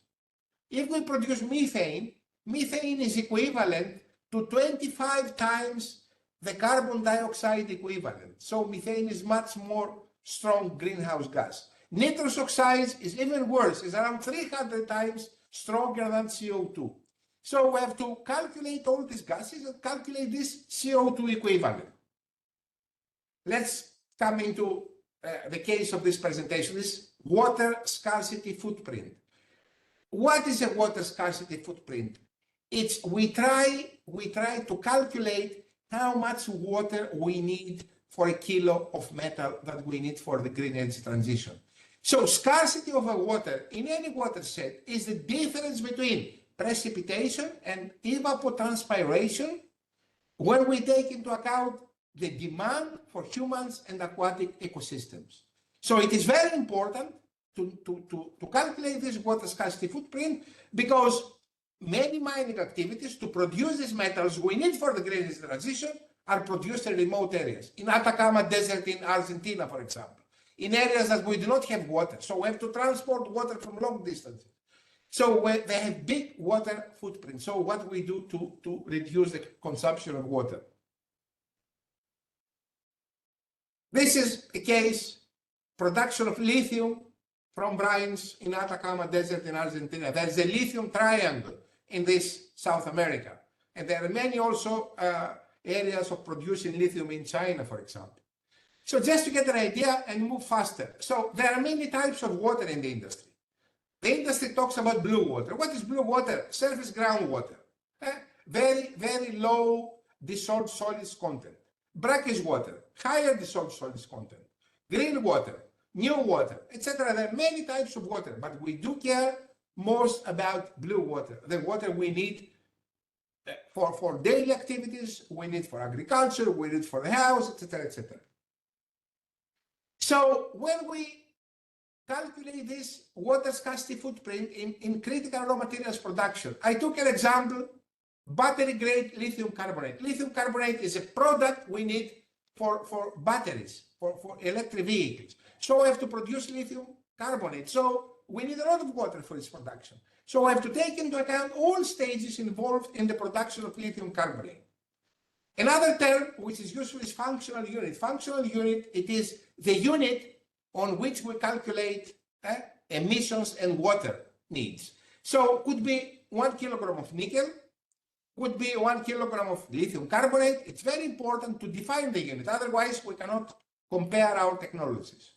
If we produce methane, methane is equivalent to 25 times the carbon dioxide equivalent. So methane is much more strong greenhouse gas. Nitrous oxides is even worse, is around 300 times stronger than CO2. So we have to calculate all these gases and calculate this CO2 equivalent. Let's come into the case of this presentation, this water scarcity footprint. What is a water scarcity footprint? It's we try to calculate how much water we need for a kilo of metal that we need for the green energy transition. So scarcity of a water in any watershed is the difference between precipitation and evapotranspiration when we take into account the demand for humans and aquatic ecosystems. So it is very important to calculate this water scarcity footprint, because many mining activities to produce these metals we need for the green energy transition are produced in remote areas. In Atacama Desert in Argentina, for example, in areas that we do not have water. So we have to transport water from long distances. So they have big water footprint. So what we do to reduce the consumption of water. This is a case, production of lithium from brines in Atacama Desert in Argentina. There's a lithium triangle in this South America. And there are many also areas of producing lithium in China, for example. So just to get an idea and move faster. So there are many types of water in the industry. The industry talks about blue water. What is blue water? Surface groundwater. Very, very low dissolved solids content. Brackish water, higher dissolved solids content. Green water, new water, etc. There are many types of water, but we do care most about blue water, the water we need for daily activities, we need for agriculture, we need for the house, etc., etc. So when we calculate this water scarcity footprint in critical raw materials production, I took an example, battery-grade lithium carbonate. Lithium carbonate is a product we need for batteries, for electric vehicles. So we have to produce lithium carbonate. So we need a lot of water for its production. So we have to take into account all stages involved in the production of lithium carbonate. Another term which is useful is functional unit. Functional unit, it is the unit on which we calculate emissions and water needs. So could be 1 kilogram of nickel, could be 1 kilogram of lithium carbonate. It's very important to define the unit, otherwise we cannot compare our technologies.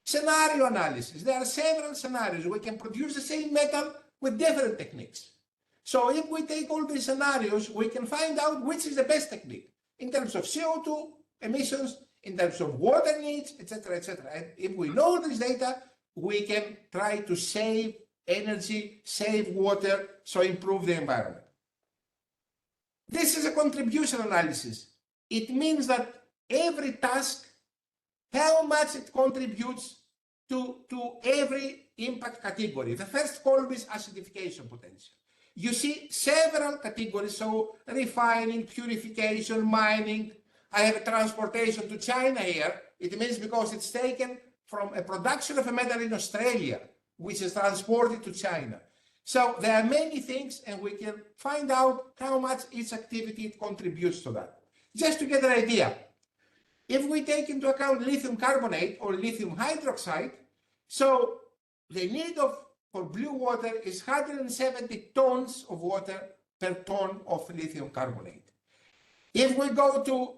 Scenario analysis. There are several scenarios. We can produce the same metal with different techniques. So if we take all these scenarios, we can find out which is the best technique in terms of CO2 emissions, in terms of water needs, etc., etc. And if we know this data, we can try to save energy, save water, so improve the environment. This is a contribution analysis. It means that every task, how much it contributes to every impact category. The first column is acidification potential. You see several categories, so refining, purification, mining. I have transportation to China here. It means because it's taken from a production of a metal in Australia, which is transported to China. So there are many things, and we can find out how much each activity contributes to that. Just to get an idea, if we take into account lithium carbonate or lithium hydroxide, so the need for blue water is 170 tons of water per ton of lithium carbonate. If we go to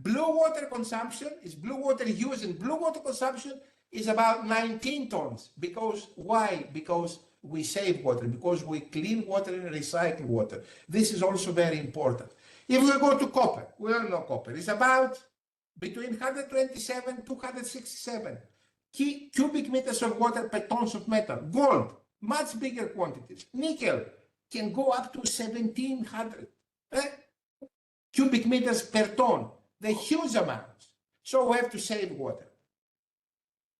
blue water consumption, is blue water use in blue water consumption is about 19 tons. Because why? Because we save water, because we clean water and recycle water. This is also very important. If we go to copper, we all know copper is about between 127 to 267 cubic meters of water per tons of metal. Gold, much bigger quantities. Nickel can go up to 1,700 cubic meters per ton. They're huge amounts. So we have to save water.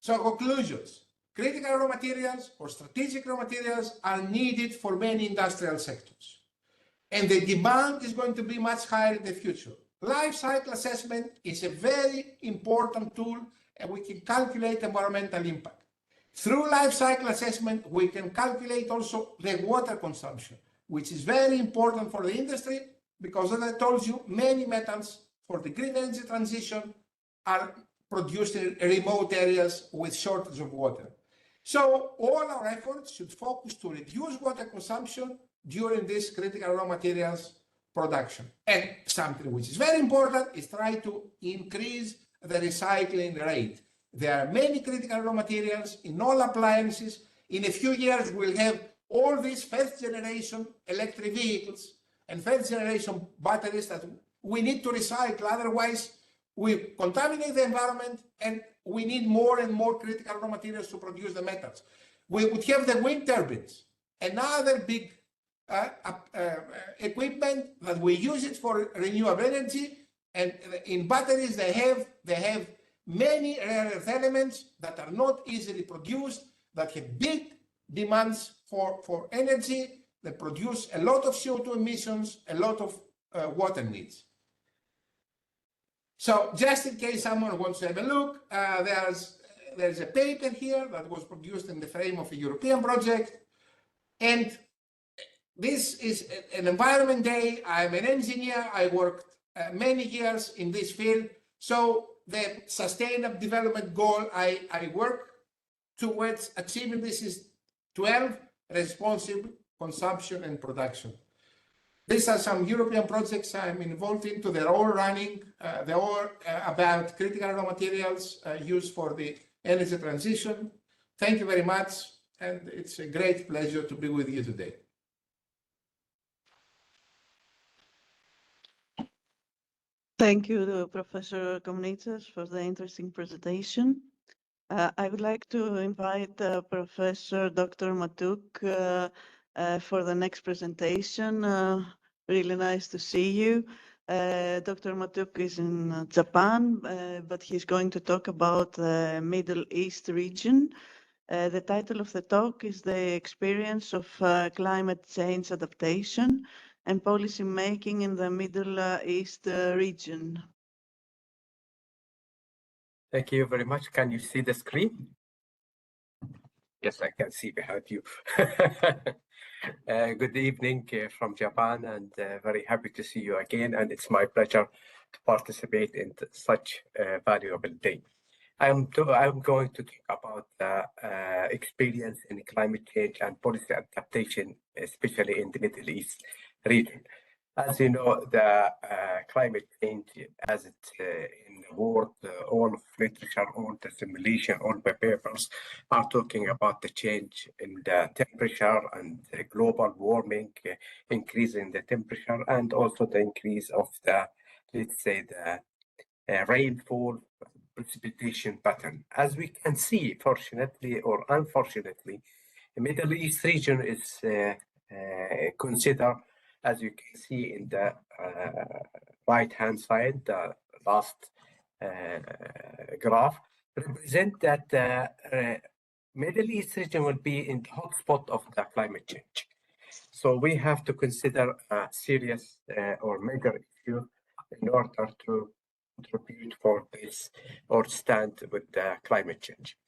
So conclusions. Critical raw materials or strategic raw materials are needed for many industrial sectors. And the demand is going to be much higher in the future. Life cycle assessment is a very important tool, and we can calculate environmental impact. Through life cycle assessment, we can calculate also the water consumption, which is very important for the industry because, as I told you, many metals for the green energy transition are produced in remote areas with shortage of water. So all our efforts should focus to reduce water consumption during this critical raw materials production. And something which is very important is try to increase the recycling rate. There are many critical raw materials in all appliances. In a few years, we'll have all these first generation electric vehicles and first generation batteries that we need to recycle. Otherwise, we contaminate the environment and we need more and more critical raw materials to produce the metals. We would have the wind turbines, another big equipment that we use it for renewable energy, and in batteries they have many rare earth elements that are not easily produced, that have big demands for energy, that produce a lot of CO2 emissions, a lot of water needs. So just in case someone wants to have a look, there's a paper here that was produced in the frame of a European project. And this is an environment day. I'm an engineer. I worked many years in this field. So the sustainable development goal I work towards achieving this is 12, responsible consumption and production. These are some European projects I'm involved into. They're all running. They're all about critical raw materials used for the energy transition. Thank you very much. And it's a great pleasure to be with you today. Thank you, Professor Komnitsas, for the interesting presentation. I would like to invite Professor Dr. Matuk for the next presentation. Really nice to see you. Dr. Matuk is in Japan, but he's going to talk about the Middle East region. The title of the talk is The Experience of Climate Change Adaptation and Policy Making in the Middle East region. Thank you very much. Can you see the screen? Yes, I can see behind you. Good evening from Japan, and very happy to see you again. And it's my pleasure to participate in such a valuable day. I'm going to talk about the experience in climate change and policy adaptation, especially in the Middle East region. As you know, the climate change, as it's in the world, all of literature, all the simulation, all the papers are talking about the change in the temperature and the global warming, increase in the temperature, and also the increase of the, let's say, the rainfall precipitation pattern. As we can see, fortunately or unfortunately, the Middle East region is considered, as you can see in the right-hand side, the last graph, represent that the Middle East region will be in the hotspot of the climate change. So we have to consider a serious or major issue in order to contribute for this or stand with the climate change.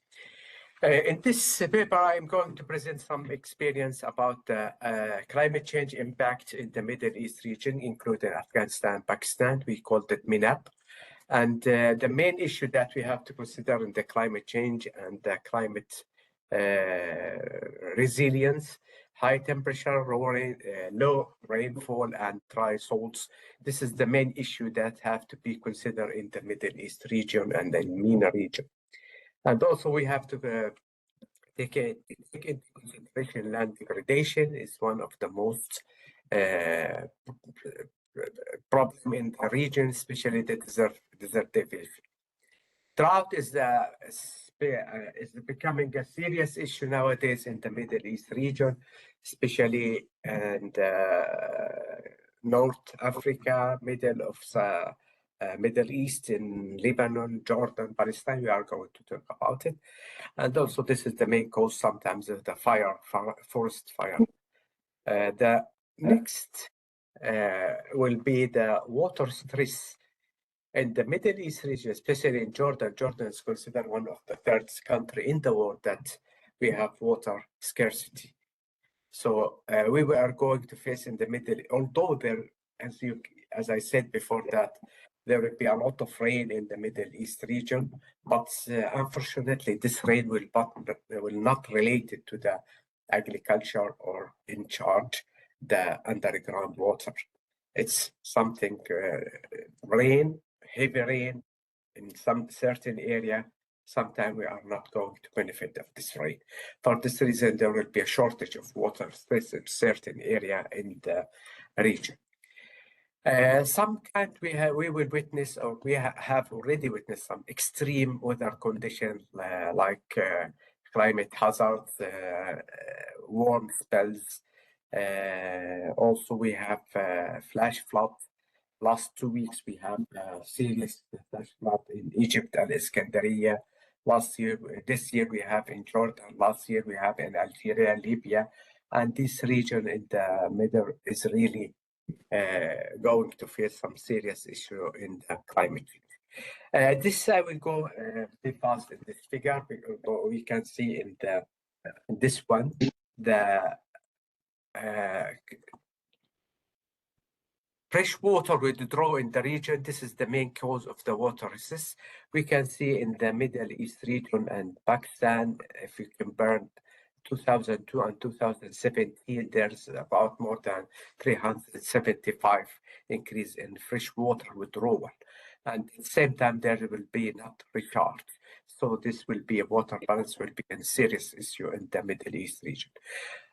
In this paper, I'm going to present some experience about the climate change impact in the Middle East region, including Afghanistan, Pakistan. We called it MINAP. And the main issue that we have to consider in the climate change and the climate resilience, high temperature, low rainfall, and dry soils. This is the main issue that have to be considered in the Middle East region and the MENA region. And also we have to take into consideration land degradation is one of the most problem in the region, especially the desertification. Drought is becoming a serious issue nowadays in the Middle East region, especially in North Africa, Middle East, in Lebanon, Jordan, Palestine. We are going to talk about it. And also this is the main cause sometimes of the forest fire. The next will be the water stress in the Middle East region, especially in Jordan. Jordan is considered one of the third country in the world that we have water scarcity. So we are going to face in the middle, although there, as I said before, that there will be a lot of rain in the Middle East region, but unfortunately, this rain will not relate to the agriculture or in charge the underground water. It's something heavy rain in some certain area. Sometimes we are not going to benefit of this rain. For this reason, there will be a shortage of water space in certain area in the region. Sometimes we will witness, or we have already witnessed, some extreme weather conditions like climate hazards, warm spells. Also, we have flash floods. Last 2 weeks, we have serious flash flood in Egypt and Iskandariya. This year we have in Jordan. Last year we have in Algeria, Libya. And this region in the middle is really going to face some serious issue in the climate change. This I will go very fast in this figure. We can see in this one the fresh water withdrawal in the region. This is the main cause of the water crisis. We can see in the Middle East region and Pakistan, if you compare 2002 and 2017, there's about more than 375 increase in fresh water withdrawal. And at the same time, there will be not recharge. So this will be a water balance will be a serious issue in the Middle East region.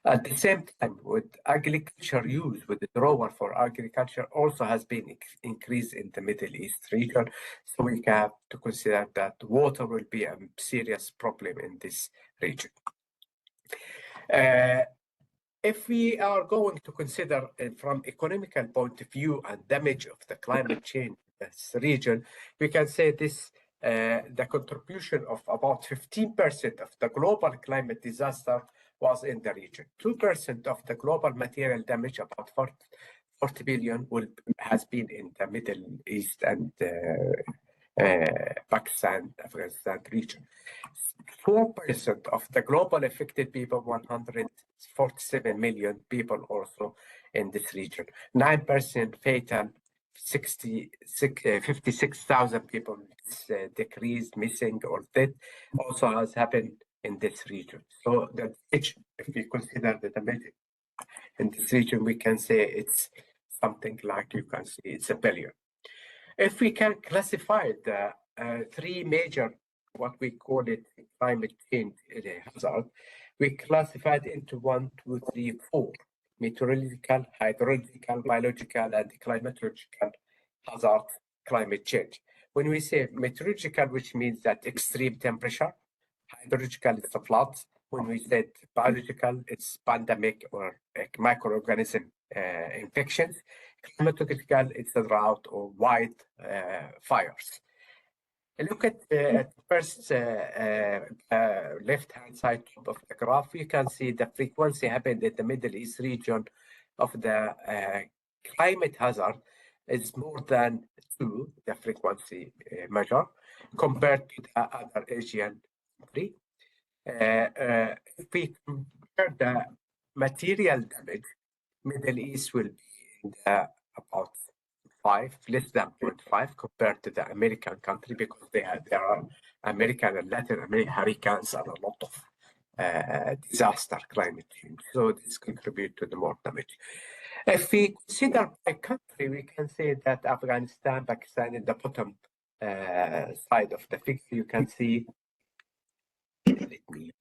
At the same time, with agriculture use, withdrawal for agriculture also has been increased in the Middle East region. So we have to consider that water will be a serious problem in this region. If we are going to consider from economical point of view and damage of the climate change in this region, we can say this the contribution of about 15% of the global climate disaster was in the region. 2% of the global material damage, about 40 billion, has been in the Middle East and Pakistan, Afghanistan region. 4% of the global affected people, 147 million people also in this region. 9% fatal, 56,000 people decreased, missing, or dead also has happened in this region. So the damage, if we consider the damage in this region, we can say it's something like, you can see, it's $1 billion. If we can classify the three major, what we call it, climate change hazard, we classified into 1, 2, 3, 4. Meteorological, hydrological, biological, and climatological hazard climate change. When we say meteorological, which means that extreme temperature, hydrological is the floods. When we said biological, it's pandemic or microorganism infections. Climatological, it's a drought or wild fires. Look at the first left-hand side top of the graph. You can see the frequency happened in the Middle East region of the climate hazard is more than 2, the frequency measure, compared to the other Asian country. If we compare the material damage, Middle East will be in the about 5, less than 0.5 compared to the American country, because there are American and Latin American hurricanes and a lot of disaster climate change. So this contributes to the more damage. If we consider by country, we can say that Afghanistan, Pakistan, in the bottom side of the figure, you can see, let me use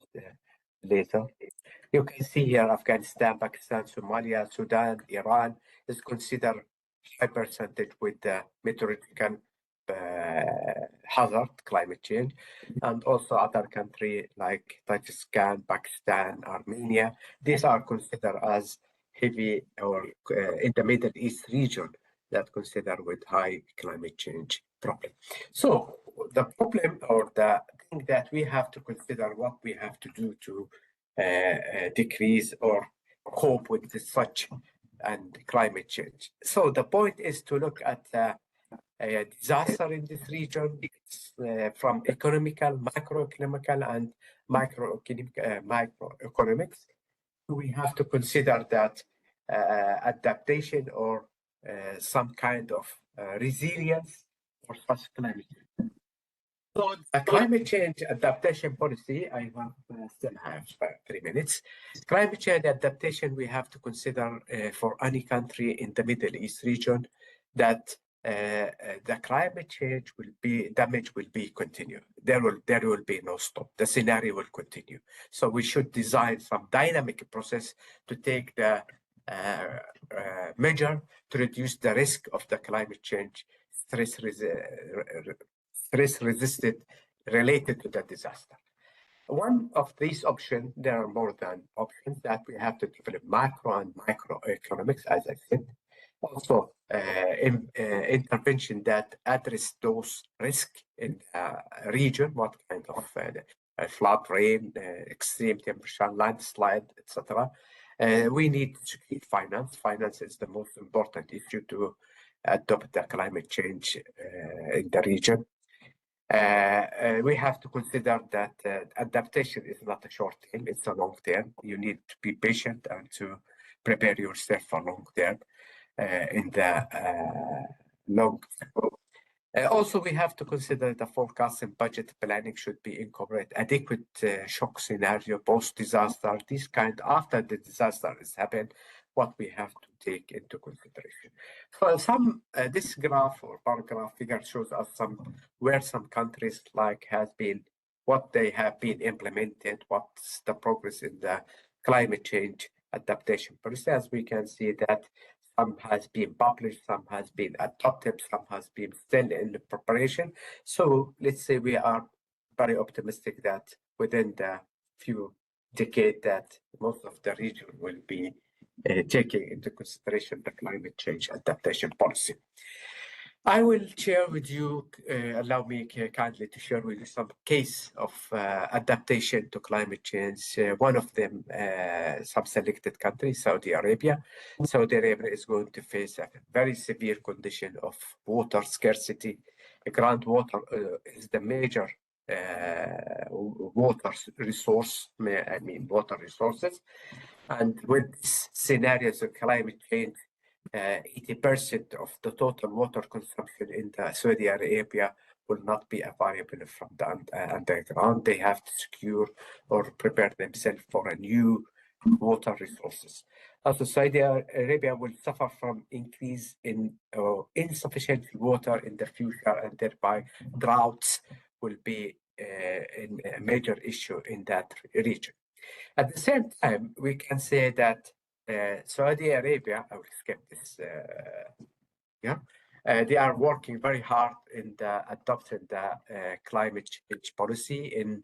later. You can see here Afghanistan, Pakistan, Somalia, Sudan, Iran is considered high percentage with the meteorological hazard, climate change, and also other countries like Tajikistan, Pakistan, Armenia. These are considered as heavy or in the Middle East region that consider with high climate change problem. So the problem or the thing that we have to consider what we have to do to decrease or cope with such and climate change. So the point is to look at disaster in this region from economical, macroeconomical, and microeconomics. We have to consider that adaptation or some kind of resilience for such climate change. So the climate change adaptation policy, I still have 3 minutes. Climate change adaptation, we have to consider for any country in the Middle East region that the climate change will be, damage will be continue. There will be no stop. The scenario will continue. So we should design some dynamic process to take the measure to reduce the risk of the climate change, stress resisted related to the disaster. One of these options, there are more than options that we have to develop macro and microeconomics, as I said. Also, intervention that address those risks in the region, what kind of flood, rain, extreme temperature, landslide, etc. We need to secure finance. Finance is the most important issue to adopt the climate change in the region. We have to consider that adaptation is not a short term, it's a long term. You need to be patient and to prepare yourself for long term in the long term. Also, we have to consider the forecast and budget planning should be incorporate adequate shock scenario, post-disaster, this kind after the disaster has happened, what we have to take into consideration. So this graph or bar graph figure shows us where some countries what they have been implemented, what's the progress in the climate change adaptation process. As we can see that some has been published, some has been adopted, some has been still in the preparation. So let's say we are very optimistic that within the few decades that most of the region will be taking into consideration the climate change adaptation policy. I will share with you, allow me kindly to share with you some case of adaptation to climate change. One of them, some selected country, Saudi Arabia. Saudi Arabia is going to face a very severe condition of water scarcity. Groundwater is the major water resource, water resources. And with scenarios of climate change, 80% of the total water consumption in the Saudi Arabia will not be available from the underground. They have to secure or prepare themselves for a new water resources. Also, Saudi Arabia will suffer from increase in insufficient water in the future, and thereby droughts will be a major issue in that region. At the same time, we can say that Saudi Arabia, I will skip this, they are working very hard in adopting the climate change policy, in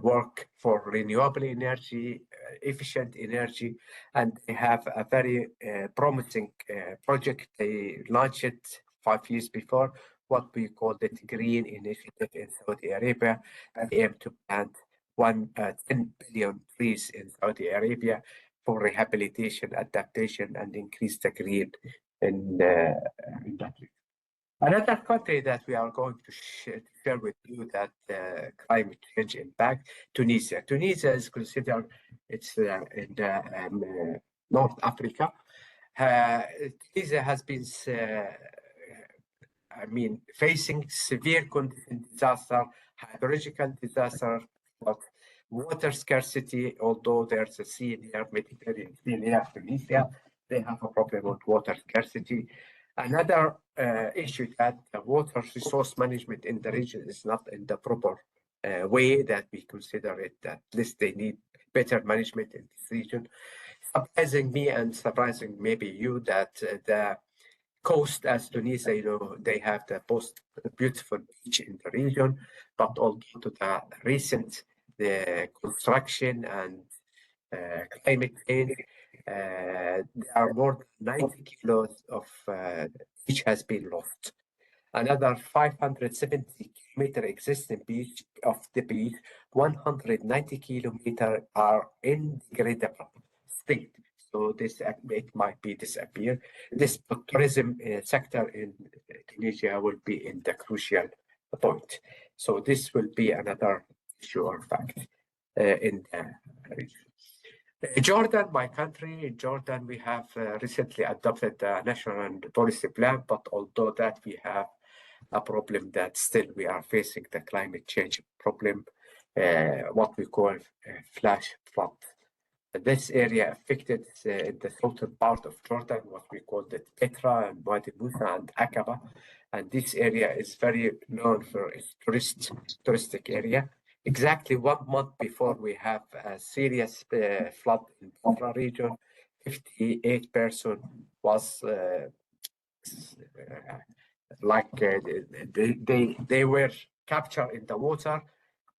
work for renewable energy, efficient energy, and they have a very promising project. They launched it 5 years before, what we call the Green Initiative in Saudi Arabia. They aim to plant 10 billion trees in Saudi Arabia for rehabilitation, adaptation, and increase the green in that region. Another country that we are going to share with you that climate change impact, Tunisia. Tunisia is considered, it's in North Africa. Tunisia has been, facing severe condition disaster, hydrological disaster, water scarcity. Although there's a sea near Mediterranean Sea near Tunisia, they have a problem with water scarcity. Another issue that the water resource management in the region is not in the proper way that we consider it. At least they need better management in this region. Surprising me and surprising maybe you that the coast as Tunisia, they have the most beautiful beach in the region, but although to the recent construction and climate change, there are more than 90 kilos of beach has been lost. Another 570 kilometer existing beach of the beach, 190 kilometers are in degradable state. So this it might be disappear. This tourism sector in Tunisia will be in the crucial point. So this will be another issue or fact in the region. Jordan, my country, in Jordan, we have recently adopted the national policy plan, but although that we have a problem that still we are facing the climate change problem, what we call flash flood. This area affected in the southern part of Jordan, what we call the Petra and Wadi Musa and Aqaba. And this area is very known for its touristic area. Exactly 1 month before we have a serious flood in Petra region, 58 persons was they were captured in the water,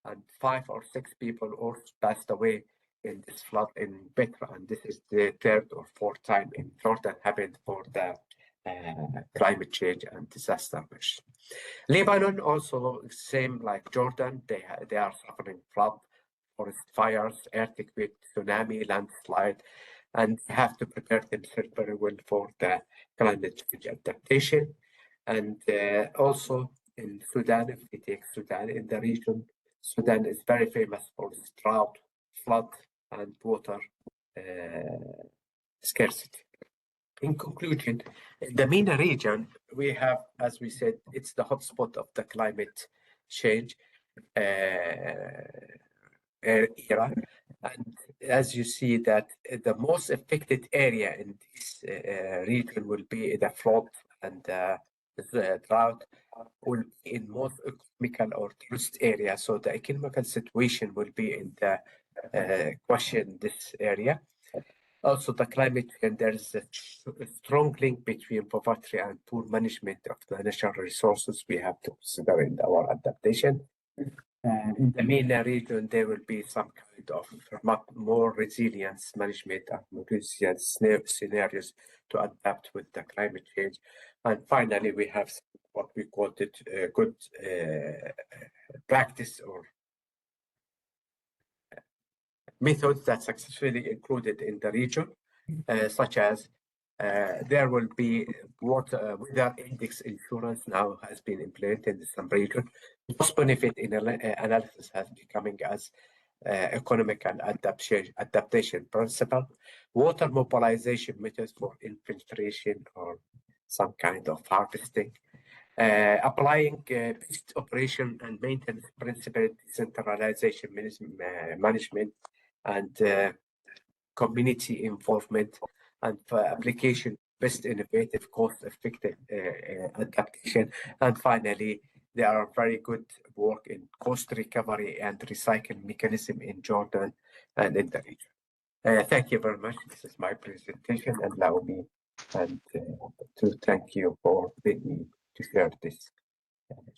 and 5 or 6 people also passed away in this flood in Petra, and this is the 3rd or 4th time in Jordan happened for the climate change and disaster measures. Lebanon also same like Jordan, they are suffering flood, forest fires, earthquake, tsunami, landslide. and have to prepare themselves very well for the climate change adaptation. And also in Sudan, if we take Sudan in the region, Sudan is very famous for its drought, flood, and water scarcity. In conclusion, in the MENA region, we have, as we said, it's the hotspot of the climate change era. And as you see that the most affected area in this region will be the flood and the drought will be in most economical or tourist areas. So the economical situation will be in the question this area. Also, the climate change, there is a strong link between poverty and poor management of the natural resources we have to consider in our adaptation. In the MENA region, there will be some kind of more resilience management and more resilience scenarios to adapt with the climate change. And finally, we have what we call it good practice or methods that successfully included in the region, such as there will be weather index insurance now has been implemented in some region. Cost benefit analysis has becoming as economic and adaptation principle. Water mobilization methods for infiltration or some kind of harvesting. Applying best operation and maintenance principle, decentralization management, and community involvement, and application best innovative cost-effective adaptation. And finally, there are very good work in cost recovery and recycling mechanism in Jordan and in the region. Thank you very much. This is my presentation, and allow me to thank you for letting me to share this.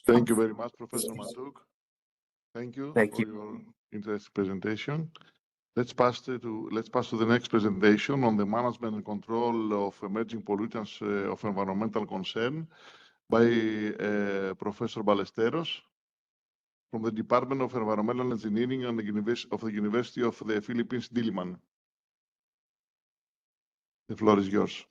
Thank you very much, Professor Matuk. Thank you for your interesting presentation. Let's pass to the next presentation on the management and control of emerging pollutants of environmental concern by Professor Ballesteros from the Department of Environmental Engineering and the University of the Philippines, Diliman. The floor is yours.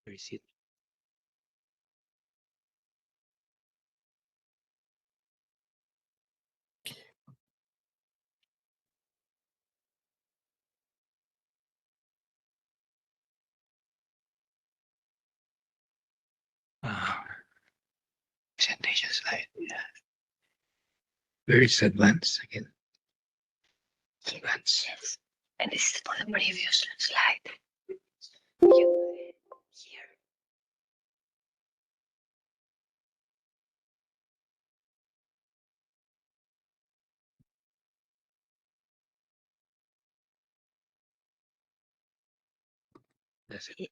Where is it? Presentation slide. Yeah. Where is advance again? Advance. And this is for the previous slide. Here. That's it.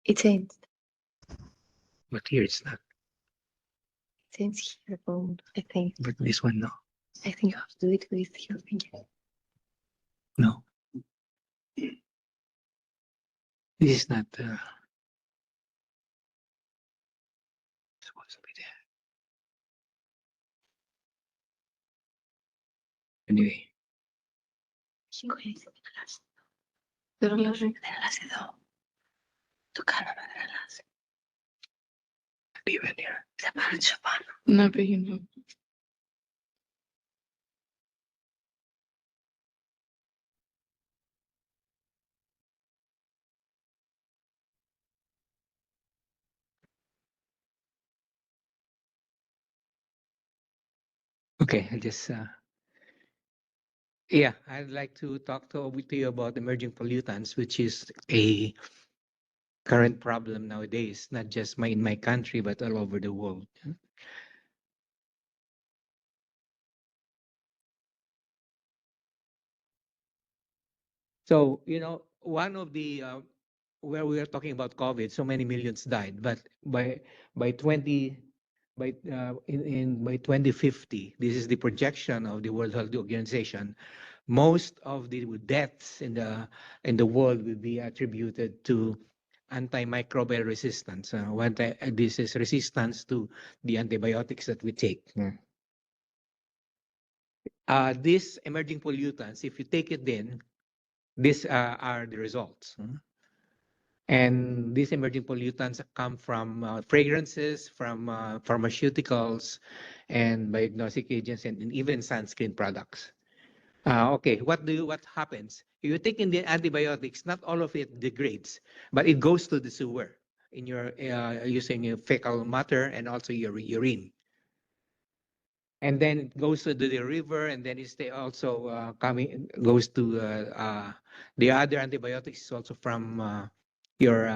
It changed. But here it's not. It changed here, I think. But this one, no. I think you have to do it with your finger. No. This is not supposed to be there. Anyway. Pero lo δεν έλασε εδώ. Το κάναμε, δεν έλασε. Even here. Θα πάρω τη πάνω. Να πήγαινε. Okay, I just yeah, I'd like to talk to you about emerging pollutants, which is a current problem nowadays, not just in my country, but all over the world. So, you know, one of the where we are talking about COVID, so many millions died, but by 2050, this is the projection of the World Health Organization, most of the deaths in the world will be attributed to antimicrobial resistance. This is resistance to the antibiotics that we take. These emerging pollutants, if you take it in, these are the results. And these emerging pollutants come from fragrances, from pharmaceuticals, and diagnostic agents, and even sunscreen products. Okay, what happens? If you take in the antibiotics, not all of it degrades, but it goes to the sewer in your using your fecal matter and also your urine. And then it goes to the river, and then it's also goes to the other antibiotics also from your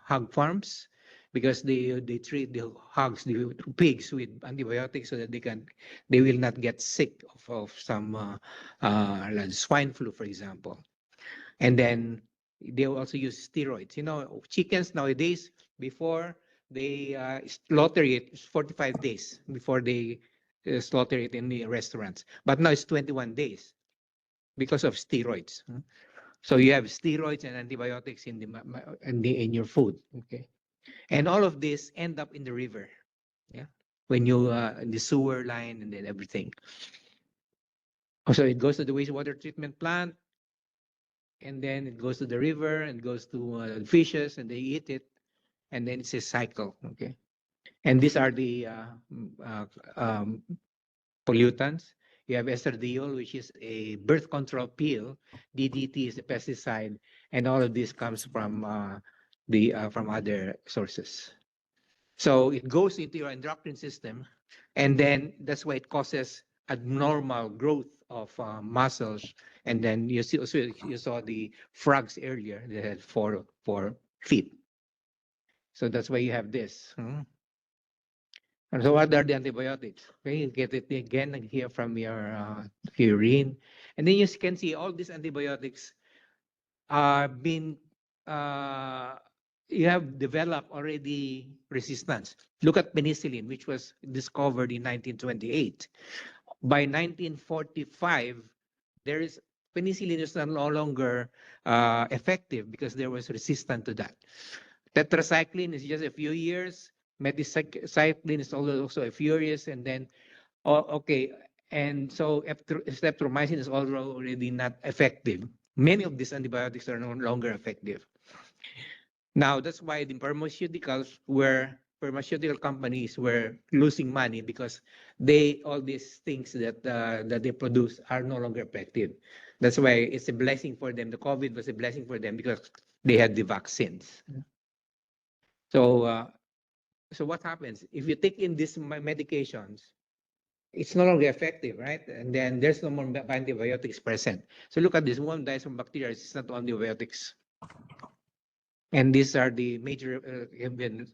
hog farms, because they treat the hogs, the pigs, with antibiotics so that they will not get sick of some like swine flu, for example. And then they also use steroids. You know, chickens nowadays, before they slaughter it, 45 days before they slaughter it in the restaurants. But now it's 21 days because of steroids. So you have steroids and antibiotics in your food. Okay, and all of this end up in the river. Yeah, when you in the sewer line and then everything. So it goes to the wastewater treatment plant, and then it goes to the river and goes to fishes, and they eat it, and then it's a cycle. Okay, and these are the pollutants. You have estradiol, which is a birth control pill. DDT is a pesticide, and all of this comes from from other sources. So it goes into your endocrine system, and then that's why it causes abnormal growth of muscles. And then you saw the frogs earlier; they had four feet. So that's why you have this. And so what are the antibiotics? Okay, you get it again here from your urine. And then you can see all these antibiotics are being, you have developed already resistance. Look at penicillin, which was discovered in 1928. By 1945, penicillin is no longer effective because there was resistance to that. Tetracycline is just a few years. Meticycline is also a few years, and then and so streptomycin is already not effective. Many of these antibiotics are no longer effective. Now that's why the pharmaceutical companies were losing money, because all these things that they produce are no longer effective. That's why it's a blessing for them. The COVID was a blessing for them because they had the vaccines. So what happens if you take in these medications? It's no longer effective, right? And then there's no more antibiotics present. So look at this: one dies from bacteria. It's not antibiotics. And these are the major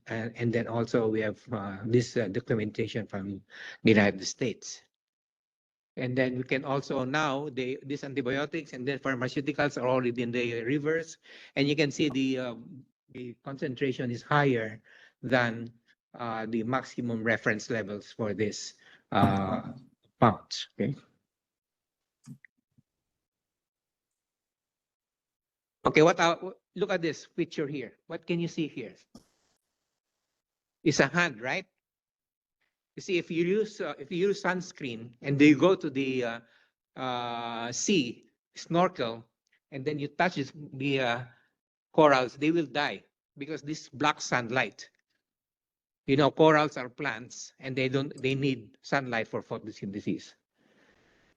and then also we have this documentation from the United States. And then we can also now these antibiotics and then pharmaceuticals are already in the rivers, and you can see the concentration is higher than the maximum reference levels for this pounds. Okay. Okay. Look at this picture here. What can you see here? It's a hand, right? You see, if you use sunscreen and you go to the sea, snorkel, and then you touch the corals, they will die because this black sunlight. You know, corals are plants, and they need sunlight for photosynthesis.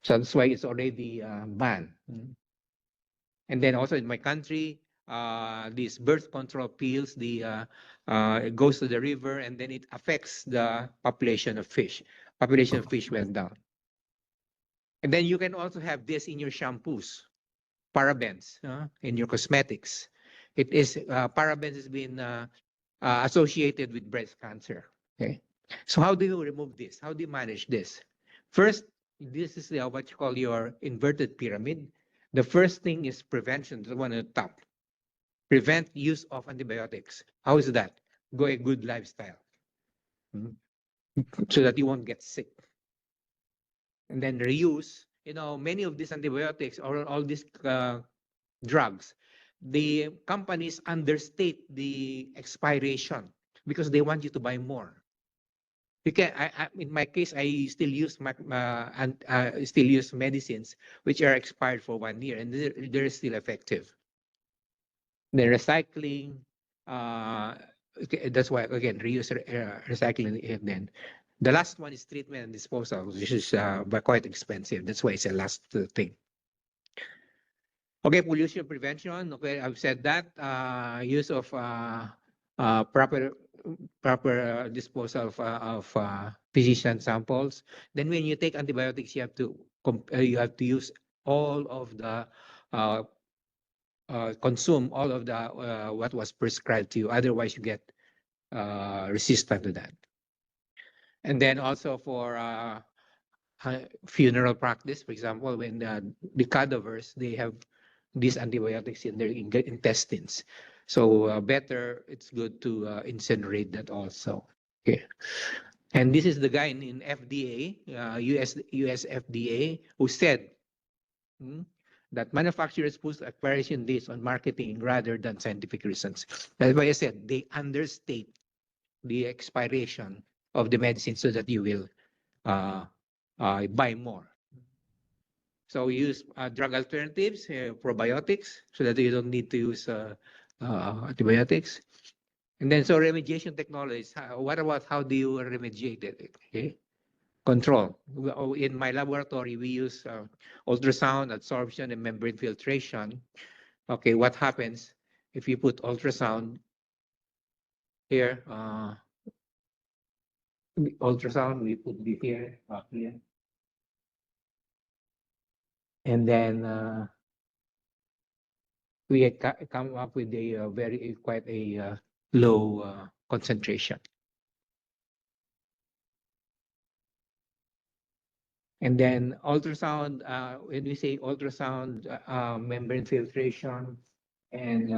So that's why it's already banned. And then also in my country, these birth control pills, it goes to the river, and then it affects the population of fish. Population of fish went down. And then you can also have this in your shampoos, parabens, in your cosmetics. It is parabens has been associated with breast cancer. Okay, so how do you remove this? How do you manage this? First, this is what you call your inverted pyramid. The first thing is prevention, the one at the top. Prevent use of antibiotics. How is that? Go a good lifestyle, so that you won't get sick. And then reuse. You know, many of these antibiotics or all these drugs, the companies understate the expiration because they want you to buy more. You can, in my case, I still use still use medicines which are expired for 1 year, and they're still effective. The recycling, okay, that's why again reuse, recycling, and then the last one is treatment and disposal, which is but quite expensive. That's why it's the last thing. Okay, pollution prevention. Okay, I've said that. Use of proper disposal of physician samples. Then when you take antibiotics, you have to use all of the consume all of the what was prescribed to you. Otherwise, you get resistant to that. And then also for funeral practice, for example, when the cadavers, they have these antibiotics in their intestines. So better, it's good to incinerate that also. Okay. And this is the guy in FDA, US FDA, who said that manufacturers put expiration dates on marketing rather than scientific reasons. That's why I said they understate the expiration of the medicine so that you will buy more. So we use drug alternatives, probiotics, so that you don't need to use antibiotics. And then, so remediation technologies. What about how do you remediate it? Okay, control. In my laboratory, we use ultrasound, adsorption, and membrane filtration. Okay, what happens if you put ultrasound here? Ultrasound, we put it here, here. And then we come up with a quite a low concentration. And then ultrasound, when we say ultrasound, membrane filtration, and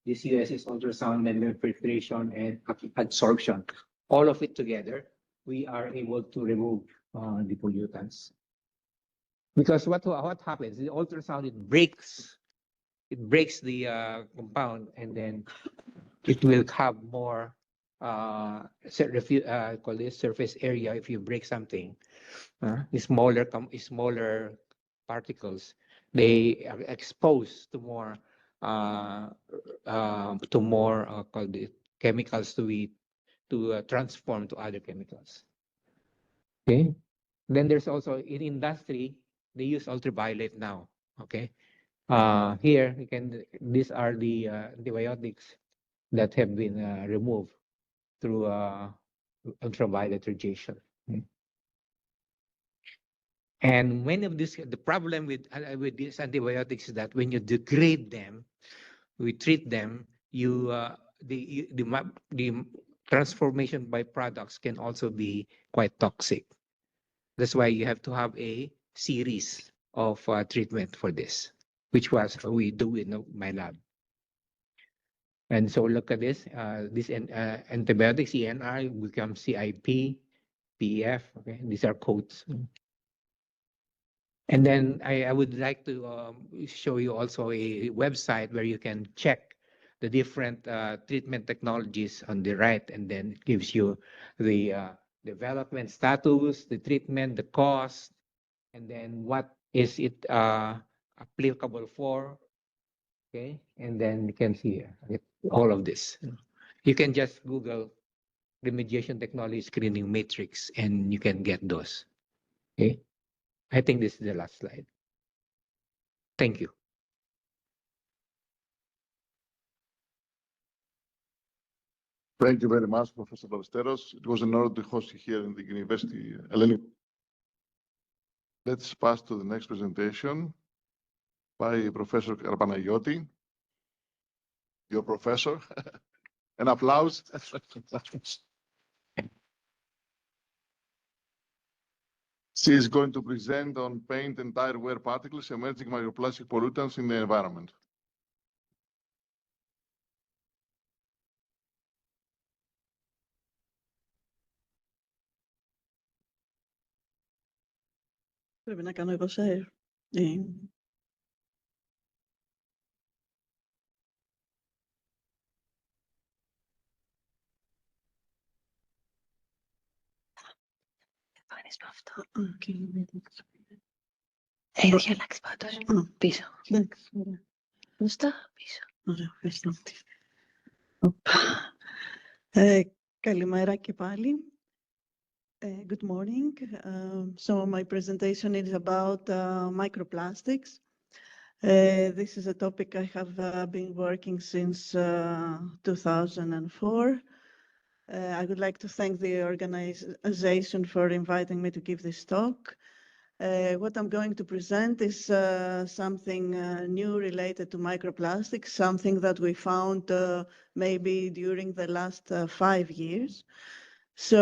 this US is ultrasound, membrane filtration, and adsorption. All of it together, we are able to remove the pollutants. Because what happens? The ultrasound, it breaks the compound, and then it will have more call this surface area if you break something. Smaller particles, they are exposed to more called it chemicals to transform to other chemicals. Okay. Then there's also in industry, they use ultraviolet now. Okay. Here you can. These are the antibiotics that have been removed through ultraviolet radiation. Okay. And many of this, the problem with these antibiotics is that when you degrade them, we treat them, the transformation by products can also be quite toxic. That's why you have to have a series of treatment for this, which was we do in my lab. And so look at this. This antibiotics, ENR becomes CIP, PF. Okay, these are codes. And then I would like to show you also a website where you can check the different treatment technologies on the right, and then it gives you the development status, the treatment, the cost, and then what is it applicable for. Okay, and then you can see all of this. You can just Google remediation technology screening matrix, and you can get those. Okay. I think this is the last slide. Thank you. Thank you very much, Professor Ballesteros. It was an honor to host you here in the University Hellenic. Let's pass to the next presentation by Professor Karpanagiotis, your professor. An applause. She is going to present on paint and tire wear particles, emerging microplastic pollutants in the environment. Πρέπει να κάνω εγώ share. Έχει αλλάξει πάντως. Πίσω. Μπροστά, πίσω. Ωραία, ευχαριστώ. Καλημέρα και πάλι. Good morning. So my presentation is about microplastics. This is a topic I have been working since 2004. I would like to thank the organization for inviting me to give this talk. What I'm going to present is something new related to microplastics, something that we found maybe during the last 5 years. So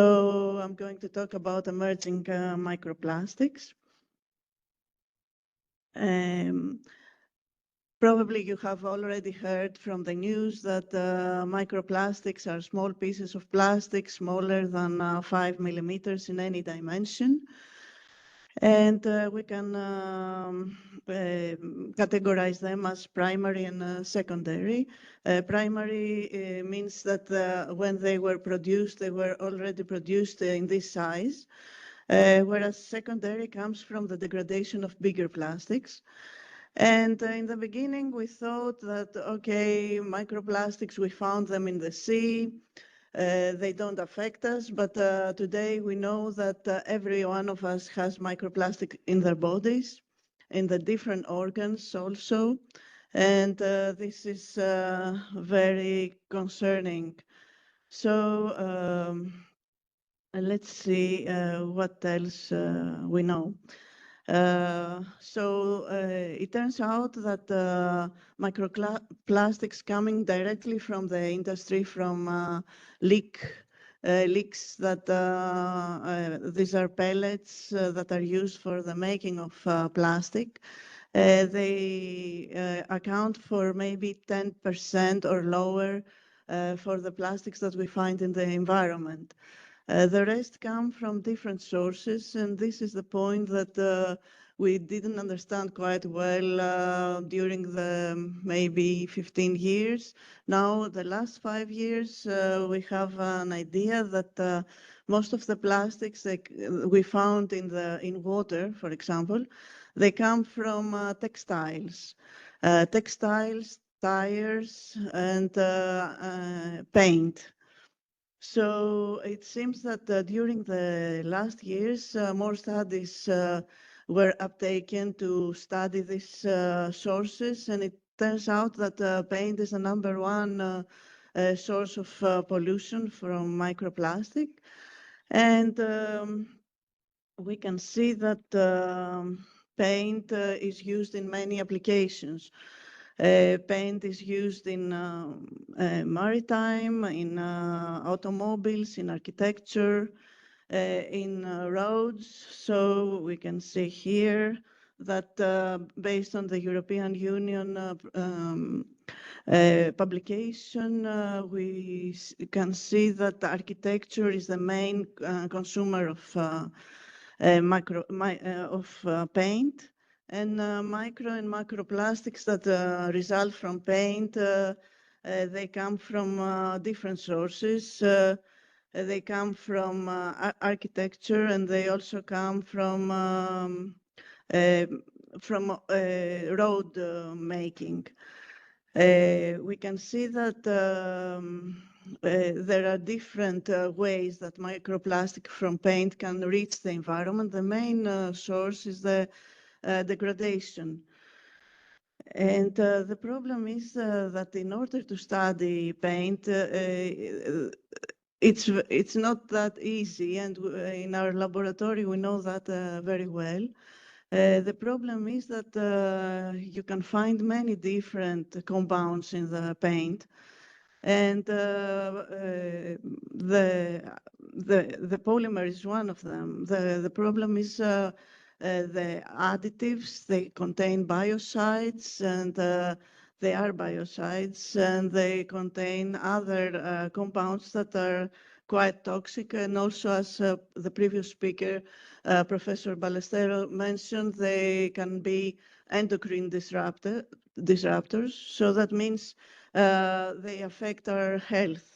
I'm going to talk about emerging microplastics. Probably you have already heard from the news that microplastics are small pieces of plastic smaller than 5 millimeters in any dimension. And we can categorize them as primary and secondary. Primary means that when they were produced, they were already produced in this size, whereas secondary comes from the degradation of bigger plastics. And in the beginning, we thought that, okay, microplastics, we found them in the sea. They don't affect us, but today we know that every one of us has microplastic in their bodies, in the different organs also. And this is very concerning. So let's see what else we know. It turns out that microplastics coming directly from the industry, from leaks that these are pellets that are used for the making of plastic. They account for maybe 10% or lower for the plastics that we find in the environment. The rest come from different sources, and this is the point that we didn't understand quite well during the maybe 15 years. Now, the last 5 years, we have an idea that most of the plastics that we found in water, for example, they come from textiles, tires, and paint. So it seems that during the last years, more studies were uptaken to study these sources, and it turns out that paint is the #1 source of pollution from microplastic. And we can see that paint is used in many applications. Paint is used in maritime, in automobiles, in architecture, in roads. So we can see here that based on the European Union publication, we can see that architecture is the main consumer of paint. And micro and macroplastics that result from paint, they come from different sources. They come from architecture, and they also come from road making. We can see that there are different ways that microplastic from paint can reach the environment. The main source is the degradation. And the problem is that in order to study paint, it's not that easy, and in our laboratory we know that very well. The problem is that you can find many different compounds in the paint, and the polymer is one of them. The problem is the additives. They contain biocides, and they are biocides, and they contain other compounds that are quite toxic. And also, as the previous speaker, Professor Ballesteros, mentioned, they can be endocrine disruptors. So that means they affect our health.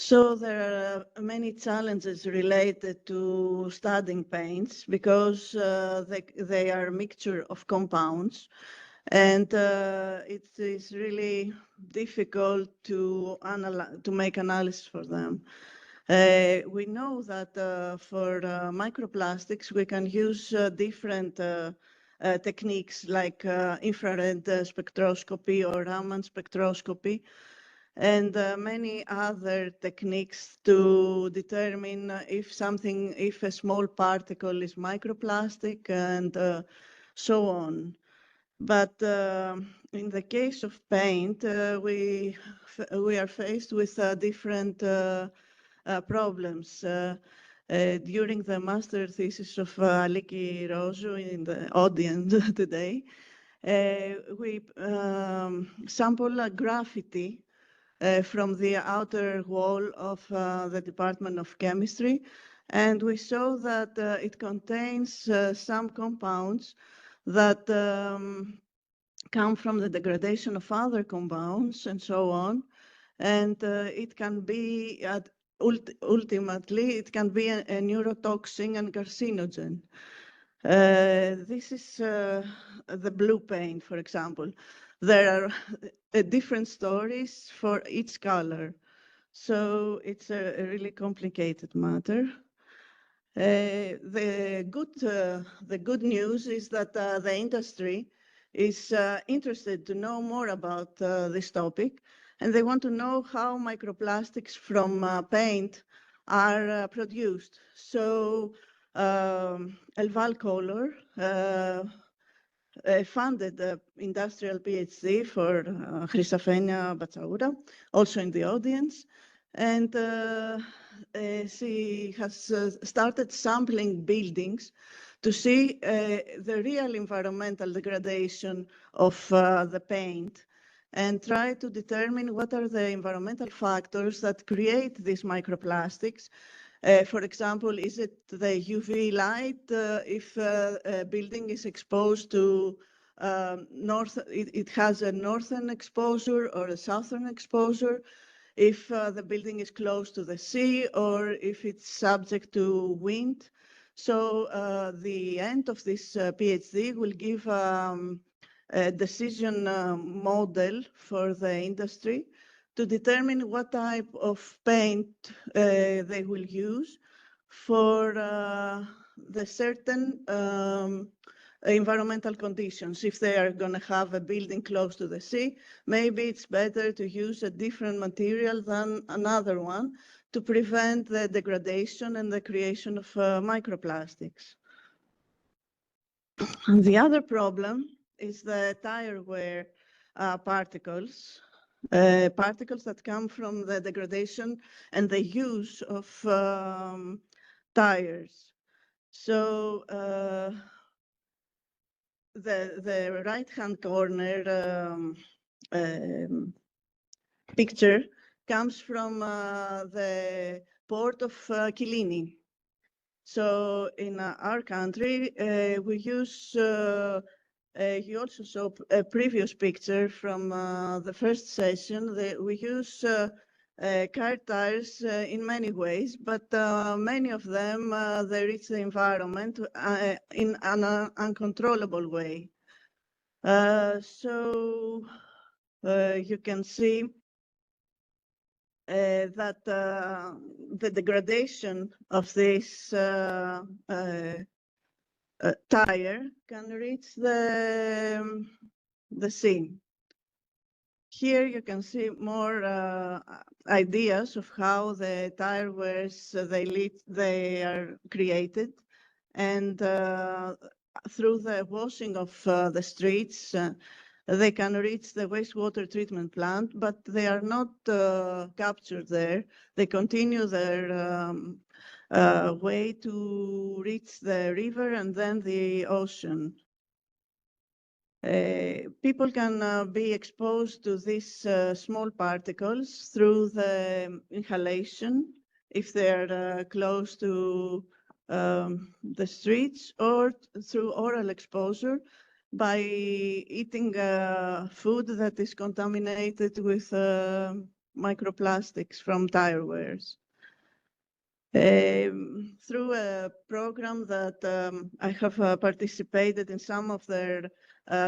So there are many challenges related to studying paints because they are a mixture of compounds, and it is really difficult to make analysis for them. We know that for microplastics, we can use different techniques like infrared spectroscopy or Raman spectroscopy, and many other techniques to determine if a small particle is microplastic and so on. But in the case of paint, we are faced with different problems. During the master thesis of Aliki Rosu in the audience today, we sample graffiti from the outer wall of the Department of Chemistry, and we saw that it contains some compounds that come from the degradation of other compounds and so on, and it can be, ultimately, it can be a neurotoxin and carcinogen. This is the blue paint, for example. There are different stories for each color, so it's a really complicated matter. The good news is that the industry is interested to know more about this topic, and they want to know how microplastics from paint are produced. So Elval Color funded the industrial PhD for Chrysafenia Batsaoura, also in the audience, and she has started sampling buildings to see the real environmental degradation of the paint and try to determine what are the environmental factors that create these microplastics. For example, is it the UV light? If a building is exposed to it has a northern exposure or a southern exposure, if the building is close to the sea, or if it's subject to wind. So the end of this PhD will give a decision model for the industry to determine what type of paint they will use for the certain environmental conditions. If they are going to have a building close to the sea, maybe it's better to use a different material than another one to prevent the degradation and the creation of microplastics. And the other problem is the tire wear particles. Particles that come from the degradation and the use of tires. So the right-hand corner picture comes from the port of Kyllini. So in our country, we use you also saw a previous picture from the first session. We use car tires in many ways, but many of them, they reach the environment in an uncontrollable way. So you can see that the degradation of this tire can reach the sea. Here you can see more ideas of how the tire wears they are created, and through the washing of the streets, they can reach the wastewater treatment plant, but they are not captured there. They continue their way to reach the river and then the ocean. People can be exposed to these small particles through the inhalation if they're close to the streets, or through oral exposure by eating food that is contaminated with microplastics from tire wears. Through a program that I have participated in some of their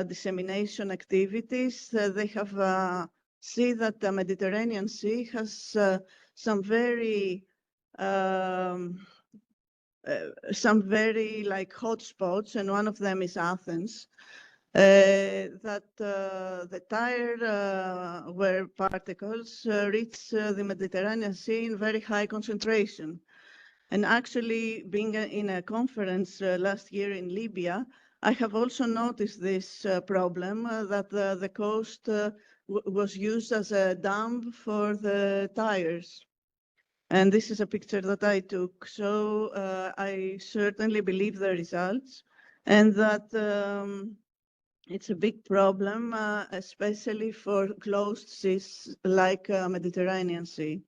dissemination activities, they have seen that the Mediterranean Sea has some very like hotspots, and one of them is Athens. That the tire wear particles reach the Mediterranean Sea in very high concentration. And actually, being in a conference last year in Libya, I have also noticed this problem that the coast was used as a dump for the tires. And this is a picture that I took. So I certainly believe the results, and that it's a big problem, especially for closed seas like Mediterranean Sea.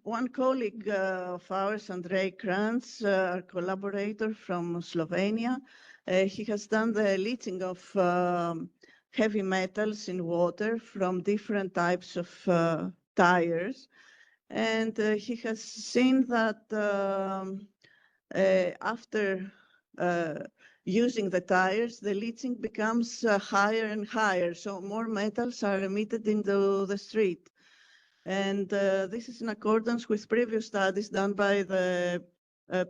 One colleague of ours, Andrej Kranz, our collaborator from Slovenia, he has done the leaching of heavy metals in water from different types of tires. And he has seen that after using the tires, the leaching becomes higher and higher. So more metals are emitted into the street. And this is in accordance with previous studies done by the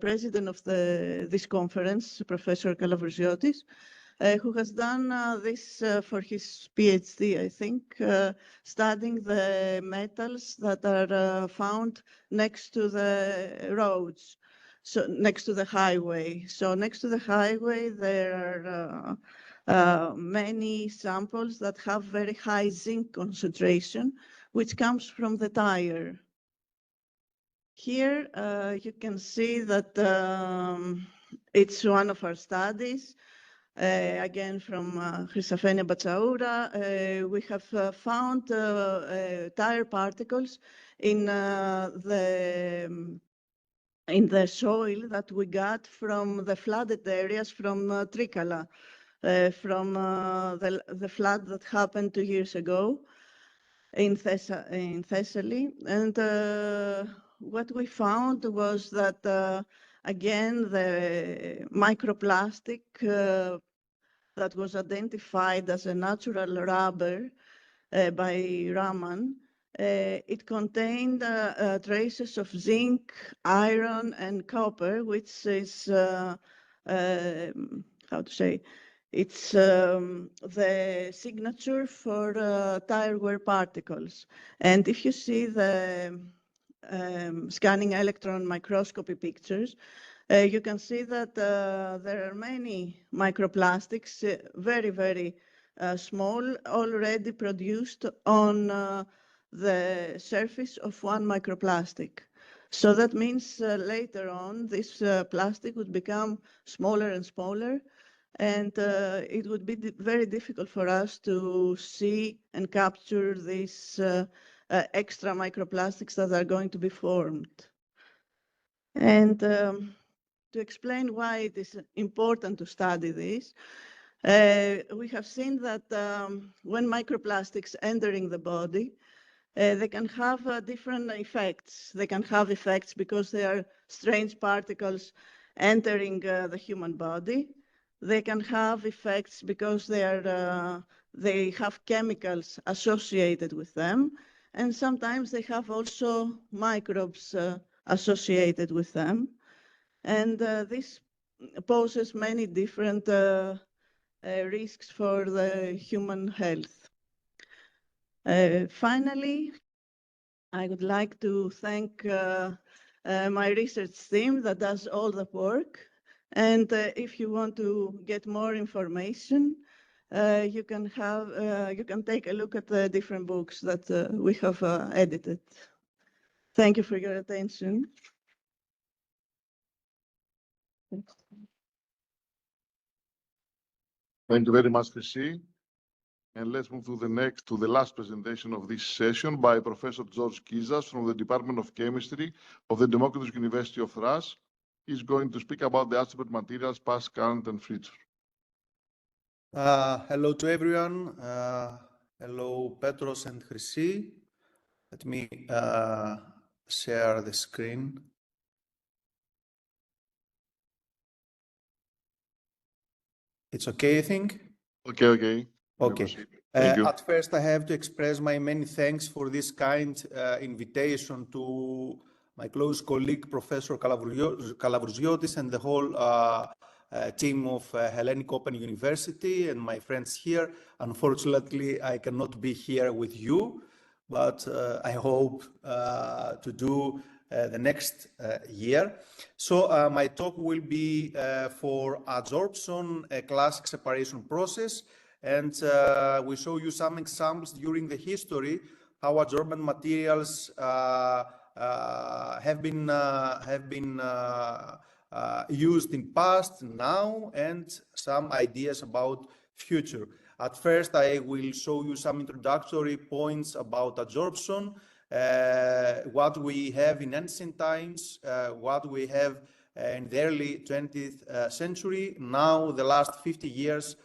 president of this conference, Professor Kalabriziotis, who has done this for his PhD, I think, studying the metals that are found next to the roads, so next to the highway. So next to the highway, there are many samples that have very high zinc concentration, which comes from the tire. Here you can see that it's one of our studies. Again, from Chrysafenia Batsaoura, we have found tire particles in the soil that we got from the flooded areas from Trikala, from the flood that happened 2 years ago in Thessaly. And what we found was that, again, the microplastic that was identified as a natural rubber by Raman, it contained traces of zinc, iron, and copper, which is, how to say, it's the signature for tire wear particles. And if you see the scanning electron microscopy pictures, you can see that there are many microplastics, very, very small, already produced on the surface of one microplastic. So that means later on, this plastic would become smaller and smaller, and it would be very difficult for us to see and capture these extra microplastics that are going to be formed. And to explain why it is important to study this, we have seen that when microplastics entering the body, they can have different effects. They can have effects because they are strange particles entering the human body. They can have effects because they have chemicals associated with them. And sometimes they have also microbes associated with them. And this poses many different risks for the human health. Finally, I would like to thank my research team that does all the work. And if you want to get more information, you can take a look at the different books that we have edited. Thank you for your attention. Thank you very much, Chrissy. And let's move to the last presentation of this session by Professor George Kizas from the Department of Chemistry of the Democritus University of Thrace. He's going to speak about the adsorbate materials, past, current, and future. Hello to everyone. Hello, Petros and Chrissy. Let me share the screen. It's okay, I think? Okay. Okay. Thank you. At first, I have to express my many thanks for this kind invitation to my close colleague, Professor Kalavrousiotis, and the whole team of Hellenic Open University and my friends here. Unfortunately, I cannot be here with you, but I hope to do the next year. So my talk will be for adsorption, a classic separation process, and we show you some examples during the history how adsorbent materials have been used in past, now, and some ideas about future. At first, I will show you some introductory points about adsorption, what we have in ancient times, what we have in the early 20th century, now the last 50 years,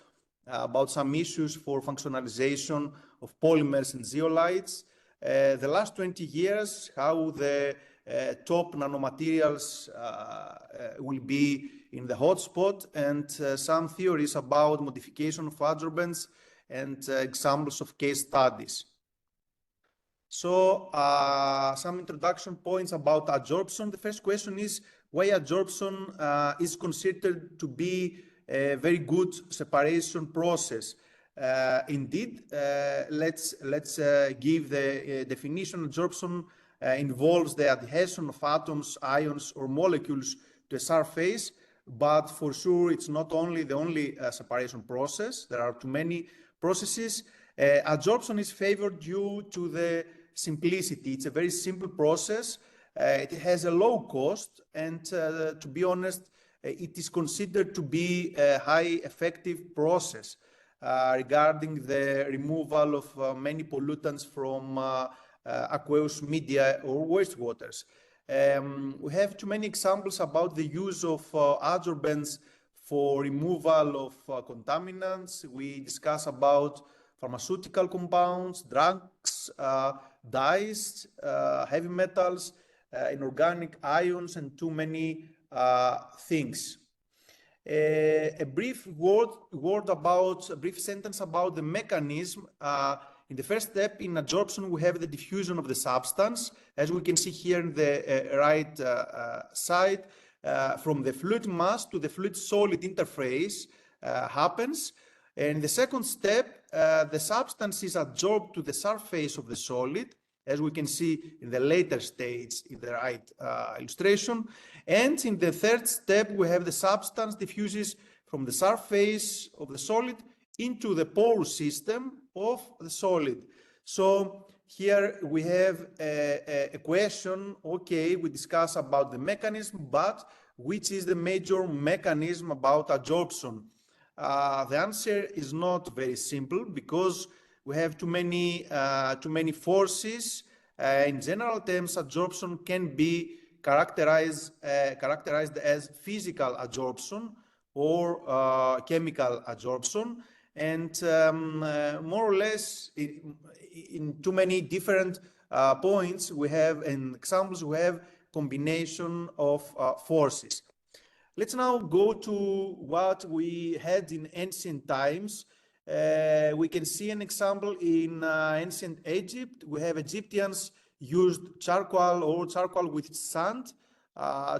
about some issues for functionalization of polymers and zeolites. The last 20 years, how the top nanomaterials will be in the hotspot, and some theories about modification of adsorbents and examples of case studies. So some introduction points about adsorption. The first question is why adsorption is considered to be a very good separation process. Indeed, let's give the definition. Adsorption involves the adhesion of atoms, ions, or molecules to a surface, but for sure it's not only the only separation process. There are too many processes. Adsorption is favored due to the simplicity. It's a very simple process. It has a low cost, and to be honest, it is considered to be a high effective process regarding the removal of many pollutants from aqueous media or wastewaters. We have too many examples about the use of adsorbents for removal of contaminants. We discuss about pharmaceutical compounds, drugs, dyes, heavy metals, inorganic ions, and too many things. A brief sentence about the mechanism. In the first step in adsorption, we have the diffusion of the substance. As we can see here in the right side, from the fluid mass to the fluid solid interface happens. And in the second step, the substance is adsorbed to the surface of the solid, as we can see in the later stage in the right illustration. And in the third step, we have the substance diffuses from the surface of the solid into the porous system of the solid. So here we have a question. Okay, we discuss about the mechanism, but which is the major mechanism about adsorption? The answer is not very simple, because we have too many forces. In general terms, adsorption can be characterized as physical adsorption or chemical adsorption, and more or less in too many different points we have, in examples we have combination of forces. Let's now go to what we had in ancient times. We can see an example in ancient Egypt. We have Egyptians used charcoal or charcoal with sand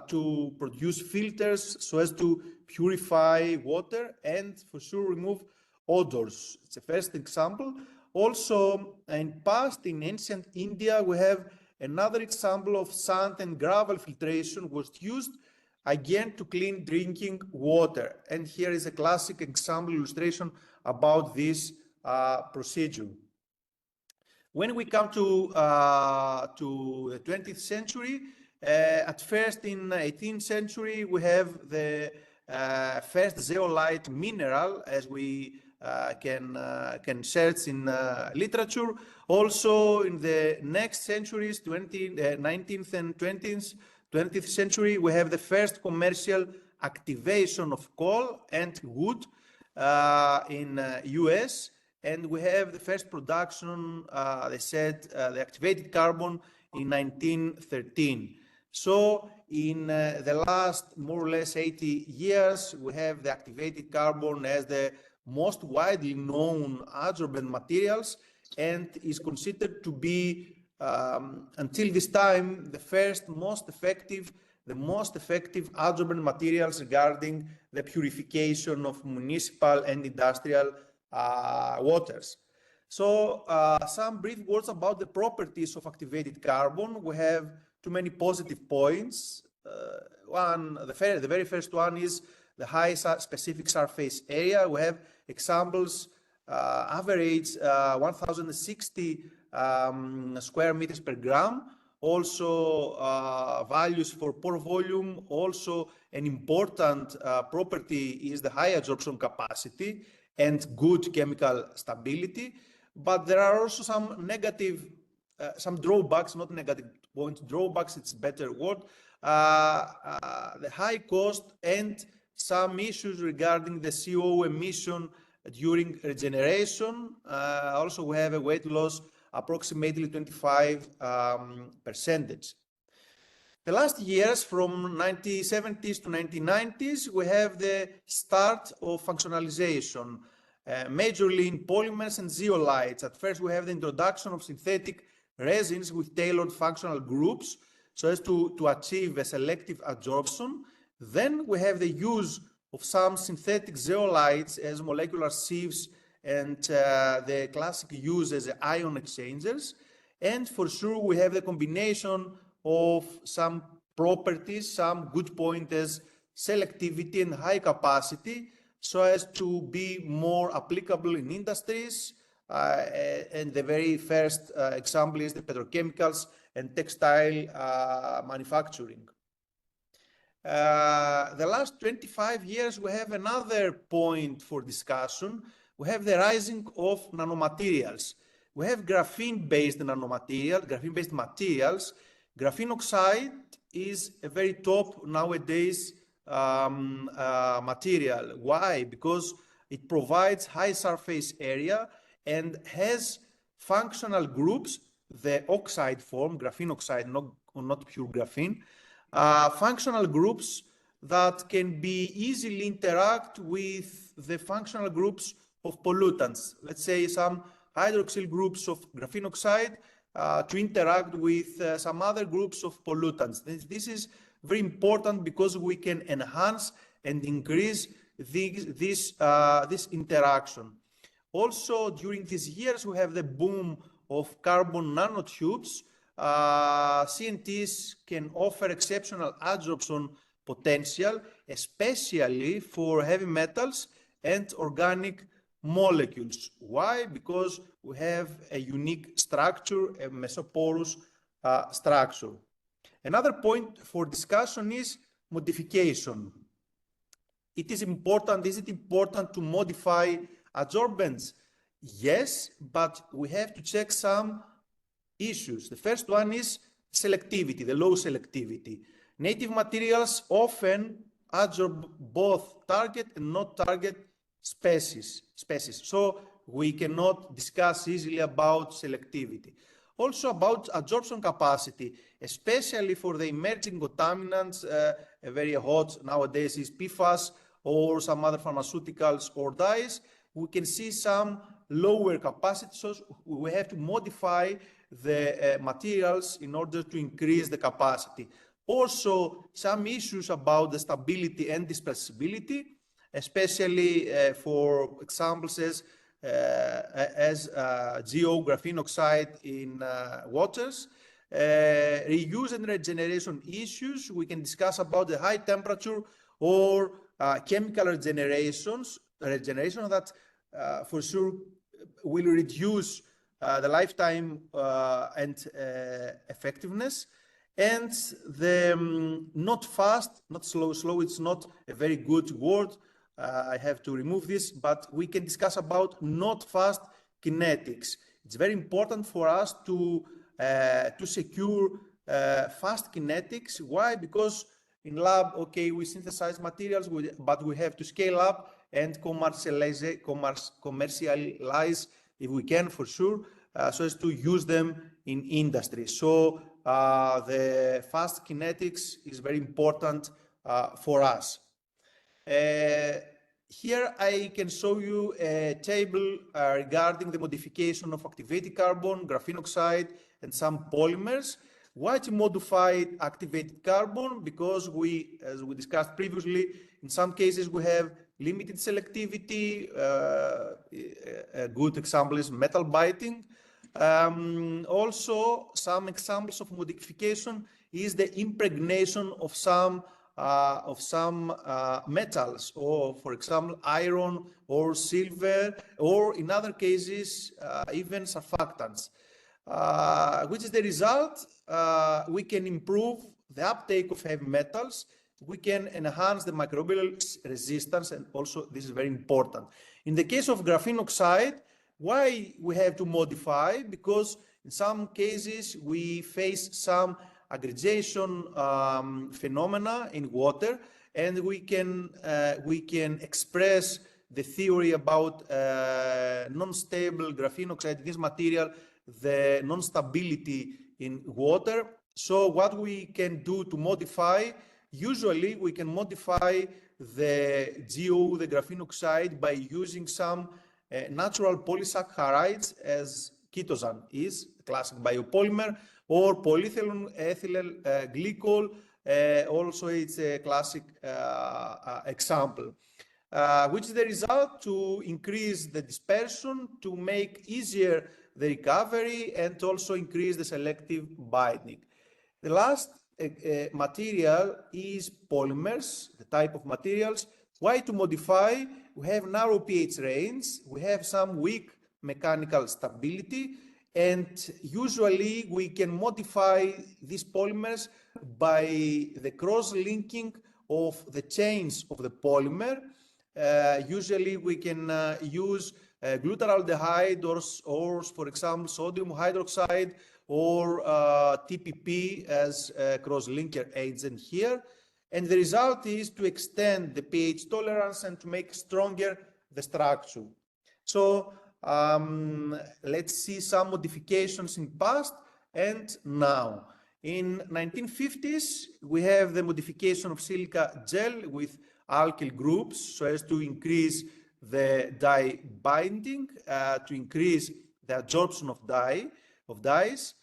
to produce filters so as to purify water and for sure remove odors. It's the first example. Also, in ancient India, we have another example of sand and gravel filtration was used again to clean drinking water. And here is a classic example illustration about this procedure. When we come to the 20th century, at first in 18th century, we have the first zeolite mineral, as we can search in literature. Also in the next centuries, 19th and 20th century, we have the first commercial activation of coal and wood in US. and we have the first production, they said, the activated carbon in 1913. So in the last more or less 80 years, we have the activated carbon as the most widely known adsorbent materials, and is considered to be, until this time, the most effective adsorbent materials regarding the purification of municipal and industrial waters. So some brief words about the properties of activated carbon. We have too many positive points. The very first one is the high specific surface area. We have examples, average 1,060 square meters per gram. Also values for pore volume. Also an important property is the high adsorption capacity and good chemical stability. But there are also some negative, some drawbacks, not negative points, drawbacks, it's a better word. The high cost and some issues regarding the CO emission during regeneration. Also, we have a weight loss approximately 25%. The last years, from 1970s to 1990s, we have the start of functionalization, majorly in polymers and zeolites. At first, we have the introduction of synthetic resins with tailored functional groups, so as to achieve a selective adsorption. Then we have the use of some synthetic zeolites as molecular sieves and the classic use as ion exchangers. And for sure, we have the combination of some properties, some good pointers, selectivity and high capacity, so as to be more applicable in industries. And the very first example is the petrochemicals and textile manufacturing. The last 25 years, we have another point for discussion. We have the rising of nanomaterials. We have graphene-based nanomaterials, graphene-based materials. Graphene oxide is a very top nowadays material. Why? Because it provides high surface area and has functional groups, the oxide form, graphene oxide, not pure graphene, functional groups that can be easily interact with the functional groups of pollutants. Let's say some hydroxyl groups of graphene oxide to interact with some other groups of pollutants. This is very important because we can enhance and increase this interaction. Also, during these years, we have the boom of carbon nanotubes. CNTs can offer exceptional adsorption potential, especially for heavy metals and organic molecules. Why? Because we have a unique structure, a mesoporous structure. Another point for discussion is modification. It is important. Is it important to modify adsorbents? Yes, but we have to check some issues. The first one is selectivity, the low selectivity. Native materials often adsorb both target and not target species. So we cannot discuss easily about selectivity. Also about adsorption capacity, especially for the emerging contaminants, very hot nowadays is PFAS or some other pharmaceuticals or dyes. We can see some lower capacity, so we have to modify the materials in order to increase the capacity. Also, some issues about the stability and dispersibility, especially for examples as geographene oxide in waters. Reuse and regeneration issues, we can discuss about the high temperature or chemical regeneration that for sure will reduce the lifetime and effectiveness. And the not fast, not slow, it's not a very good word. I have to remove this, but we can discuss about not fast kinetics. It's very important for us to secure fast kinetics. Why? Because in lab, okay, we synthesize materials, but we have to scale up and commercialize, if we can, for sure, so as to use them in industry. So the fast kinetics is very important for us. Here I can show you a table regarding the modification of activated carbon, graphene oxide, and some polymers. Why to modify activated carbon? Because we, as we discussed previously, in some cases we have limited selectivity. A good example is metal biting. Also, some examples of modification is the impregnation of some metals, or for example, iron or silver, or in other cases, even surfactants. Which is the result? We can improve the uptake of heavy metals. We can enhance the microbial resistance, and also this is very important. In the case of graphene oxide, why we have to modify? Because in some cases we face some aggregation phenomena in water, and we can express the theory about non-stable graphene oxide, this material, the non-stability in water. So what we can do to modify, usually we can modify the GO, the graphene oxide, by using some natural polysaccharides, as chitosan is, a classic biopolymer, or polyethylene ethyl glycol, also it's a classic example. Which is the result to increase the dispersion, to make easier the recovery, and also increase the selective binding. The last material is polymers, the type of materials. Why to modify? We have narrow pH range, we have some weak mechanical stability, and usually we can modify these polymers by the cross-linking of the chains of the polymer. Usually we can use glutaraldehyde or, for example, sodium hydroxide or TPP as a cross-linker agent here. And the result is to extend the pH tolerance and to make stronger the structure. So let's see some modifications in past and now. In 1950s, we have the modification of silica gel with alkyl groups so as to increase the dye binding, to increase the absorption of dyes.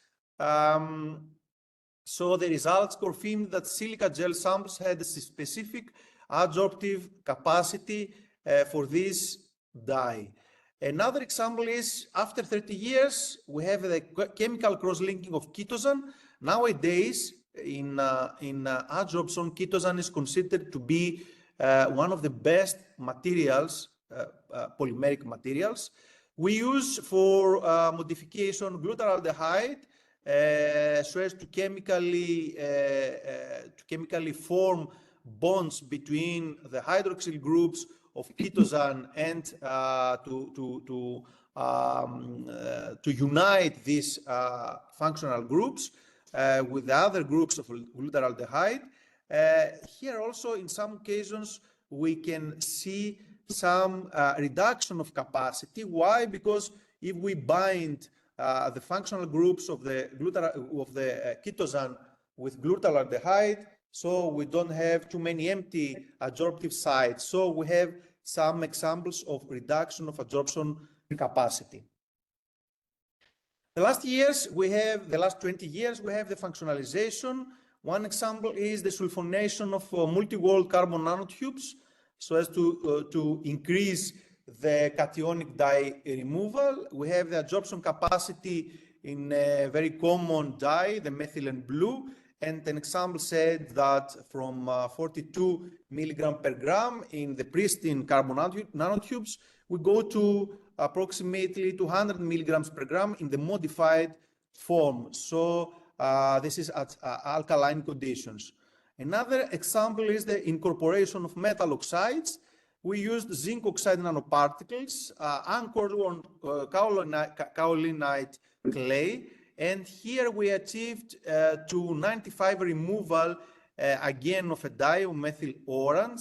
So the results confirmed that silica gel samples had a specific adsorptive capacity for this dye. Another example is, after 30 years, we have the chemical cross-linking of chitosan. Nowadays, in adsorption, chitosan is considered to be one of the best materials, polymeric materials. We use for modification glutaraldehyde so as to chemically form bonds between the hydroxyl groups of chitosan and to unite these functional groups with the other groups of glutaraldehyde. Here also, in some occasions, we can see some reduction of capacity. Why? Because if we bind the functional groups of the chitosan with glutaraldehyde, so we don't have too many empty adsorptive sites. So we have some examples of reduction of adsorption capacity. The last 20 years, we have the functionalization. One example is the sulfonation of multi-walled carbon nanotubes so as to increase the cationic dye removal. We have the adsorption capacity in a very common dye, the methylene blue, and an example said that from 42 milligram per gram in the pristine carbon nanotubes, we go to approximately 200 milligrams per gram in the modified form. So this is at alkaline conditions. Another example is the incorporation of metal oxides. We used zinc oxide nanoparticles anchored on kaolinite clay, and here we achieved to 95 removal again of a dye of methyl orange.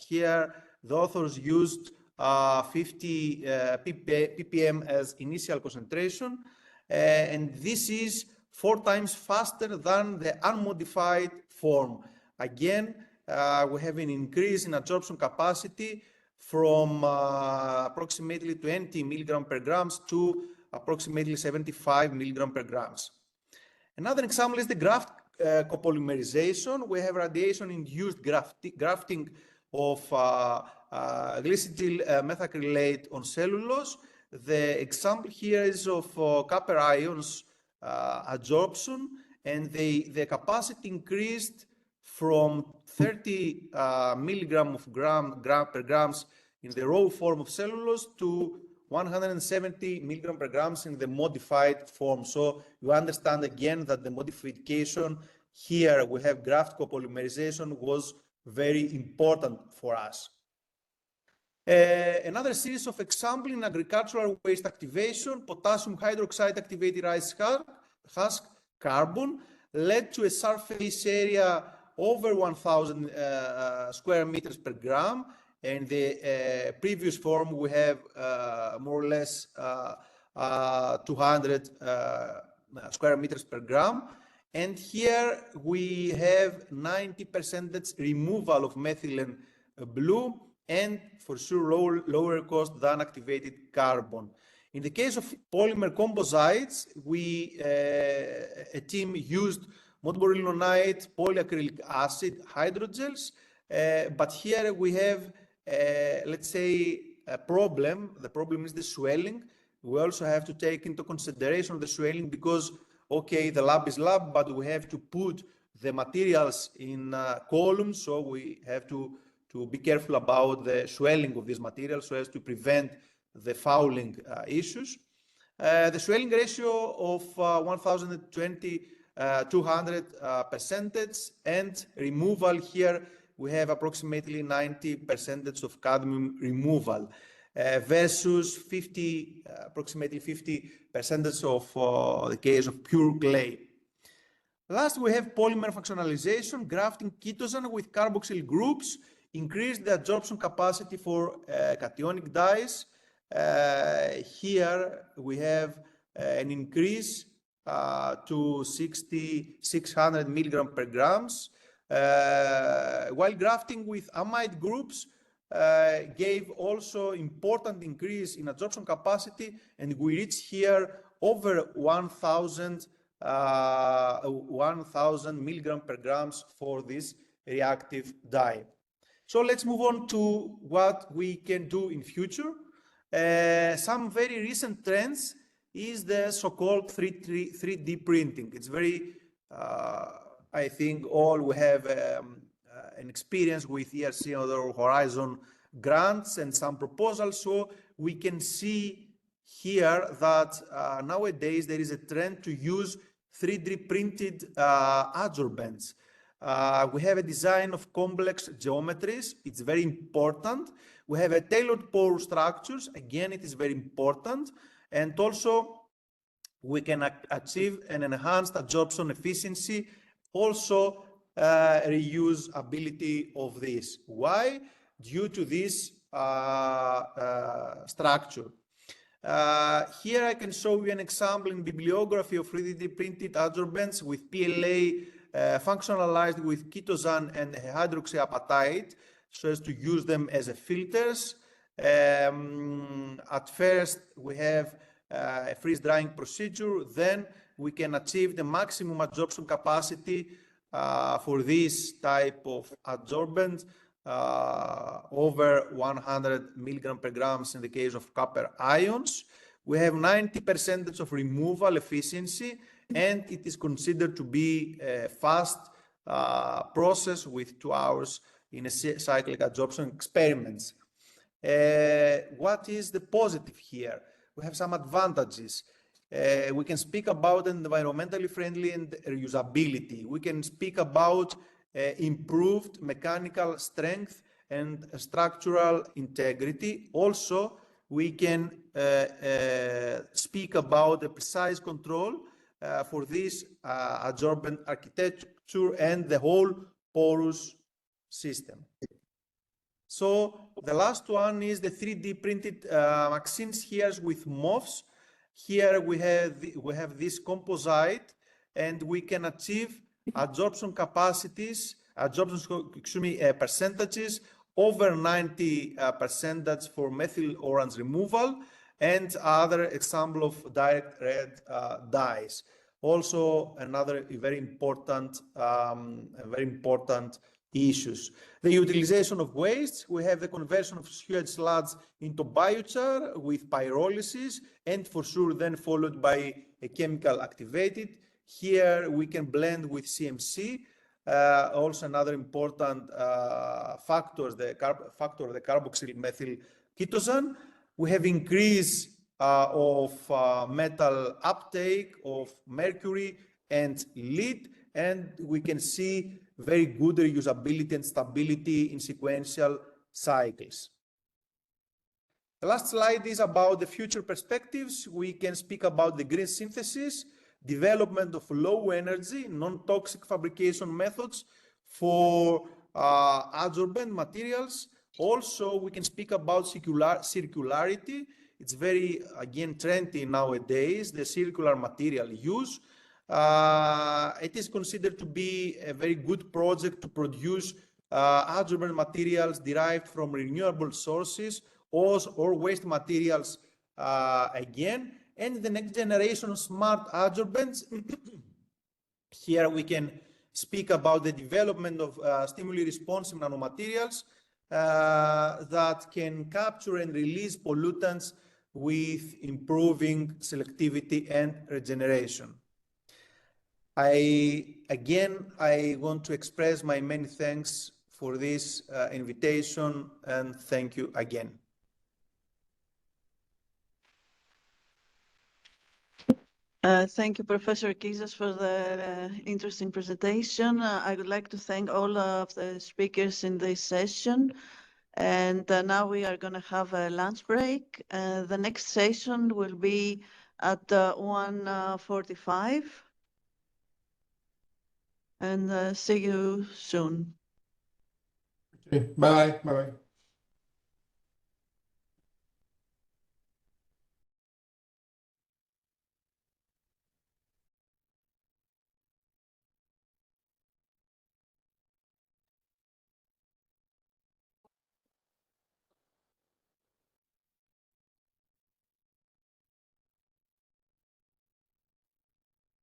Here The authors used 50 ppm as initial concentration, and this is 4 times faster than the unmodified form. Again, we have an increase in absorption capacity from approximately 20 milligram per grams to approximately 75 milligram per grams. Another example is the graft copolymerization. We have radiation-induced grafting of glycidyl methacrylate on cellulose. The example here is of copper ions adsorption, and the capacity increased from 30 milligram per grams in the raw form of cellulose to 170 milligram per grams in the modified form. So you understand again that the modification here, we have graft copolymerization, was very important for us. Another series of examples in agricultural waste activation, potassium hydroxide activated rice husk carbon led to a surface area over 1,000 square meters per gram. And the previous form, we have more or less 200 square meters per gram. And here we have 90% removal of methylene blue, and for sure lower cost than activated carbon. In the case of polymer composites, a team used montmorillonite, polyacrylic acid, hydrogels, but here we have, let's say, a problem. The problem is the swelling. We also have to take into consideration the swelling because, okay, the lab is lab, but we have to put the materials in columns, so we have to be careful about the swelling of these materials so as to prevent the fouling issues. The swelling ratio of 1,020 200% and removal here we have approximately 90% of cadmium removal versus approximately 50% of the case of pure clay. Last, we have polymer functionalization, grafting chitosan with carboxyl groups, increase the absorption capacity for cationic dyes. Here we have an increase to 600 milligram per grams, while grafting with amide groups gave also important increase in absorption capacity, and we reach here over 1,000 milligram per grams for this reactive dye. So let's move on to what we can do in future. Some very recent trends is the so-called 3D printing. It's very, I think all we have an experience with ERC or Horizon grants and some proposals. So we can see here that nowadays there is a trend to use 3D printed adsorbents. We have a design of complex geometries. It's very important. We have a tailored pore structures. Again, it is very important. And also, we can achieve an enhanced absorption efficiency, also reusability of this. Why? Due to this structure. Here I can show you an example in bibliography of 3D printed adsorbents with PLA functionalized with chitosan and hydroxyapatite so as to use them as a filters. At first, we have a freeze drying procedure, then we can achieve the maximum absorption capacity for this type of adsorbent, over 100 milligram per grams in the case of copper ions. We have 90% of removal efficiency, and it is considered to be a fast process with 2 hours in a cyclic adsorption experiments. What is the positive here? We have some advantages. We can speak about environmentally friendly and reusability. We can speak about improved mechanical strength and structural integrity. Also, we can speak about the precise control for this adsorbent architecture and the whole porous system. So the last one is the 3D printed vaccines here with MOFs. Here we have this composite, and we can achieve absorption capacities, percentages over 90% for methyl orange removal, and other example of direct red dyes. Also, another very important issues. The utilization of waste. We have the conversion of sewage sludge into biochar with pyrolysis, and for sure then followed by a chemical activated. Here we can blend with CMC. Also another important factor, the carboxyl methyl ketosane. We have increase of metal uptake of mercury and lead, and we can see very good reusability and stability in sequential cycles. The last slide is about the future perspectives. We can speak about the green synthesis, development of low energy, non-toxic fabrication methods for adsorbent materials. Also, we can speak about circularity. It's very, again, trendy nowadays, the circular material use. It is considered to be a very good project to produce adsorbent materials derived from renewable sources or waste materials again. And the next generation of smart adsorbents. Here we can speak about the development of stimuli responsive nanomaterials that can capture and release pollutants with improving selectivity and regeneration. I want to express my many thanks for this invitation, and thank you again. Thank you, Professor Kizas, for the interesting presentation. I would like to thank all of the speakers in this session. And now we are going to have a lunch break. The next session will be at 1:45. And see you soon. Okay. Bye. Bye.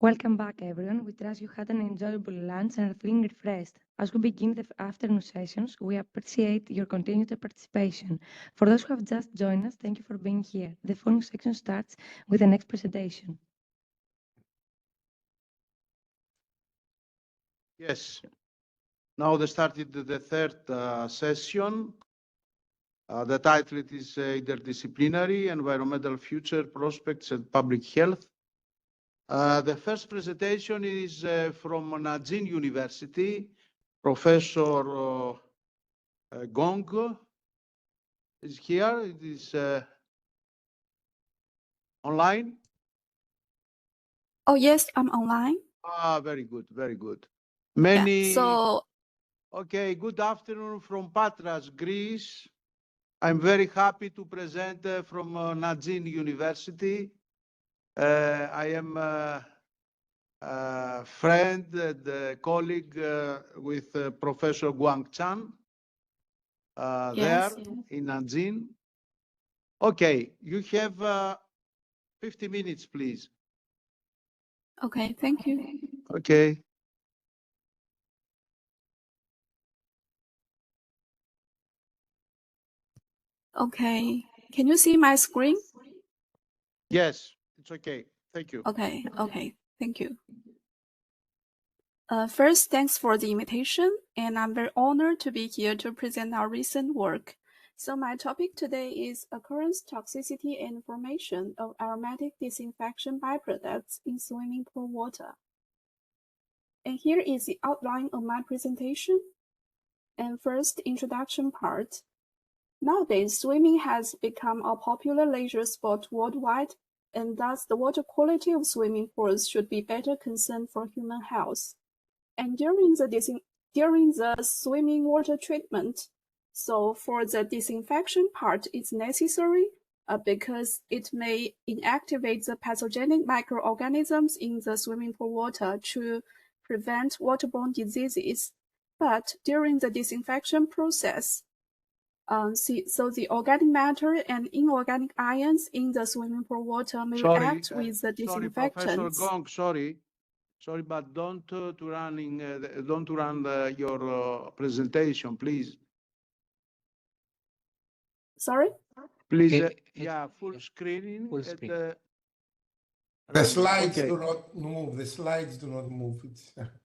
Welcome back, everyone. We trust you had an enjoyable lunch and are feeling refreshed. As we begin the afternoon sessions, we appreciate your continued participation. For those who have just joined us, thank you for being here. The following section starts with the next presentation. Yes. Now they started the third session. The title is Interdisciplinary Environmental Future Prospects and Public Health. The first presentation is from Nanjing University. Professor Gong is here. It is online. Oh, yes, I'm online. Very good, very good. Okay, good afternoon from Patras, Greece. I'm very happy to present from Nanjing University. I am a friend and colleague with Professor Guang Chan there in Nanjing. Okay, you have 50 minutes, please. Okay, thank you. Okay. Okay, can you see my screen? Yes, it's okay. Thank you. Okay, thank you. First, thanks for the invitation, and I'm very honored to be here to present our recent work. So my topic today is occurrence, toxicity, and formation of aromatic disinfection byproducts in swimming pool water. And here is the outline of my presentation. And first, introduction part. Nowadays, swimming has become a popular leisure sport worldwide, and thus the water quality of swimming pools should be better concern for human health. And during the swimming water treatment, So for the disinfection part, it's necessary because it may inactivate the pathogenic microorganisms in the swimming pool water to prevent waterborne diseases. But during the disinfection process, so the organic matter and inorganic ions in the swimming pool water may react with the disinfectants. Sorry, Professor Gong, sorry, but don't run your presentation, please. Sorry? Please, full screening. Full screen. The slides Okay. do not move. The slides do not move.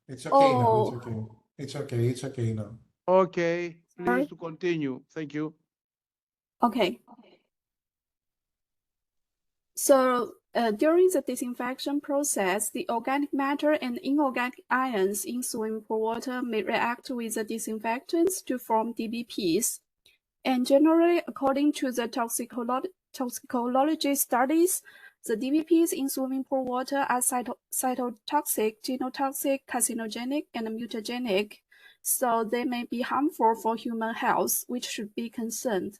It's okay now. It's okay. It's okay. It's okay now. Okay, please Sorry? to continue. Thank you. Okay. So during the disinfection process, the organic matter and inorganic ions in swimming pool water may react with the disinfectants to form DBPs. And generally, according to the toxicology studies, the DBPs in swimming pool water are cytotoxic, genotoxic, carcinogenic, and mutagenic. So they may be harmful for human health, which should be concerned.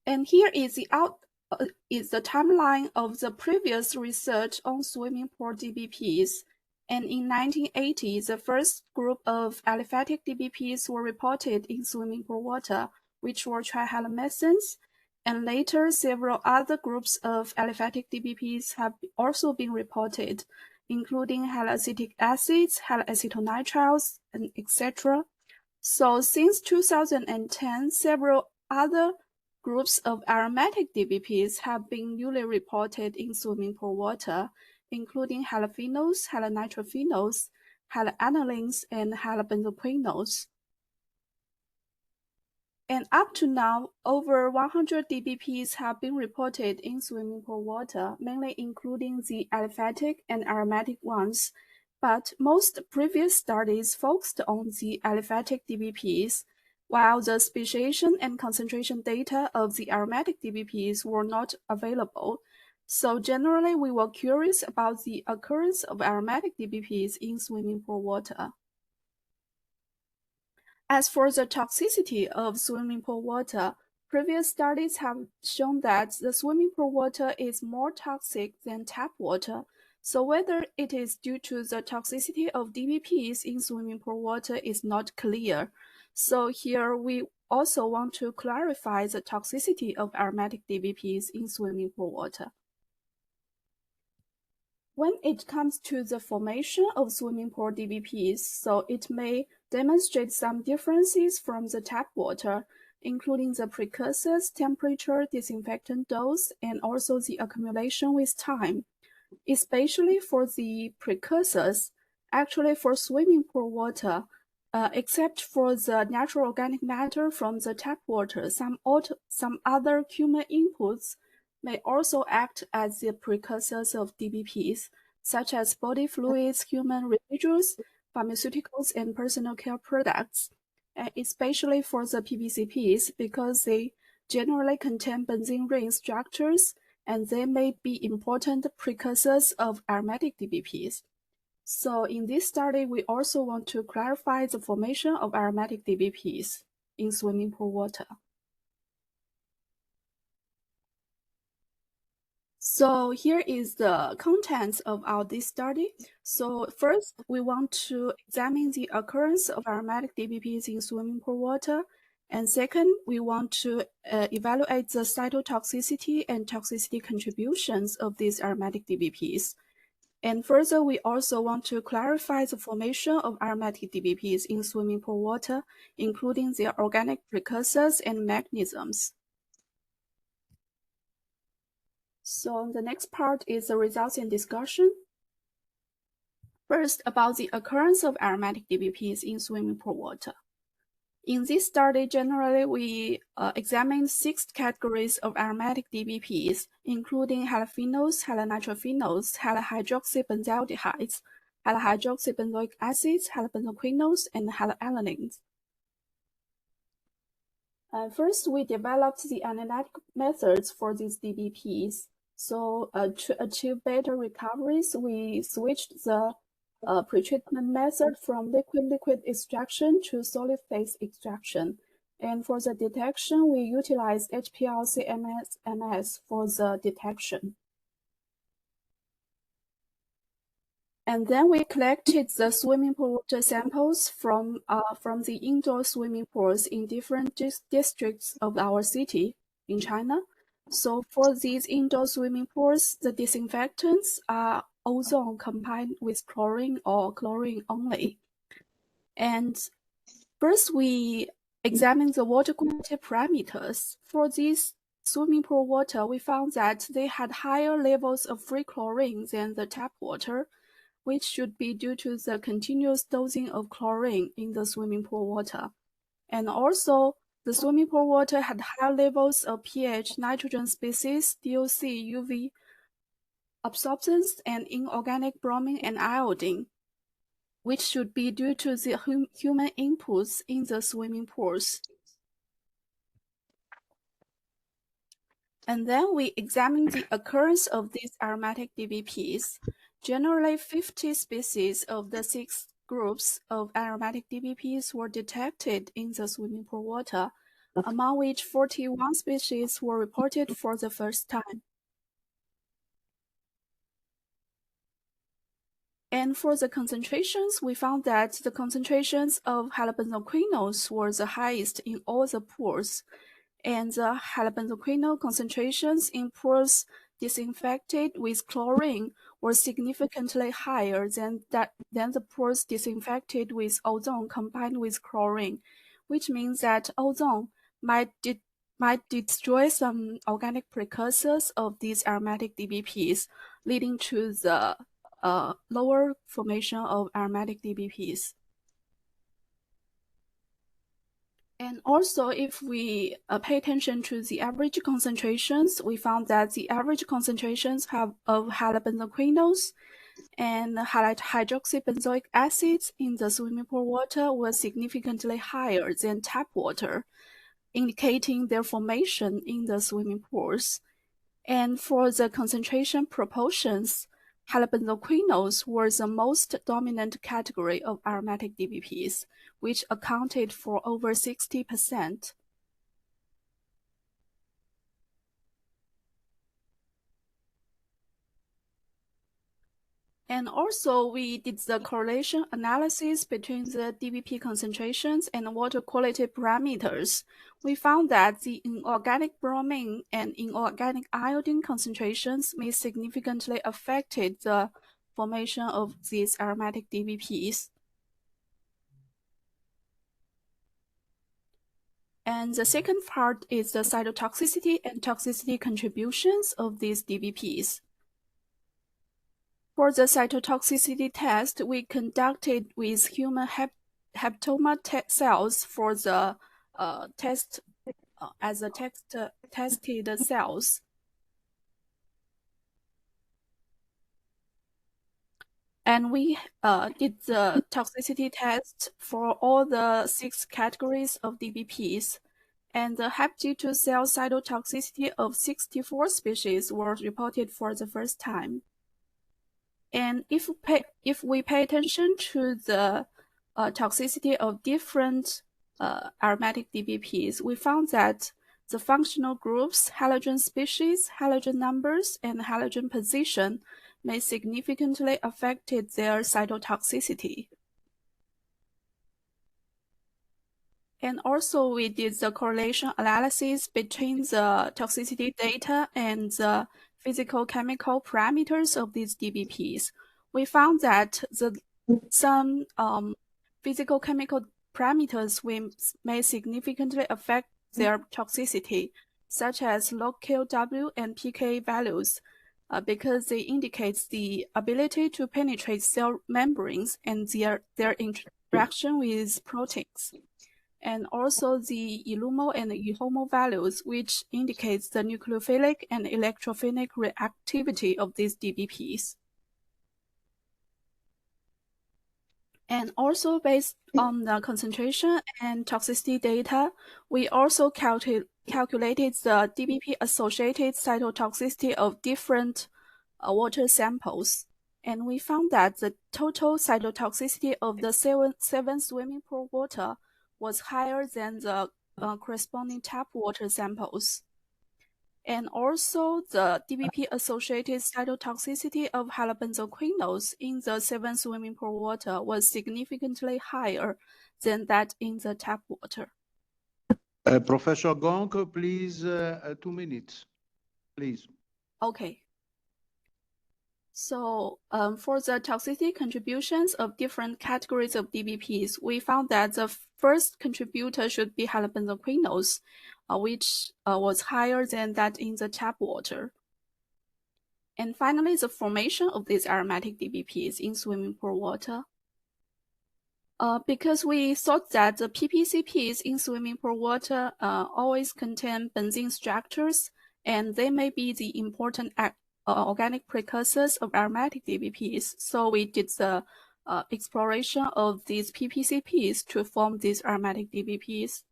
And here is the timeline of the previous research on swimming pool DBPs. And in 1980, the first group of aliphatic DBPs were reported in swimming pool water, which were trihalomethans. And later, several other groups of aliphatic DBPs have also been reported, including haloacetic acids, haloacetonitriles, and etc. So since 2010, several other groups of aromatic DBPs have been newly reported in swimming pool water, including halophenols, halonitrophenols, haloanilines, and halobenzoquinols. And up to now, over 100 DBPs have been reported in swimming pool water, mainly including the aliphatic and aromatic ones. But most previous studies focused on the aliphatic DBPs, while the speciation and concentration data of the aromatic DBPs were not available. So generally, we were curious about the occurrence of aromatic DBPs in swimming pool water. As for the toxicity of swimming pool water, previous studies have shown that the swimming pool water is more toxic than tap water. So whether it is due to the toxicity of DBPs in swimming pool water is not clear. So here we also want to clarify the toxicity of aromatic DBPs in swimming pool water. When it comes to the formation of swimming pool DBPs, so it may demonstrate some differences from the tap water, including the precursors, temperature, disinfectant dose, and also the accumulation with time. Especially for the precursors, actually for swimming pool water, except for the natural organic matter from the tap water, some other human inputs may also act as the precursors of DBPs, such as body fluids, human residues, pharmaceuticals, and personal care products, especially for the PBCPs, because they generally contain benzene ring structures, and they may be important precursors of aromatic DBPs. So in this study, we also want to clarify the formation of aromatic DBPs in swimming pool water. So here is the contents of this study. So first, we want to examine the occurrence of aromatic DBPs in swimming pool water. And second, we want to evaluate the cytotoxicity and toxicity contributions of these aromatic DBPs. And further, we also want to clarify the formation of aromatic DBPs in swimming pool water, including their organic precursors and mechanisms. So the next part is the results and discussion. First, about the occurrence of aromatic DBPs in swimming pool water. In this study, generally, we examined 6 categories of aromatic DBPs, including halophenols, halonitrophenols, halohydroxybenzaldehydes, halohydroxybenzoic acids, halobenzoquinols, and haloanilines. First, we developed the analytic methods for these DBPs. So to achieve better recoveries, we switched the pretreatment method from liquid-liquid extraction to solid phase extraction. And for the detection, we utilize HPLC MS for the detection. And then we collected the swimming pool water samples from the indoor swimming pools in different districts of our city in China. So for these indoor swimming pools, the disinfectants are ozone combined with chlorine or chlorine only. And first, we examined the water quality parameters. For these swimming pool water, we found that they had higher levels of free chlorine than the tap water, which should be due to the continuous dosing of chlorine in the swimming pool water. And also, the swimming pool water had higher levels of pH, nitrogen species, DOC, UV absorbance, and inorganic bromine and iodine, which should be due to the human inputs in the swimming pools. And then we examined the occurrence of these aromatic DBPs. Generally, 50 species of the 6 groups of aromatic DBPs were detected in the swimming pool water, among which 41 species were reported for the first time. And for the concentrations, we found that the concentrations of halobenzoquinols were the highest in all the pools, and the halobenzoquinol concentrations in pools disinfected with chlorine were significantly higher than the pools disinfected with ozone combined with chlorine, which means that ozone might destroy some organic precursors of these aromatic DBPs, leading to the lower formation of aromatic DBPs. And also, if we pay attention to the average concentrations, we found that the average concentrations of halobenzoquinols and hydroxybenzoic acids in the swimming pool water were significantly higher than tap water, indicating their formation in the swimming pools. And for the concentration proportions, halobenzoquinols were the most dominant category of aromatic DBPs, which accounted for over 60%. And also, we did the correlation analysis between the DBP concentrations and water quality parameters. We found that the inorganic bromine and inorganic iodine concentrations may significantly affected the formation of these aromatic DBPs. And the second part is the cytotoxicity and toxicity contributions of these DBPs. For the cytotoxicity test, we conducted with human hepatoma cells for the tested cells. And we did the toxicity test for all the 6 categories of DBPs. And the hep-G2 cell cytotoxicity of 64 species was reported for the first time. And if we pay attention to the toxicity of different aromatic DBPs, we found that the functional groups, halogen species, halogen numbers, and halogen position may significantly affect their cytotoxicity. And also, we did the correlation analysis between the toxicity data and the physical-chemical parameters of these DBPs. We found that some physical-chemical parameters may significantly affect their toxicity, such as log KLW and pK values, because they indicate the ability to penetrate cell membranes and their interaction with proteins. And also the illumo and eHomo values, which indicates the nucleophilic and electrophilic reactivity of these DBPs. And also based on the concentration and toxicity data, we also calculated the DBP-associated cytotoxicity of different water samples. And we found that the total cytotoxicity of the seven swimming pool water was higher than the corresponding tap water samples. And also the DBP-associated cytotoxicity of halobenzoquinones in the seven swimming pool water was significantly higher than that in the tap water. Professor Gong, please, 2 minutes, please. Okay. So for the toxicity contributions of different categories of DBPs, we found that the first contributor should be halobenzoquinones, which was higher than that in the tap water. And finally, the formation of these aromatic DBPs in swimming pool water. Because we thought that the PPCPs in swimming pool water always contain benzene structures, and they may be the important organic precursors of aromatic DBPs. So we did the exploration of these PPCPs to form these aromatic DBPs.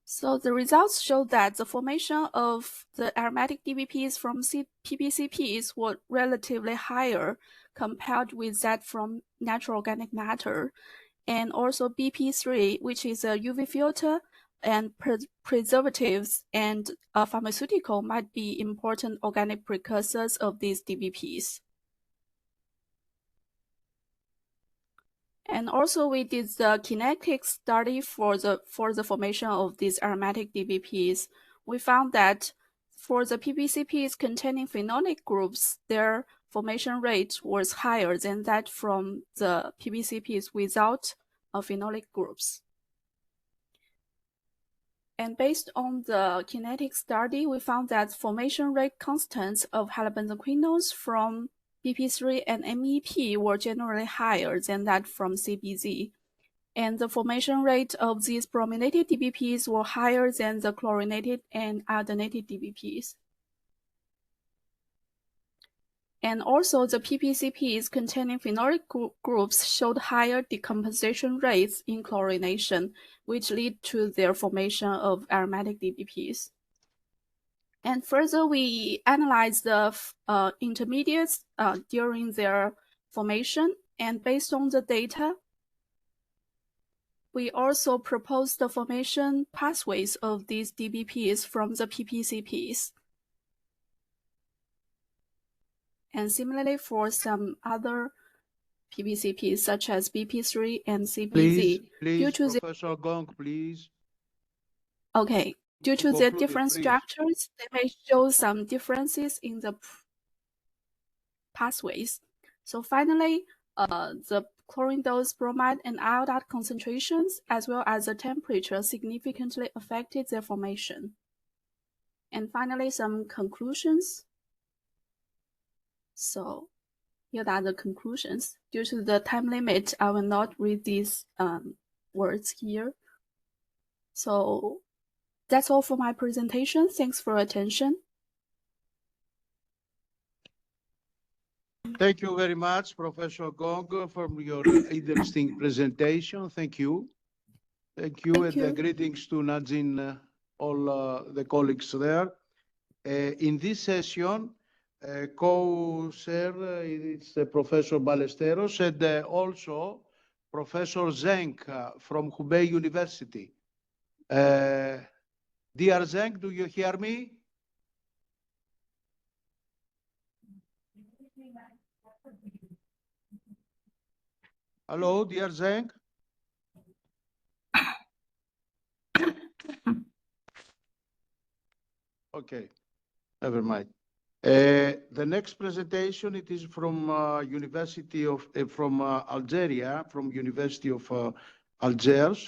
So the results show that the formation of the aromatic DBPs from PPCPs were relatively higher compared with that from natural organic matter. And also BP3, which is a UV filter, and preservatives and pharmaceutical might be important organic precursors of these DBPs. And also we did the kinetic study for the formation of these aromatic DBPs. We found that for the PPCPs containing phenolic groups, their formation rate was higher than that from the PPCPs without phenolic groups. And based on the kinetic study, we found that formation rate constants of halobenzoquinones from BP3 and MEP were generally higher than that from CBZ. And the formation rate of these brominated DBPs were higher than the chlorinated and iodinated DBPs. And also the PPCPs containing phenolic groups showed higher decomposition rates in chlorination, which lead to their formation of aromatic DBPs. And further, we analyzed the intermediates during their formation, and based on the data, we also proposed the formation pathways of these DBPs from the PPCPs. And similarly for some other PPCPs, such as BP3 and CBZ. Please, Professor Gong, please. Okay. Due to their different structures, they may show some differences in the pathways. So finally, the chlorine dose, bromide, and iodide concentrations, as well as the temperature, significantly affected their formation. And finally, some conclusions. So here are the conclusions. Due to the time limit, I will not read these words here. So that's all for my presentation. Thanks for your attention. Thank you very much, Professor Gong, for your interesting presentation. Thank you. Thank you, and greetings to Najin, all the colleagues there. In this session, co-chair is Professor Ballesteros and also Professor Zeng from Hubei University. Dear Zeng, do you hear me? Hello, dear Zeng. Okay, never mind. The next presentation, it is from from Algeria, from University of Algiers.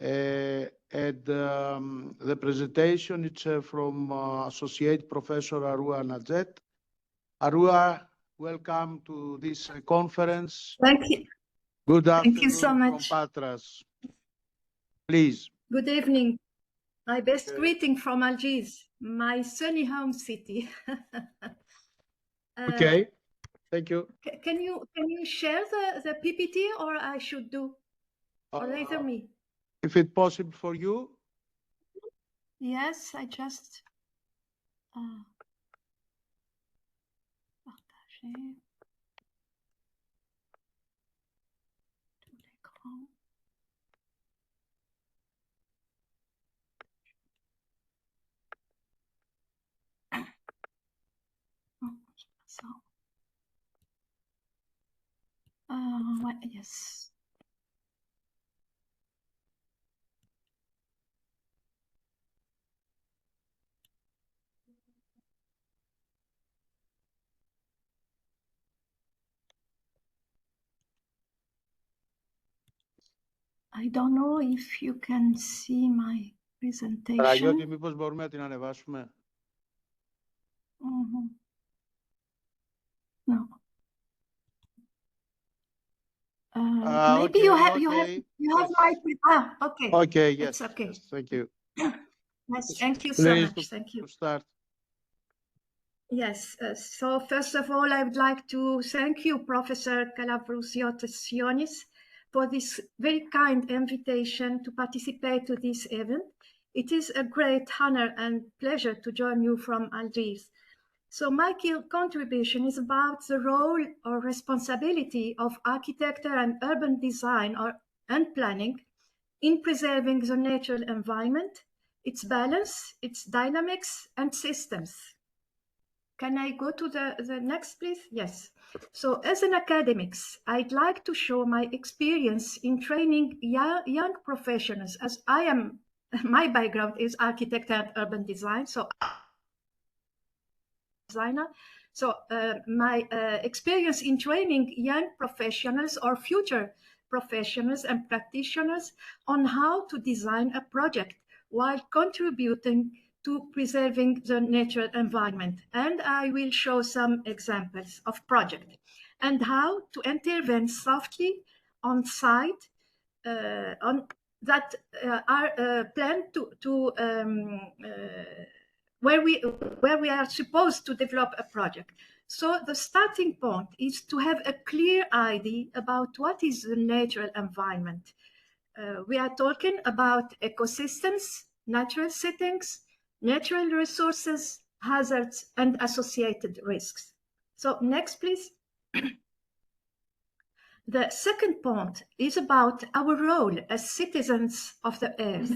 And the presentation is from Associate Professor Arua Najet. Arua, welcome to this conference. Thank you. Good afternoon. Thank you so much. From Patras. Please. Good evening. My best greeting from Algiers, my sunny home city. Okay, thank you. Can you share the PPT, or I should do, or either me? If it's possible for you. Yes, I just. Okay. So, yes. I don't know if you can see my presentation. Παναγιώτη, μήπως μπορούμε να την ανεβάσουμε? No. Maybe okay, you have okay. my okay. Okay, yes. It's okay. Yes, thank you. Yes, thank you so Please, much. Thank you. to start. Yes. So first of all, I would like to thank you, Professor Kalavrousiotis, for this very kind invitation to participate to this event. It is a great honor and pleasure to join you from Algiers. So my contribution is about the role or responsibility of architecture and urban design and planning in preserving the natural environment, its balance, its dynamics and systems. Can I go to the next, please? Yes. So as an academic, I'd like to show my experience in training young professionals, as my background is architecture and urban design. So my experience in training young professionals or future professionals and practitioners on how to design a project while contributing to preserving the natural environment. And I will show some examples of project and how to intervene softly on site that are planned where we are supposed to develop a project. So the starting point is to have a clear idea about what is the natural environment. We are talking about ecosystems, natural settings, natural resources, hazards, and associated risks. So next, please. The second point is about our role as citizens of the earth,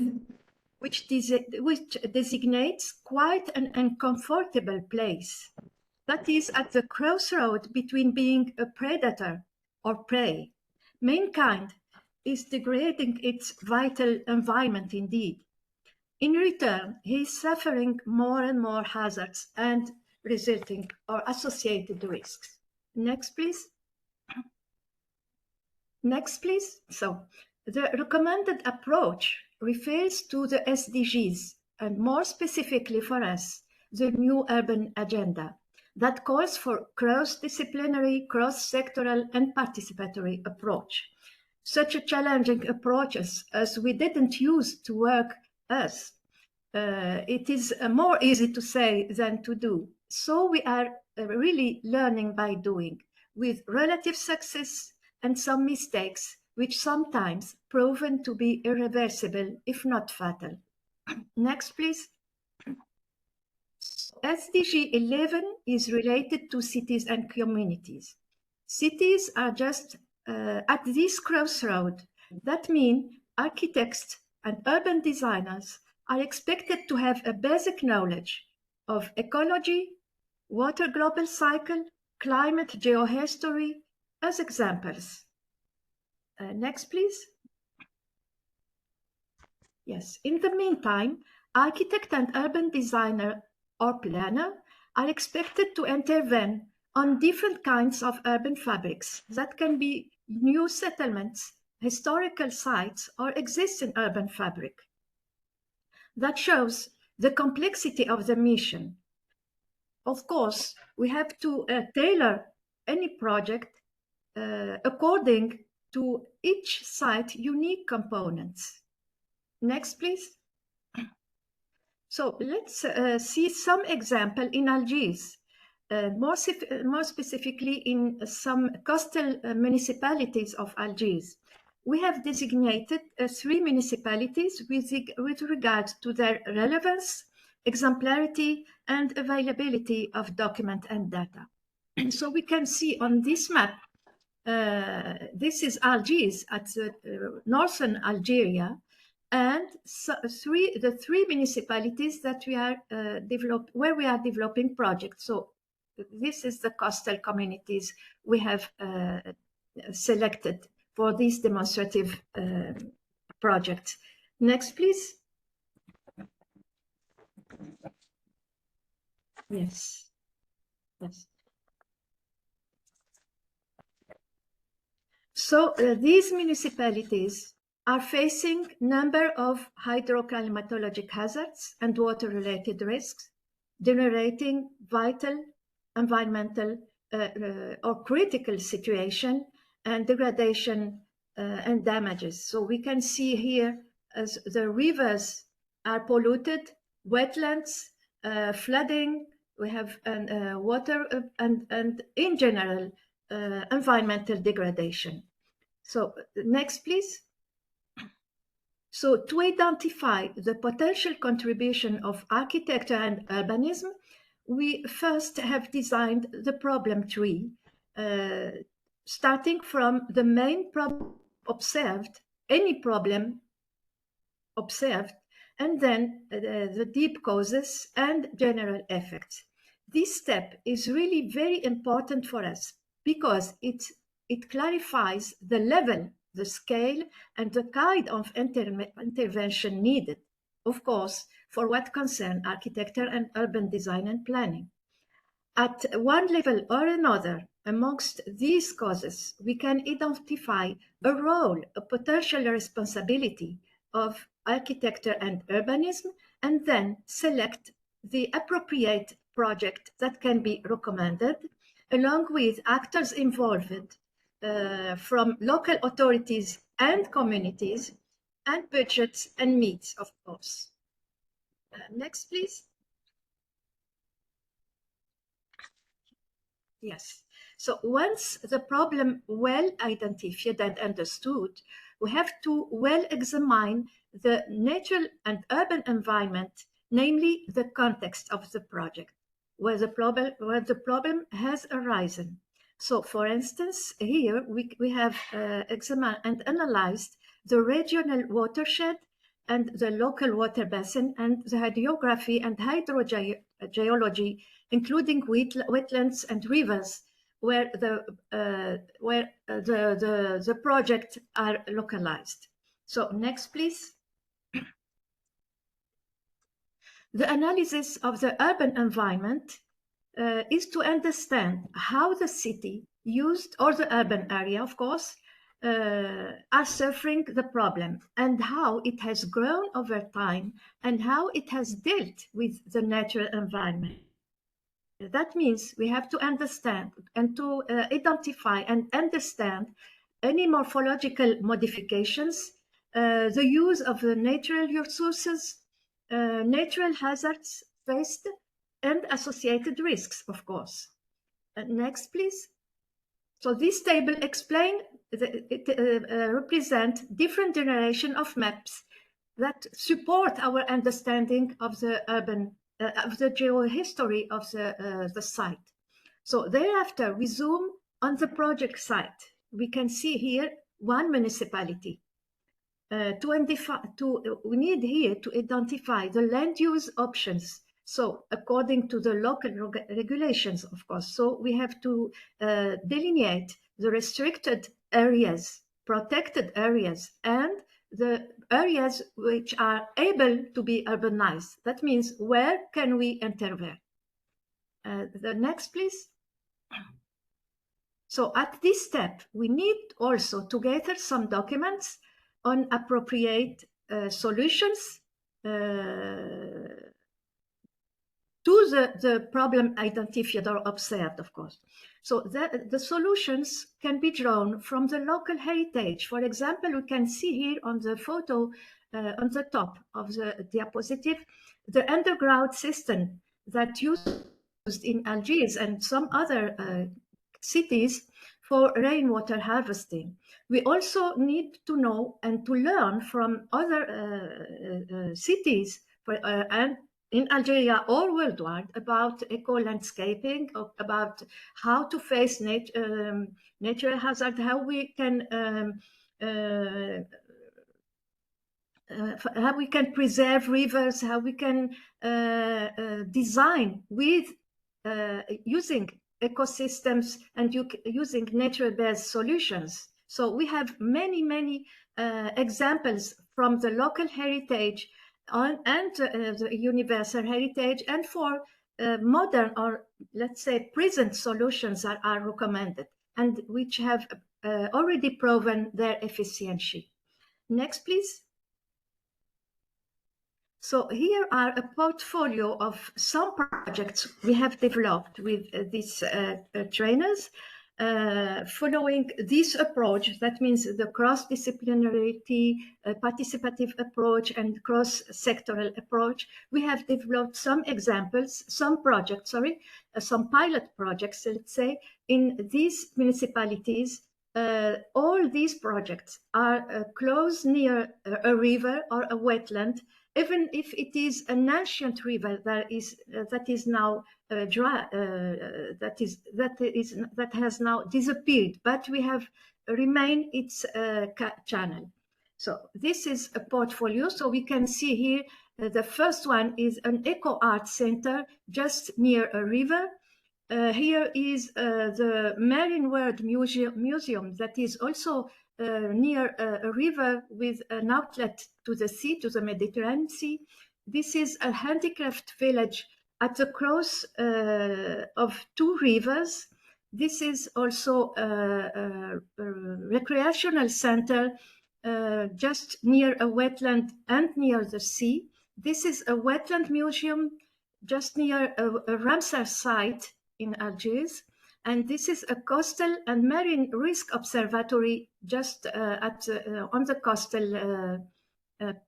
which designates quite an uncomfortable place. That is at the crossroad between being a predator or prey. Mankind is degrading its vital environment indeed. In return, he is suffering more and more hazards and resulting or associated risks. Next, please. Next, please. So the recommended approach refers to the SDGs, and more specifically for us, the new urban agenda that calls for cross-disciplinary, cross-sectoral, and participatory approach. Such a challenging approach as we didn't use to work as. It is more easy to say than to do. So we are really learning by doing, with relative success and some mistakes, which sometimes proven to be irreversible, if not fatal. Next, please. SDG 11 is related to cities and communities. Cities are just at this crossroad. That means architects and urban designers are expected to have a basic knowledge of ecology, water global cycle, climate geohistory as examples. Next, please. Yes, in the meantime, architect and urban designer or planner are expected to intervene on different kinds of urban fabrics that can be new settlements, historical sites, or existing urban fabric. That shows the complexity of the mission. Of course, we have to tailor any project according to each site unique components. Next, please. So let's see some example in Algiers, more specifically in some coastal municipalities of Algiers. We have designated 3 municipalities with regard to their relevance, exemplarity, and availability of document and data. So we can see on this map, this is Algiers at the northern Algeria, and so the three municipalities that we are where we are developing projects. So this is the coastal communities we have selected for these demonstrative projects. Next, please. Yes. Yes. So these municipalities are facing number of hydroclimatologic hazards and water-related risks, generating vital environmental or critical situation and degradation and damages. So we can see here as the rivers are polluted, wetlands, flooding, we have water and in general environmental degradation. So next, please. So to identify the potential contribution of architecture and urbanism, we first have designed the problem tree, starting from the main problem observed, any problem observed, and then the deep causes and general effects. This step is really very important for us because it clarifies the level, the scale, and the kind of intervention needed, of course, for what concerns architecture and urban design and planning. At one level or another, amongst these causes, we can identify a role, a potential responsibility of architecture and urbanism, and then select the appropriate project that can be recommended, along with actors involved from local authorities and communities, and budgets and needs, of course. Next, please. Yes. So once the problem well identified and understood, we have to well examine the natural and urban environment, namely the context of the project, where the problem has arisen. So for instance, here we have examined and analyzed the regional watershed and the local water basin and the hydrography and hydrogeology, including wetlands and rivers, where the projects are localized. So next, please. The analysis of the urban environment is to understand how the city used, or the urban area, of course, are suffering the problem and how it has grown over time and how it has dealt with the natural environment. That means we have to understand and to identify and understand any morphological modifications, the use of the natural resources, natural hazards faced, and associated risks, of course. Next, please. So this table represent different generation of maps that support our understanding of the urban, of the geohistory of the site. So thereafter, we zoom on the project site. We can see here one municipality. We need here to identify the land use options. So according to the local regulations, of course, so we have to delineate the restricted areas, protected areas, and the areas which are able to be urbanized. That means where can we intervene? The next, please. So at this step, we need also to gather some documents on appropriate solutions to the problem identified or observed, of course. So the solutions can be drawn from the local heritage. For example, we can see here on the photo on the top of the diapositive, the underground system that used in Algiers and some other cities for rainwater harvesting. We also need to know and to learn from other cities and in Algeria or worldwide about eco-landscaping, about how to face natural hazard, how we can preserve rivers, how we can design with using ecosystems and using nature-based solutions. So we have many examples from the local heritage and the universal heritage, and for modern, or let's say present, solutions that are recommended and which have already proven their efficiency. Next, please. So here are a portfolio of some projects we have developed with these trainers. Following this approach, that means the cross-disciplinarity, participative approach, and cross-sectoral approach, we have developed some examples, some projects, some pilot projects, let's say, in these municipalities. All these projects are close near a river or a wetland, even if it is an ancient river that is now dry, that has now disappeared, but we have remained its channel. So this is a portfolio. So we can see here the first one is an eco art center just near a river. Here is the Marine World Museum that is also near a river with an outlet to the sea, to the Mediterranean Sea. This is a handicraft village at the cross of two rivers. This is also a recreational center just near a wetland and near the sea. This is a wetland museum just near a Ramsar site in Algiers, and this is a coastal and marine risk observatory just on the coastal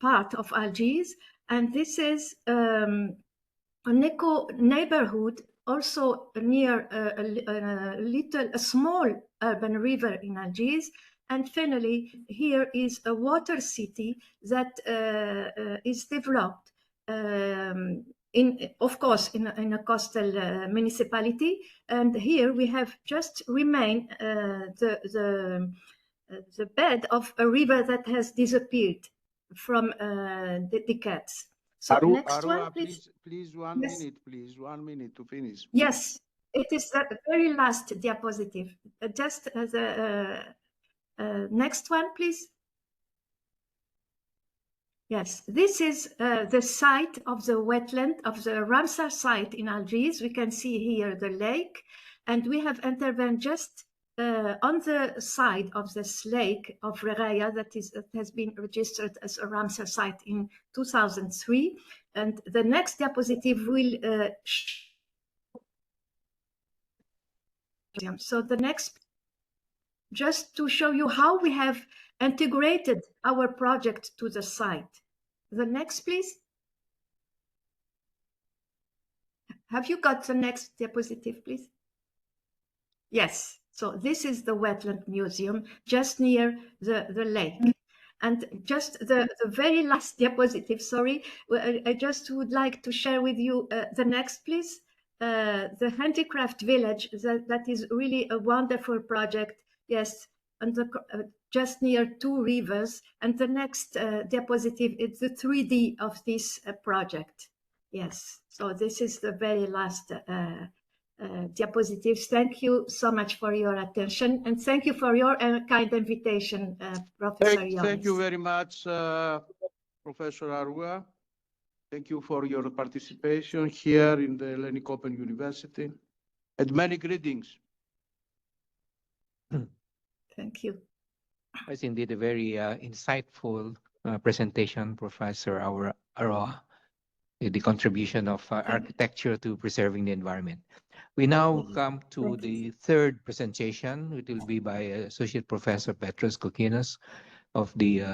part of Algiers, and this is an eco neighborhood also near a small urban river in Algiers. And finally, here is a water city that is developed of course, in a coastal municipality, and here we have just remained the bed of a river that has disappeared from the decades. So next one, please. Please, 1 minute, please. 1 minute to finish. Yes, it is the very last diapositive. Just as a next one, please. Yes, this is the site of the wetland of the Ramsar site in Algiers. We can see here the lake, and we have intervened just on the side of this lake of Regaia that has been registered as a Ramsar site in 2003. And the next diapositive will so the next, just to show you how we have integrated our project to the site. The next, please. Have you got the next diapositive, please? Yes. So this is the wetland museum just near the lake. And just the very last diapositive, sorry, I just would like to share with you the next, please. The handicraft village, that is really a wonderful project. Yes, and just near two rivers. And the next diapositive is the 3D of this project. Yes, so this is the very last diapositives. Thank you so much for your attention, and thank you for your kind invitation, Professor Jonas. Thank you very much, Professor Arua. Thank you for your participation here in the Hellenic Open University, and many greetings. Thank you. It's indeed a very insightful presentation, Professor Arua, the contribution of architecture to preserving the environment. We now come to the third presentation. It will be by Associate Professor Petros Kokinos of the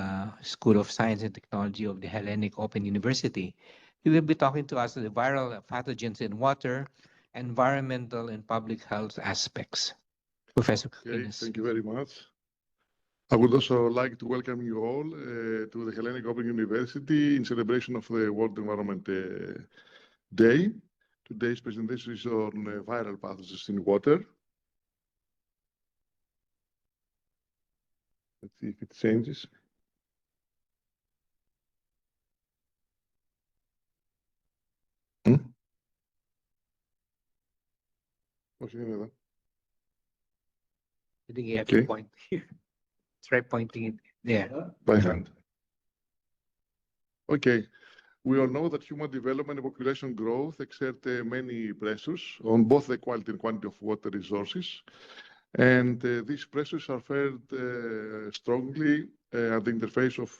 School of Science and Technology of the Hellenic Open University. He will be talking to us on the viral pathogens in water, environmental and public health aspects. Professor Kokinos. Thank you very much. I would also like to welcome you all to the Hellenic Open University in celebration of the World Environment day. Today's presentation is on viral pathogens in water. Let's see if it changes. Όχι, δεν είναι εδώ. I think you have to point here. Try pointing it there. By hand. Okay. We all know that human development and population growth exert many pressures on both the quality and quantity of water resources. And these pressures are felt strongly at the interface of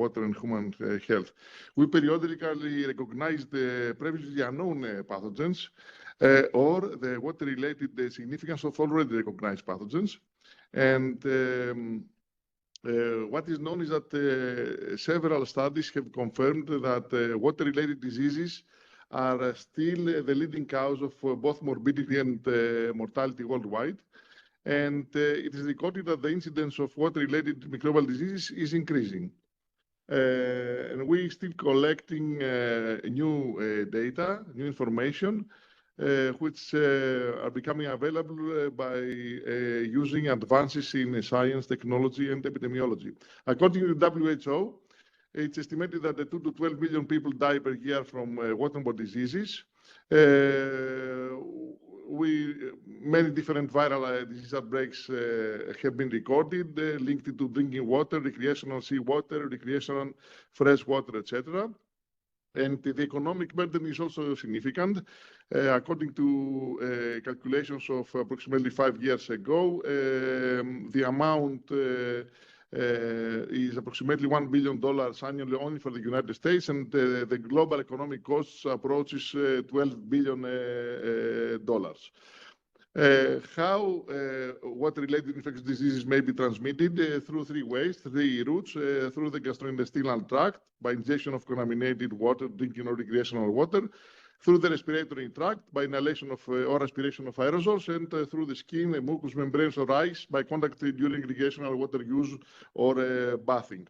water and human health. We periodically recognize the previously unknown pathogens or the water-related significance of already recognized pathogens. And what is known is that several studies have confirmed that water-related diseases are still the leading cause of both morbidity and mortality worldwide. And it is recorded that the incidence of water-related microbial diseases is increasing. And we're still collecting new data, new information, which are becoming available by using advances in science, technology, and epidemiology. According to the WHO, it's estimated that 2 to 12 million people die per year from waterborne diseases. Many different viral disease outbreaks have been recorded linked to drinking water, recreational seawater, recreational fresh water, etc. And the economic burden is also significant. According to calculations of approximately 5 years ago, the amount is approximately $1 billion annually only for the United States, and the global economic costs approaches $12 billion. How water-related infectious diseases may be transmitted through 3 ways, 3 routes: through the gastrointestinal tract by ingestion of contaminated water, drinking or recreational water, through the respiratory tract by inhalation of or aspiration of aerosols, and through the skin, mucous membranes, or eyes by contact during recreational water use or bathing.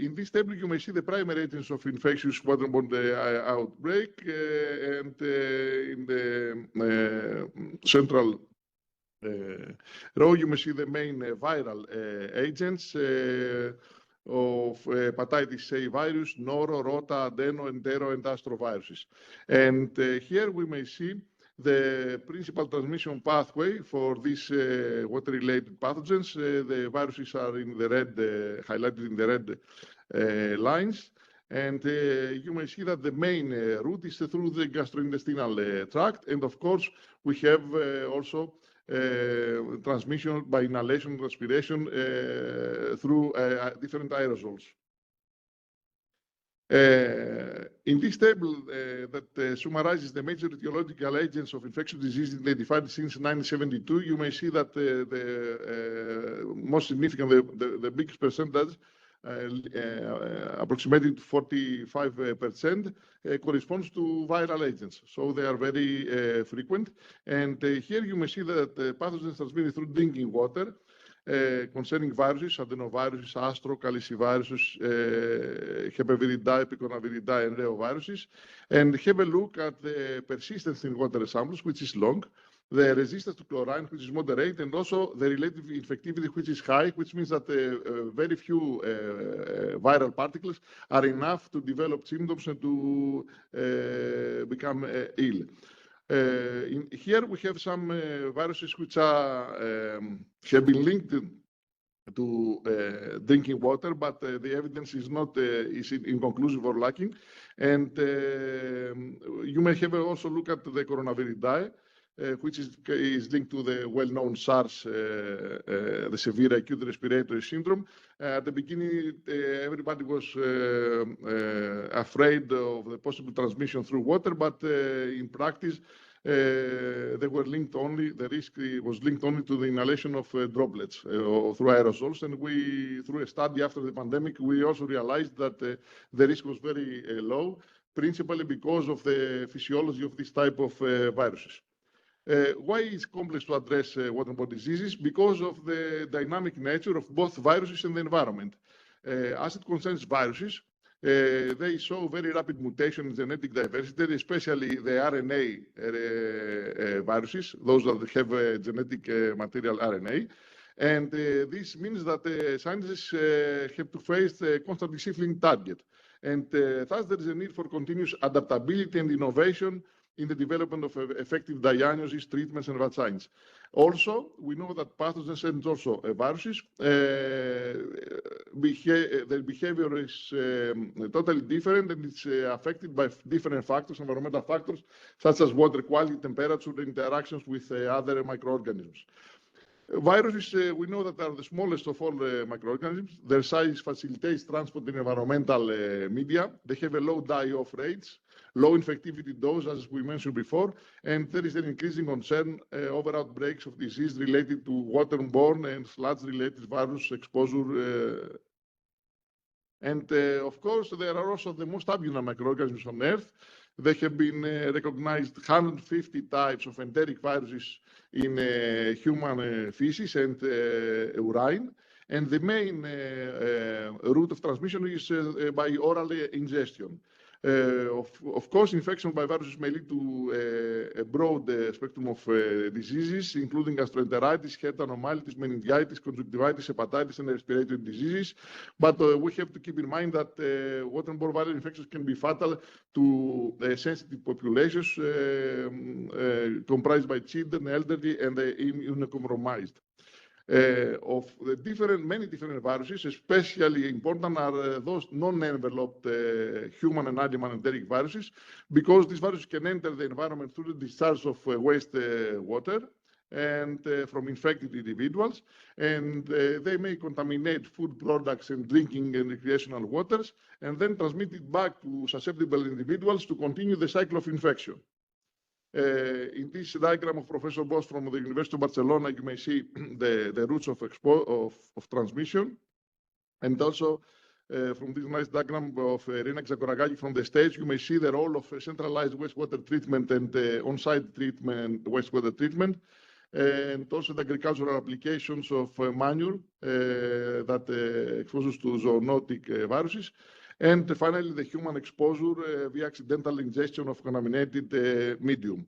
In this table, you may see the primary agents of infectious waterborne outbreak, and in the central row, you may see the main viral agents of hepatitis A virus, noro, rota, adeno, entero, and astroviruses. And here we may see the principal transmission pathway for these water-related pathogens. The viruses are in the red, highlighted in the red lines. And you may see that the main route is through the gastrointestinal tract. And of course, we have also transmission by inhalation and respiration through different aerosols. In this table that summarizes the major etiological agents of infectious disease identified since 1972, you may see that the most significant, the biggest percentage, approximately 45%, corresponds to viral agents. So they are very frequent. And here you may see that pathogens transmitted through drinking water concerning viruses, adenoviruses, astro, caliciviruses, hepaviridae, picornaviridae, and reoviruses, and have a look at the persistence in water samples, which is long, the resistance to chlorine, which is moderate, and also the relative infectivity, which is high, which means that very few viral particles are enough to develop symptoms and to become ill. Here we have some viruses which have been linked to drinking water, but the evidence is not is inconclusive or lacking. And you may have also look at the coronaviridae, which is linked to the well-known SARS, the severe acute respiratory syndrome. At the beginning, everybody was afraid of the possible transmission through water, but in practice, they were linked only, the risk was linked only to the inhalation of droplets or through aerosols. And we, through a study after the pandemic, we also realized that the risk was very low, principally because of the physiology of this type of viruses. Why is it complex to address waterborne diseases? Because of the dynamic nature of both viruses and the environment. As it concerns viruses, they show very rapid mutation in genetic diversity, especially the RNA viruses, those that have genetic material RNA. And this means that scientists have to face a constantly shifting target. And thus there is a need for continuous adaptability and innovation in the development of effective diagnosis, treatments, and vaccines. Also, we know that pathogens and also viruses, their behavior is totally different, and it's affected by different factors, environmental factors, such as water quality, temperature, and interactions with other microorganisms. Viruses, we know that are the smallest of all microorganisms. Their size facilitates transport in environmental media. They have a low die-off rates, low infectivity dose, as we mentioned before, and there is an increasing concern over outbreaks of disease related to waterborne and sludge-related virus exposure. Of course, there are also the most abundant microorganisms on Earth. They have been recognized 150 types of enteric viruses in human feces and urine. And the main route of transmission is by oral ingestion. Of course, infection by viruses may lead to a broad spectrum of diseases, including gastroenteritis, head abnormalities, meningitis, conjunctivitis, hepatitis, and respiratory diseases. But we have to keep in mind that waterborne viral infections can be fatal to sensitive populations comprised by children, elderly, and the immunocompromised. Of the many different viruses, especially important are those non-enveloped human and animal enteric viruses, because these viruses can enter the environment through the discharge of waste water and from infected individuals, and they may contaminate food products and drinking and recreational waters, and then transmit it back to susceptible individuals to continue the cycle of infection. In this diagram of Professor Bosch from the University of Barcelona, you may see the routes of transmission, and also from this nice diagram of Rina Zakoragaki from the States, you may see the role of centralized wastewater treatment and on-site treatment, wastewater treatment, and also the agricultural applications of manure that exposes to zoonotic viruses. And finally, the human exposure via accidental ingestion of contaminated medium.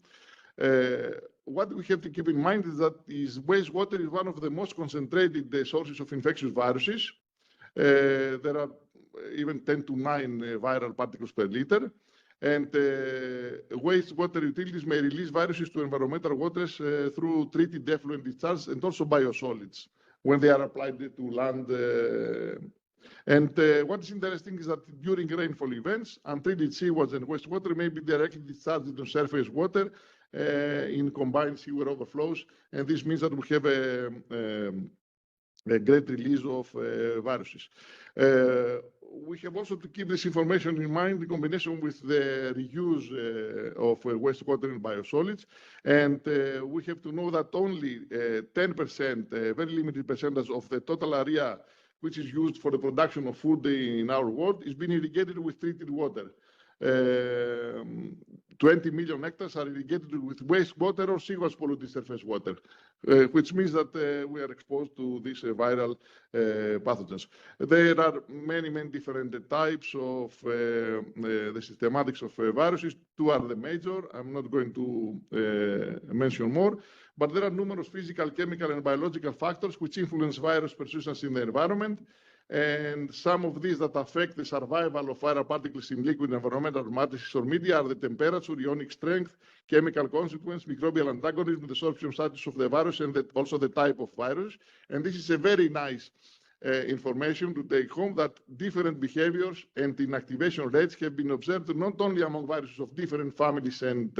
What we have to keep in mind is that wastewater is one of the most concentrated sources of infectious viruses. There are even 10 to 9 viral particles per liter. And wastewater utilities may release viruses to environmental waters through treated effluent discharge and also biosolids when they are applied to land. And what is interesting is that during rainfall events, untreated sewage and wastewater may be directly discharged into surface water in combined sewer overflows. And this means that we have a great release of viruses. We have also to keep this information in mind in combination with the reuse of wastewater and biosolids. And we have to know that only 10%, a very limited percentage of the total area which is used for the production of food in our world is being irrigated with treated water. 20 million hectares are irrigated with wastewater or sewage polluted surface water, which means that we are exposed to these viral pathogens. There are many, many different types of the systematics of viruses. Two are the major. I'm not going to mention more, but there are numerous physical, chemical, and biological factors which influence virus persistence in the environment. And some of these that affect the survival of viral particles in liquid environmental matrices or media are the temperature, ionic strength, chemical consequence, microbial antagonism, the sorption status of the virus, and also the type of virus. And this is a very nice information to take home, that different behaviors and inactivation rates have been observed not only among viruses of different families and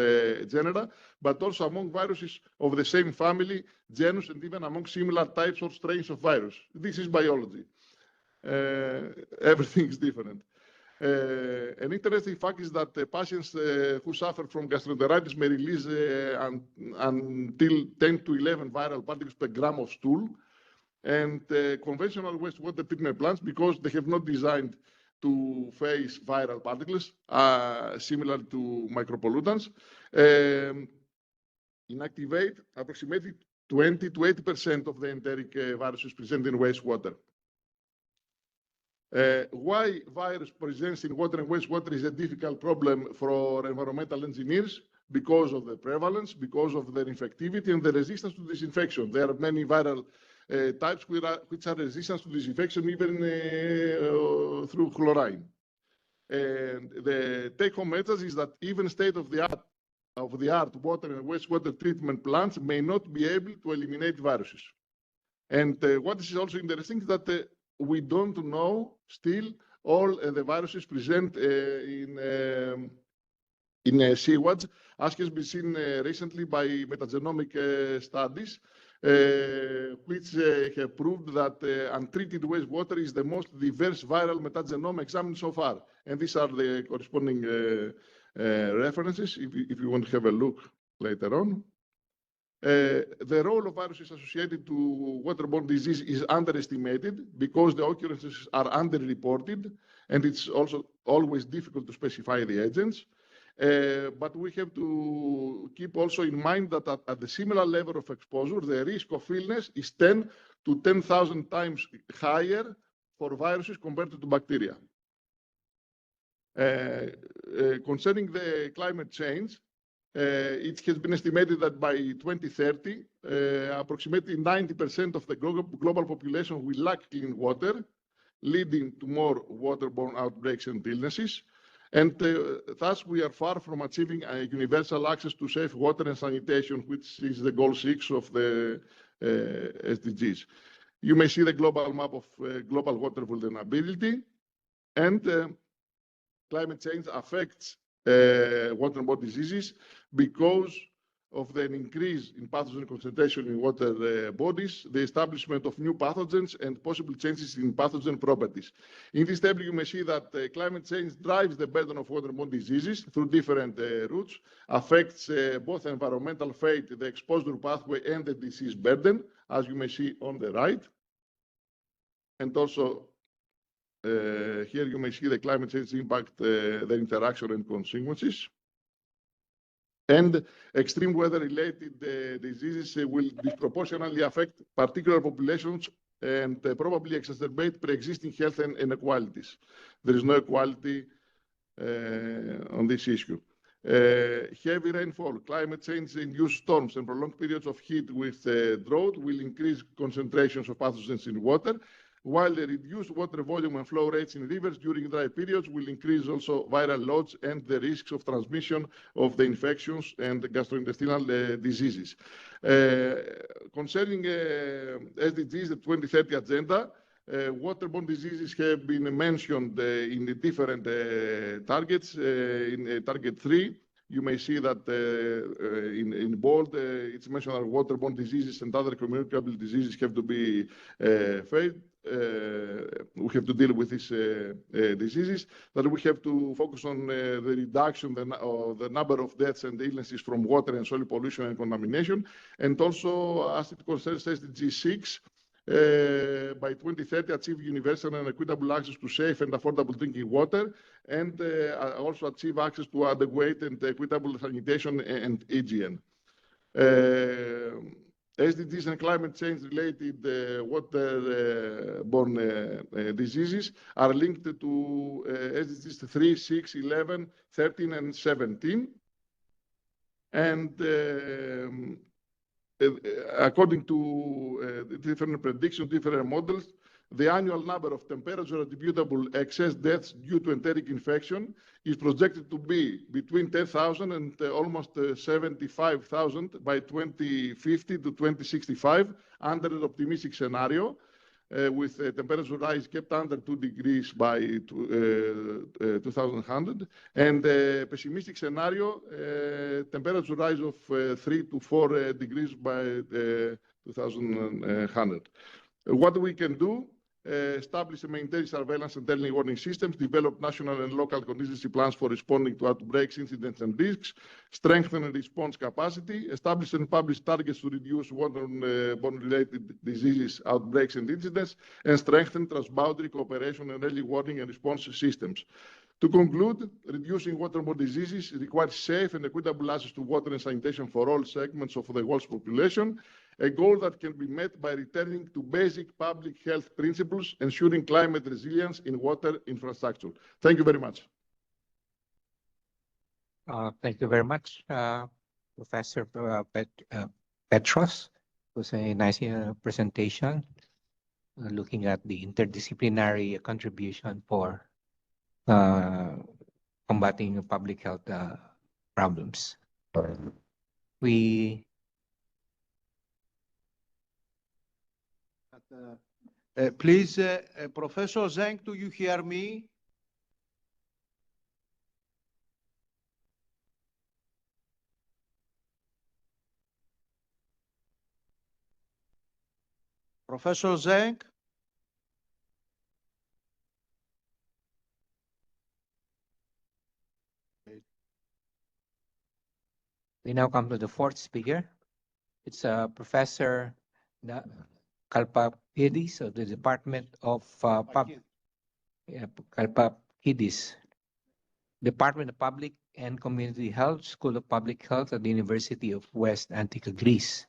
genera, but also among viruses of the same family, genus, and even among similar types or strains of virus. This is biology. Everything is different. An interesting fact is that patients who suffer from gastroenteritis may release until 10 to 11 viral particles per gram of stool. And conventional wastewater treatment plants, because they have not designed to face viral particles similar to micropollutants, inactivate approximately 20 to 80% of the enteric viruses present in wastewater. Why virus presence in water and wastewater is a difficult problem for environmental engineers? Because of the prevalence, because of their infectivity and the resistance to disinfection. There are many viral types which are resistant to disinfection even through chlorine. And the take-home message is that even state-of-the-art water and wastewater treatment plants may not be able to eliminate viruses. And what is also interesting is that we don't know still all the viruses present in sewage, as has been seen recently by metagenomic studies, which have proved that untreated wastewater is the most diverse viral metagenome examined so far. And these are the corresponding references, if you want to have a look later on. The role of viruses associated to waterborne disease is underestimated because the occurrences are underreported, and it's also always difficult to specify the agents. But we have to keep also in mind that at the similar level of exposure, the risk of illness is 10 to 10,000 times higher for viruses compared to bacteria. Concerning the climate change, it has been estimated that by 2030, approximately 90% of the global population will lack clean water, leading to more waterborne outbreaks and illnesses. And thus, we are far from achieving universal access to safe water and sanitation, which is the goal 6 of the SDGs. You may see the global map of global water vulnerability, and climate change affects waterborne diseases because of the increase in pathogen concentration in water bodies, the establishment of new pathogens, and possible changes in pathogen properties. In this table, you may see that climate change drives the burden of waterborne diseases through different routes, affects both environmental fate, the exposure pathway, and the disease burden, as you may see on the right. And also, here you may see the climate change impact, the interaction and consequences. And extreme weather-related diseases will disproportionately affect particular populations and probably exacerbate pre-existing health and inequalities. There is no equality on this issue. Heavy rainfall, climate change-induced storms, and prolonged periods of heat with drought will increase concentrations of pathogens in water, while the reduced water volume and flow rates in rivers during dry periods will increase also viral loads and the risks of transmission of the infections and gastrointestinal diseases. Concerning SDGs, the 2030 agenda, waterborne diseases have been mentioned in the different targets. In target 3, you may see that in bold, it's mentioned that waterborne diseases and other communicable diseases have to be faced. We have to deal with these diseases, that we have to focus on the reduction of the number of deaths and illnesses from water and soil pollution and contamination, and also as it concerns SDG 6, by 2030 achieve universal and equitable access to safe and affordable drinking water, and also achieve access to adequate and equitable sanitation and hygiene. SDGs and climate change related waterborne diseases are linked to SDGs 3, 6, 11, 13, and 17. And according to different predictions, different models, the annual number of temperature attributable excess deaths due to enteric infection is projected to be between 10,000 and almost 75,000 by 2050 to 2065 under an optimistic scenario, with temperature rise kept under 2 degrees by 2100, and a pessimistic scenario, temperature rise of 3 to 4 degrees by 2100. What we can do? Establish and maintain surveillance and early warning systems, develop national and local contingency plans for responding to outbreaks, incidents, and risks, strengthen and response capacity, establish and publish targets to reduce waterborne-related diseases, outbreaks, and incidents, and strengthen transboundary cooperation and early warning and response systems. To conclude, reducing waterborne diseases requires safe and equitable access to water and sanitation for all segments of the world's population, a goal that can be met by returning to basic public health principles, ensuring climate resilience in water infrastructure. Thank you very much. Thank you very much, Professor Petros. It was a nice presentation looking at the interdisciplinary contribution for combating public health problems. Please, Professor Zeng, do you hear me? Professor Zeng? We now come to the fourth speaker. It's Professor Kalpakidis of the Department of Department of Public and Community Health, School of Public Health at the University of West Antica, Greece.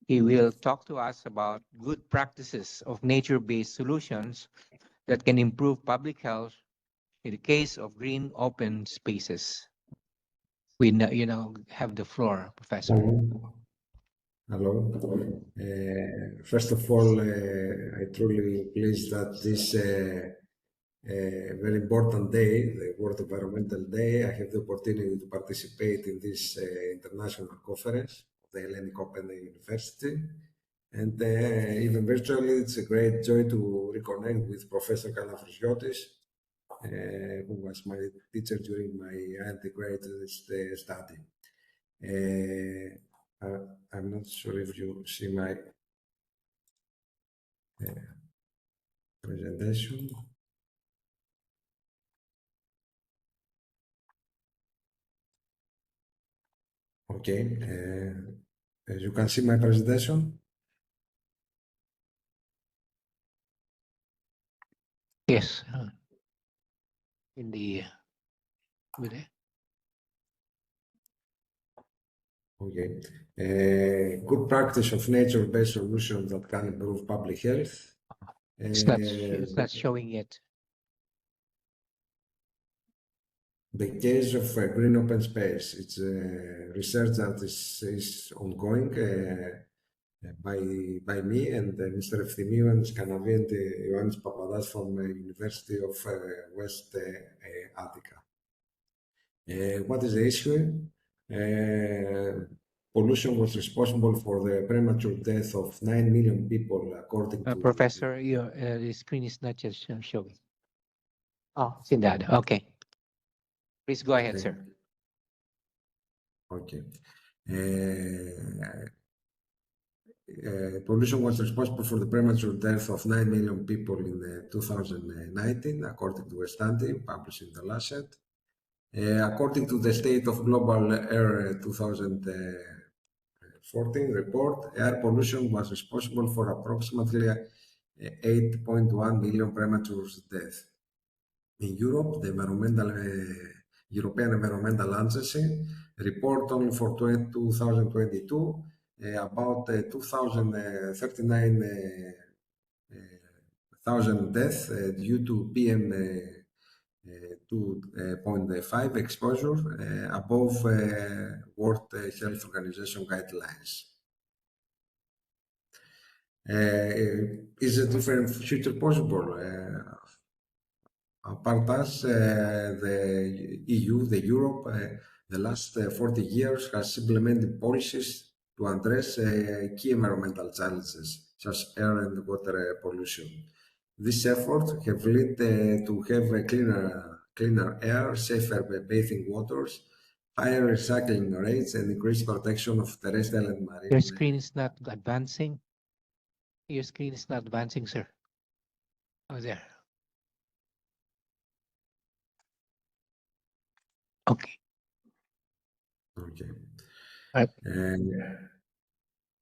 He will talk to us about good practices of nature-based solutions that can improve public health in the case of green open spaces. We now have the floor, Professor. Hello. First of all, I truly pleased that this very important day, the World Environmental Day, I have the opportunity to participate in this international conference of the Hellenic Open University. And even virtually, it's a great joy to reconnect with Professor Kalafrisiotis, who was my teacher during my undergraduate study. I'm not sure if you see my presentation. Okay, as you can see my presentation. Yes, in the Okay, good practice of nature-based solutions that can improve public health. It's not showing yet. The case of green open space, it's research that is ongoing by me and Mr. Ευθυμίου and Skanavi and Ioannis Papadas from the University of West Attica. What is the issue? Pollution was responsible for the premature death of 9 million people, according to... Professor, the screen is not just showing. Oh, it's in that. Okay. Please go ahead, sir. Okay. Pollution was responsible for the premature death of 9 million people in 2019, according to a study published in the Lancet. According to the State of Global Air 2014 report, air pollution was responsible for approximately 8.1 million premature deaths. In Europe, the European Environmental Agency report only for 2022 about 239,000 deaths due to PM 2.5 exposure above World Health Organization guidelines. Is a different future possible? Apart us, the EU, the Europe, the last 40 years has implemented policies to address key environmental challenges such as air and water pollution. This effort have led to have a cleaner air, safer bathing waters, higher recycling rates, and increased protection of terrestrial and marine. Your screen is not advancing. Your screen is not advancing, sir. Oh, there. Okay. Okay.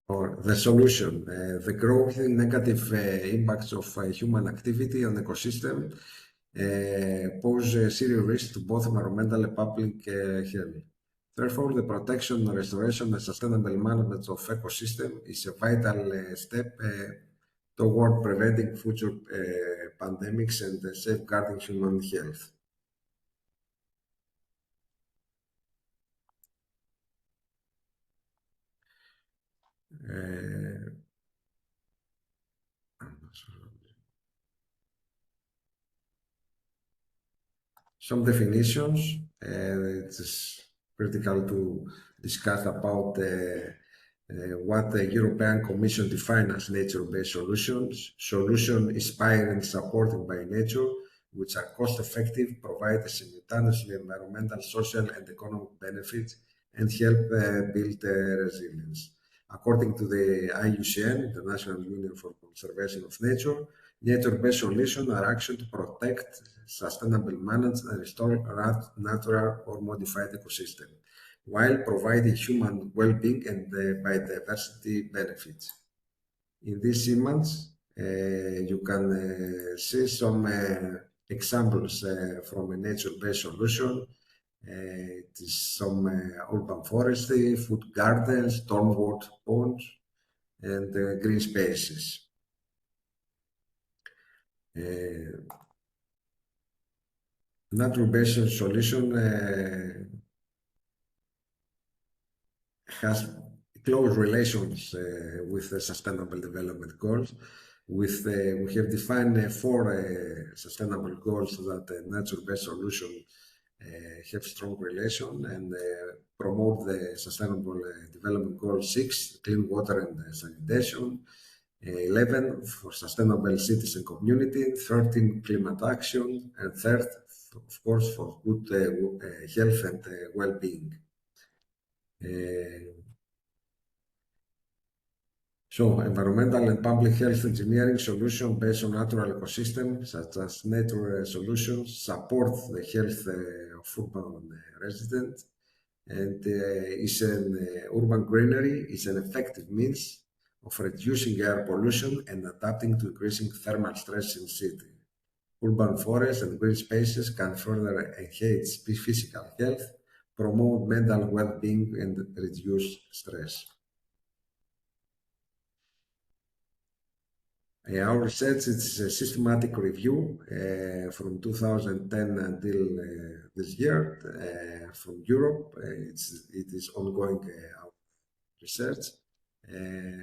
Or the solution, the growing negative impacts of human activity on the ecosystem pose a serious risk to both environmental and public health. Therefore, the protection, restoration, and sustainable management of ecosystem is a vital step toward preventing future pandemics and safeguarding human health. Some definitions. It's critical to discuss about what the European Commission defines as nature-based solutions. Solutions inspired and supported by nature, which are cost-effective, provide simultaneously environmental, social, and economic benefits, and help build resilience. According to the IUCN, International Union for Conservation of Nature, nature-based solutions are actions to protect, sustainable manage, and restore natural or modified ecosystem, while providing human well-being and biodiversity benefits. In this image, you can see some examples from a nature-based solution. It is some urban forestry, food gardens, stormwater ponds, and green spaces. Nature-based solution has close relations with the Sustainable Development Goals. We have defined 4 sustainable goals that nature-based solutions have strong relation and promote the Sustainable Development Goal 6, clean water and sanitation, 11 for sustainable cities and community, 13 climate action, and 3rd, of course, for good health and well-being. So, environmental and public health engineering solutions based on natural ecosystems, such as nature solutions, support the health of urban residents, and is an urban greenery is an effective means of reducing air pollution and adapting to increasing thermal stress in cities. Urban forests and green spaces can further enhance physical health, promote mental well-being, and reduce stress. Our research is a systematic review from 2010 until this year from Europe. It is ongoing research.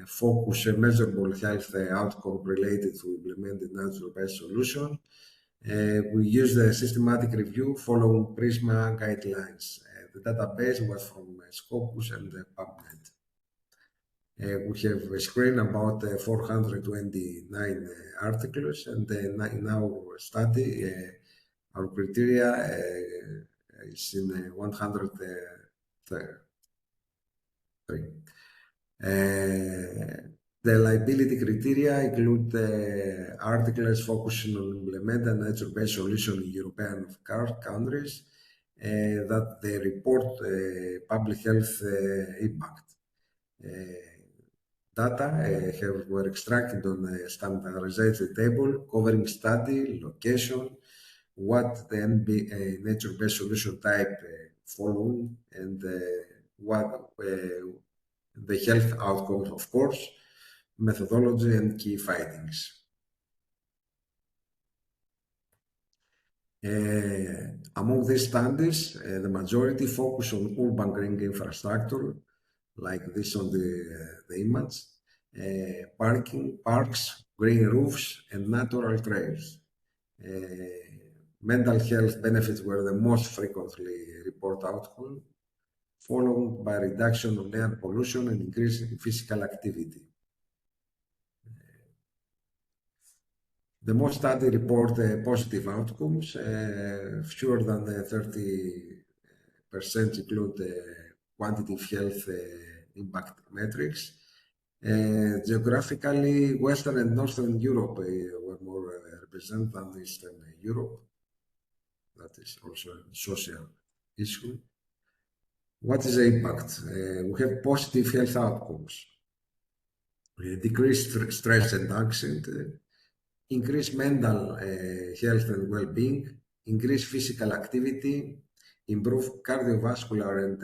Focus on measurable health outcome related to implemented nature-based solution. We used a systematic review following PRISMA guidelines. The database was from Scopus and PubMed. We have screened about 429 articles, and in our study, our criteria is in 103. The liability criteria include articles focusing on implemented nature-based solutions in European countries that they report public health impact. Data were extracted on a standardized table covering study, location, what the nature-based solution type following, and what the health outcomes, of course, methodology, and key findings. Among these studies, the majority focus on urban green infrastructure, like this on the image, parks, green roofs, and natural trails. Mental health benefits were the most frequently reported outcome, followed by reduction of air pollution and increase in physical activity. The most studies report positive outcomes. Fewer than 30% include quantitative health impact metrics. Geographically, Western and Northern Europe were more represented than Eastern Europe. That is also a social issue. What is the impact? We have positive health outcomes, decreased stress and anxiety, increased mental health and well-being, increased physical activity, improve cardiovascular and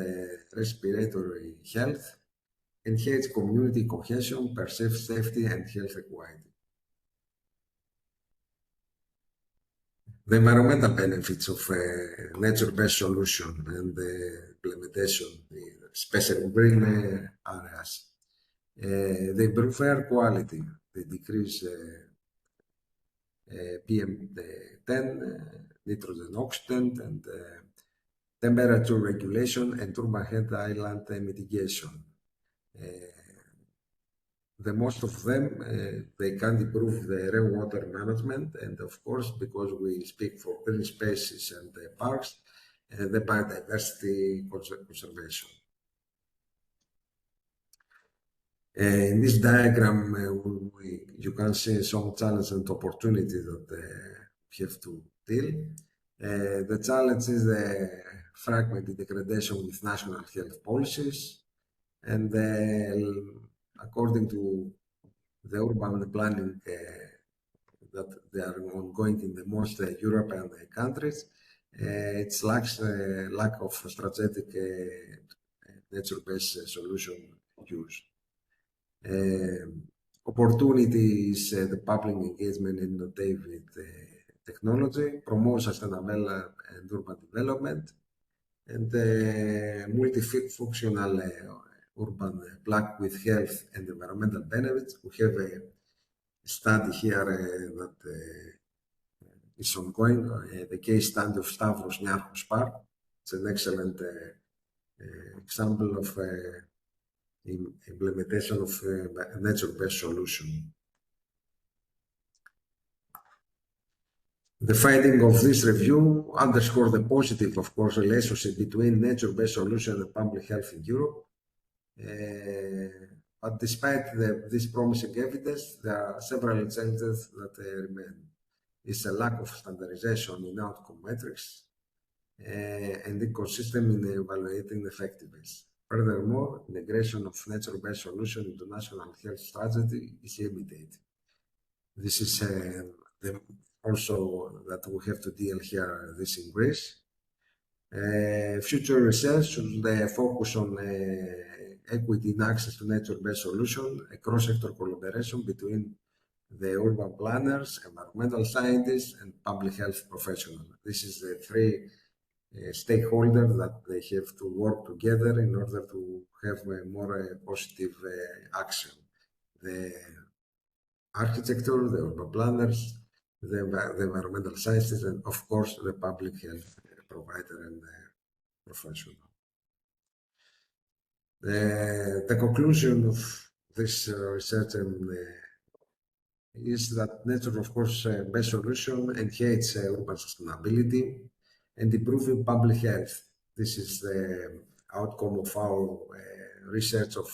respiratory health, enhance community cohesion, perceive safety and health equity. The environmental benefits of nature-based solution and the implementation, especially in green areas. They improve air quality, they decrease PM10, nitrogen oxidant, and temperature regulation and urban heat island mitigation. The most of them, they can improve the rainwater management, and of course, because we speak for green spaces and parks, the biodiversity conservation. In this diagram, you can see some challenges and opportunities that we have to deal. The challenge is the fragmented degradation with national health policies, and according to the urban planning that they are ongoing in the most European countries, it lacks lack of strategic nature-based solution use. Opportunity is the public engagement in innovative technology, promote sustainable and urban development, and multifunctional urban plaque with health and environmental benefits. We have a study here that is ongoing, the case study of Stavros Niarchos Park. It's an excellent example of implementation of a nature-based solution. The finding of this review underscore the positive, of course, relationship between nature-based solution and public health in Europe. But despite this promising evidence, there are several challenges that remain. It's a lack of standardization in outcome metrics and inconsistent in evaluating effectiveness. Furthermore, integration of nature-based solutions into national health strategy is limited. This is also that we have to deal here this in Greece. Future research should focus on equity in access to nature-based solutions, a cross-sector collaboration between the urban planners, environmental scientists, and public health professionals. This is the three stakeholders that they have to work together in order to have a more positive action. The architecture, the urban planners, the environmental scientists, and of course the public health provider and professional. The conclusion of this research is that nature, of course, based solution enhance urban sustainability and improving public health. This is the outcome of our research of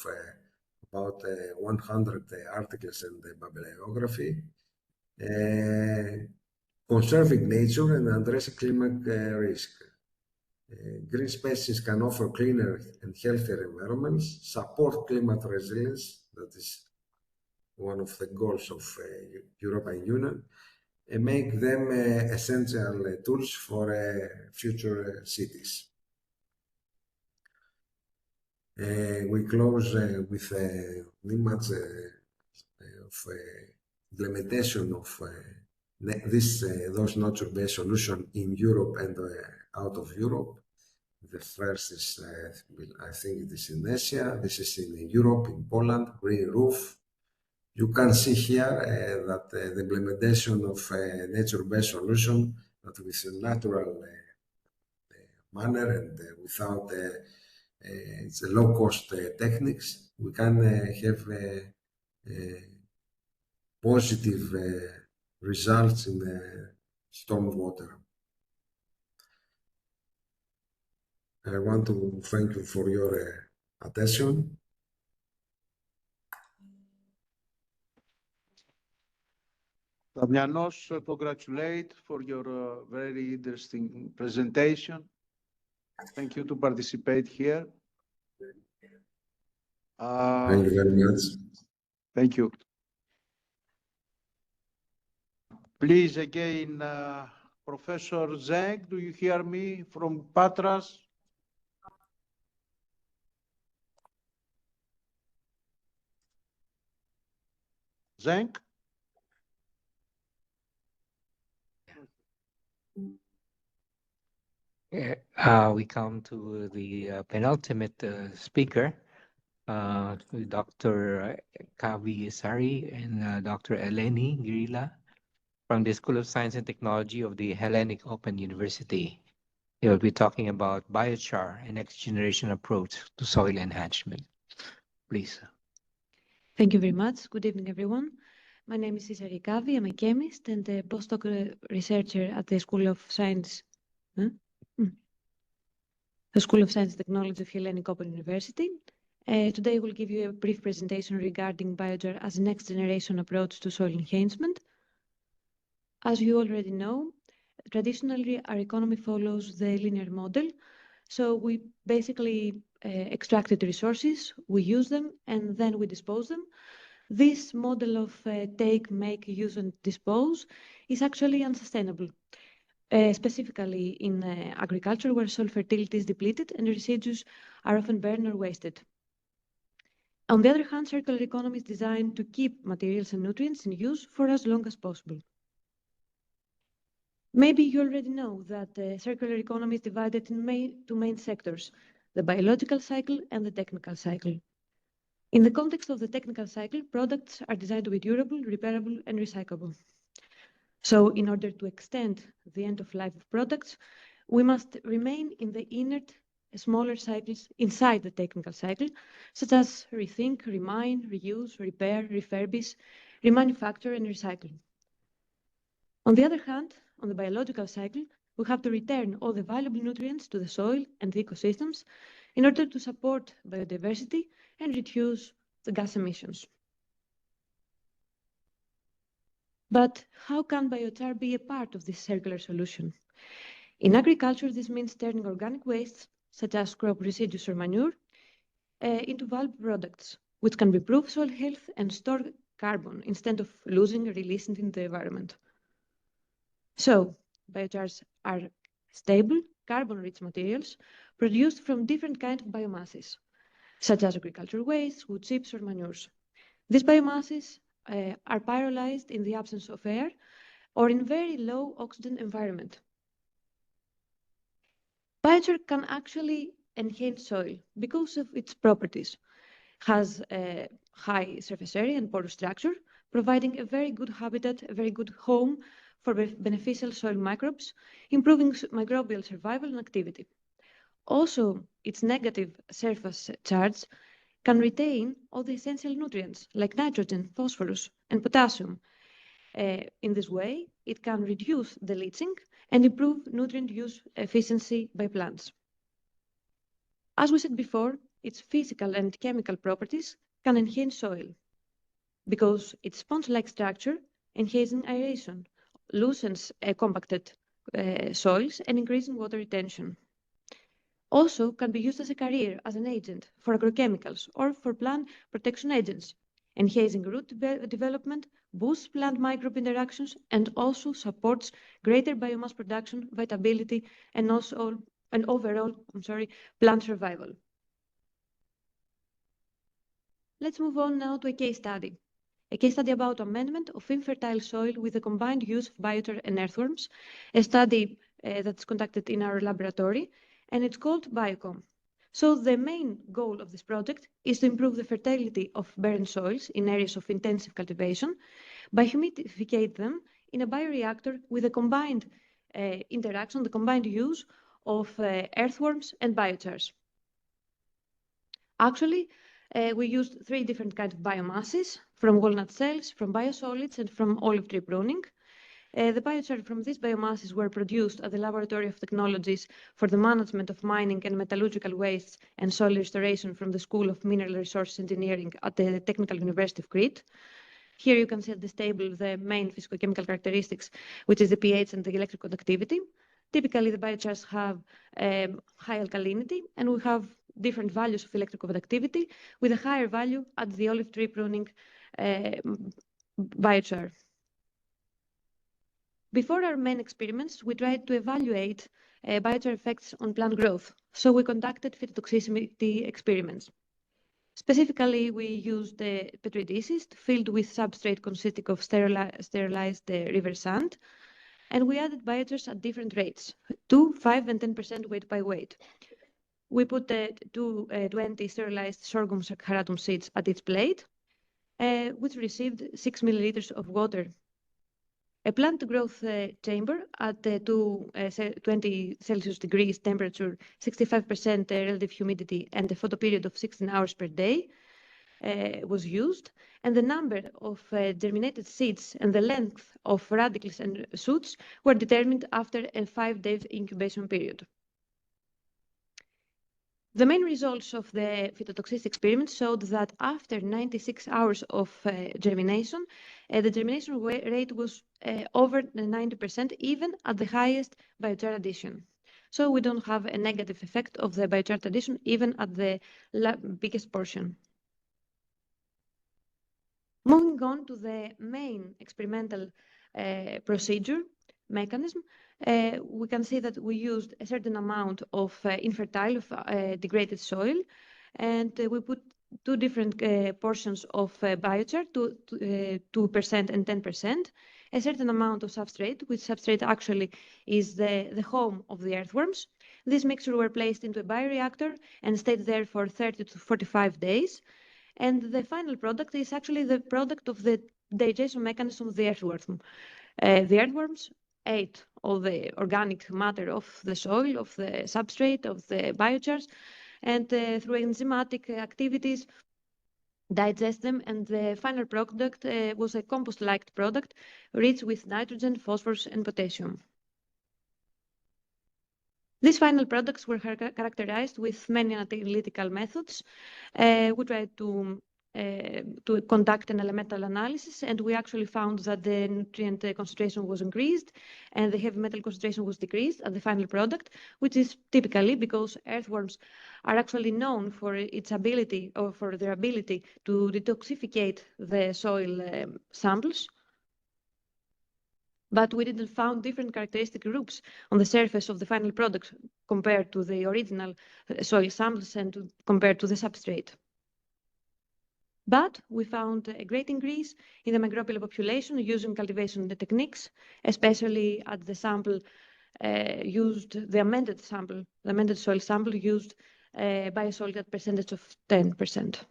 about 100 articles and bibliography. Conserving nature and addressing climate risk. Green spaces can offer cleaner and healthier environments, support climate resilience, that is one of the goals of European Union, and make them essential tools for future cities. We close with an image of implementation of those nature-based solutions in Europe and out of Europe. The first is, I think it is in Asia. This is in Europe, in Poland, green roof. You can see here that the implementation of a nature-based solution that with a natural manner and without it's a low-cost techniques, we can have positive results in stormwater. I want to thank you for your attention. Damianos, congratulate for your very interesting presentation. Thank you to participate here. Thank you very much. Thank you. Please again Professor Zeng, do you hear me from Patras? Zeng? We come to the penultimate speaker, Dr. Kavi Sari and Dr. Eleni Girila from the School of Science and Technology of the Hellenic Open University. They will be talking about biochar, a next generation approach to soil enhancement. Please. Thank you very much. Good evening, everyone. My name is Isari Kavi. I'm a chemist and a postdoc researcher at the School of Science. The School of Science and Technology of Hellenic Open University. Today we'll give you a brief presentation regarding biochar as a next generation approach to soil enhancement. As you already know, traditionally our economy follows the linear model. So we basically extracted resources, we use them, and then we dispose them. This model of take, make, use, and dispose is actually unsustainable. Specifically in agriculture, where soil fertility is depleted and residues are often burned or wasted. On the other hand, circular economy is designed to keep materials and nutrients in use for as long as possible. Maybe you already know that the circular economy is divided in two main sectors, the biological cycle and the technical cycle. In the context of the technical cycle, products are designed to be durable, repairable, and recyclable. So in order to extend the end of life of products, we must remain in the inert, smaller cycles inside the technical cycle, such as rethink, remine, reuse, repair, refurbish, remanufacture, and recycle. On the other hand, on the biological cycle, we have to return all the valuable nutrients to the soil and the ecosystems in order to support biodiversity and reduce the gas emissions. But how can biochar be a part of this circular solution? In agriculture, this means turning organic wastes, such as crop residues or manure, into valuable products, which can improve soil health and store carbon instead of losing or releasing it in the environment. So, biochars are stable, carbon-rich materials produced from different kinds of biomasses, such as agricultural waste, wood chips, or manures. These biomasses are pyrolyzed in the absence of air or in very low oxygen environment. Biochar can actually enhance soil because of its properties. Has a high surface area and porous structure, providing a very good habitat, a very good home for beneficial soil microbes, improving microbial survival and activity. Also, its negative surface charge can retain all the essential nutrients like nitrogen, phosphorus, and potassium. In this way, it can reduce the leaching and improve nutrient use efficiency by plants. As we said before, its physical and chemical properties can enhance soil because its sponge-like structure enhances aeration, loosens compacted soils, and increases water retention. Also can be used as a carrier, as an agent for agrochemicals or for plant protection agents, enhancing root development, boosts plant microbe interactions, and also supports greater biomass production, viability, and overall plant survival. Let's move on now to a case study about amendment of infertile soil with the combined use of biochar and earthworms, a study that's conducted in our laboratory, and it's called BioCom. So the main goal of this project is to improve the fertility of barren soils in areas of intensive cultivation by humidificate them in a bioreactor with a combined interaction, the combined use of earthworms and biochars. Actually, we used 3 different kinds of biomasses, from walnut cells, from biosolids, and from olive tree pruning. The biochar from these biomasses were produced at the Laboratory of Technologies for the Management of Mining and Metallurgical Wastes and Soil Restoration from the School of Mineral Resources Engineering at the Technical University of Crete. Here you can see at this table the main physicochemical characteristics, which is the pH and the electric conductivity. Typically, the biochars have high alkalinity, and we have different values of electric conductivity with a higher value at the olive tree pruning biochar. Before our main experiments, we tried to evaluate biochar effects on plant growth. So we conducted phytotoxicity experiments. Specifically, we used the Petri dishes filled with substrate consisting of sterilized river sand, and we added biochars at different rates, 2, 5, and 10% weight by weight. We put 20 sterilized sorghum charatum seeds at each plate, which received 6 milliliters of water. A plant growth chamber at 20 Celsius degrees temperature, 65% relative humidity, and a photo period of 16 hours per day was used, and the number of germinated seeds and the length of radicles and shoots were determined after a 5-day incubation period. The main results of the phytotoxicity experiment showed that after 96 hours of germination, the germination rate was over 90%, even at the highest biochar addition. So we don't have a negative effect of the biochar addition, even at the biggest portion. Moving on to the main experimental procedure mechanism, we can see that we used a certain amount of infertile, degraded soil, and we put two different portions of biochar, 2% and 10%, a certain amount of substrate, which substrate actually is the home of the earthworms. This mixture were placed into a bioreactor and stayed there for 30 to 45 days. And the final product is actually the product of the digestion mechanism of the earthworm. The earthworms ate all the organic matter of the soil, of the substrate, of the biochars, and through enzymatic activities digest them, and the final product was a compost-like product rich with nitrogen, phosphorus, and potassium. These final products were characterized with many analytical methods. We tried to conduct an elemental analysis, and we actually found that the nutrient concentration was increased and the heavy metal concentration was decreased at the final product, which is typically because earthworms are actually known for its ability or for their ability to detoxificate the soil samples. But we didn't find different characteristic groups on the surface of the final product compared to the original soil samples and compared to the substrate. But we found a great increase in the microbial population using cultivation techniques, especially at the sample used, the amended soil sample used by a soil at percentage of 10%.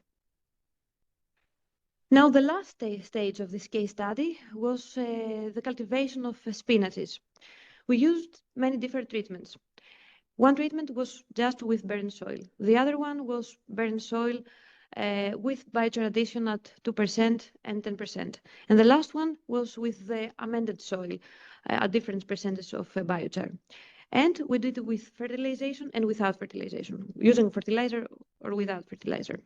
Now, the last stage of this case study was the cultivation of spinaches. We used many different treatments. One treatment was just with barren soil. The other one was barren soil with biochar addition at 2% and 10%. And the last one was with the amended soil, a different percentage of biochar. And we did it with fertilization and without fertilization, using fertilizer or without fertilizer.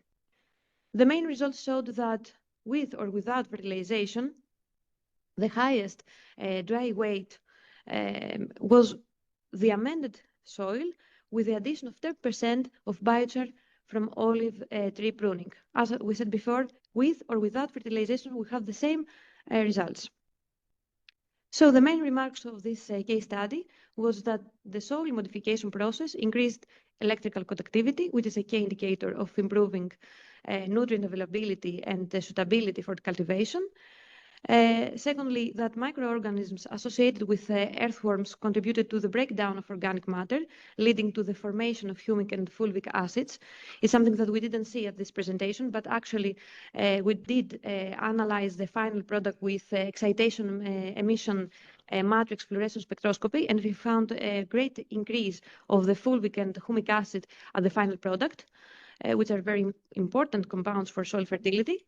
The main results showed that with or without fertilization, the highest dry weight was the amended soil with the addition of 10% of biochar from olive tree pruning. As we said before, with or without fertilization, we have the same results. So the main remarks of this case study was that the soil modification process increased electrical conductivity, which is a key indicator of improving nutrient availability and suitability for cultivation. Secondly, that microorganisms associated with earthworms contributed to the breakdown of organic matter, leading to the formation of humic and fulvic acids. It's something that we didn't see at this presentation, but actually we did analyze the final product with excitation emission matrix fluorescence spectroscopy, and we found a great increase of the fulvic and humic acid at the final product, which are very important compounds for soil fertility.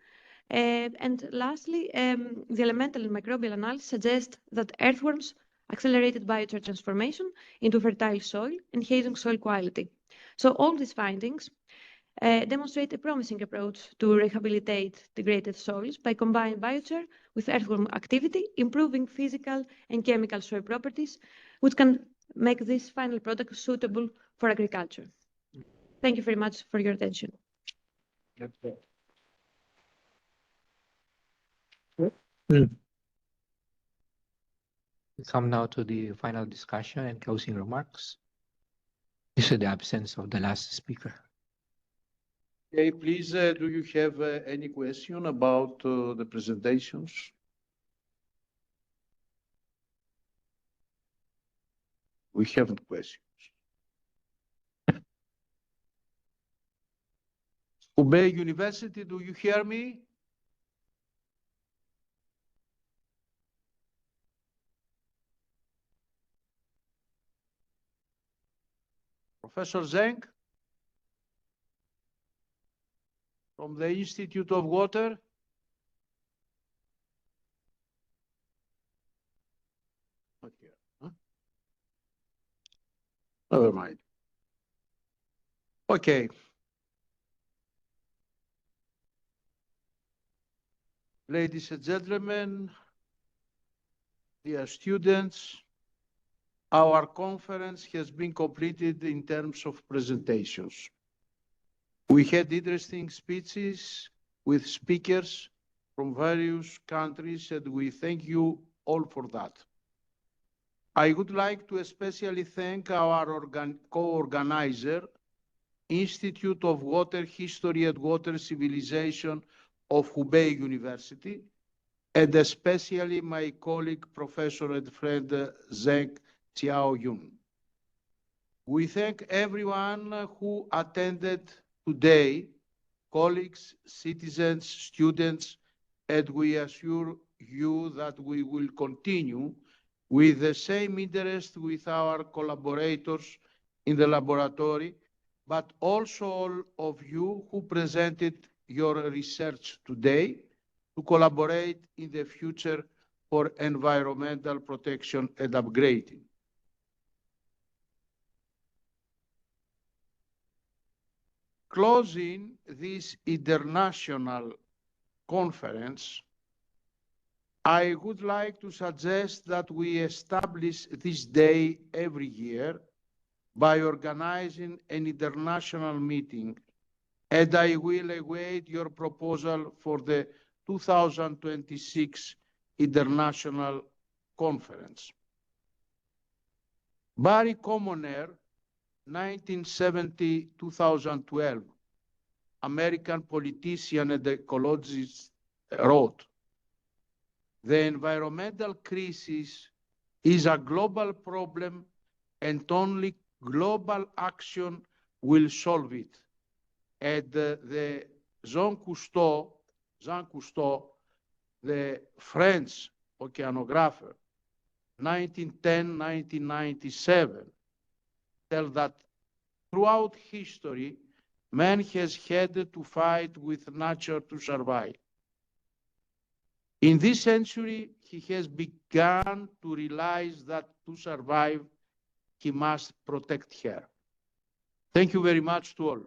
And lastly, the elemental and microbial analysis suggest that earthworms accelerated biochar transformation into fertile soil, enhancing soil quality. So all these findings demonstrate a promising approach to rehabilitate degraded soils by combining biochar with earthworm activity, improving physical and chemical soil properties, which can make this final product suitable for agriculture. Thank you very much for your attention. We come now to the final discussion and closing remarks. This is the absence of the last speaker. Okay, please, do you have any question about the presentations? We haven't questions. Hubei University, do you hear me? Professor Zeng from the Institute of Water? Not here, huh? Never mind. Okay. Ladies and gentlemen, dear students, our conference has been completed in terms of presentations. We had interesting speeches with speakers from various countries, and we thank you all for that. I would like to especially thank our co-organizer, Institute of Water History and Water Civilization of Hubei University, and especially my colleague, Professor and friend Zeng Xiaoyun. We thank everyone who attended today, colleagues, citizens, students, and we assure you that we will continue with the same interest with our collaborators in the laboratory, but also all of you who presented your research today to collaborate in the future for environmental protection and upgrading. Closing this international conference, I would like to suggest that we establish this day every year by organizing an international meeting, and I will await your proposal for the 2026 International Conference. Barry Commoner, 1970-2012, American politician and ecologist, wrote, "The environmental crisis is a global problem and only global action will solve it." And the Jean Cousteau, the French oceanographer, 1910-1997, tell that throughout history, man has had to fight with nature to survive. In this century, he has begun to realize that to survive, he must protect her. Thank you very much to all.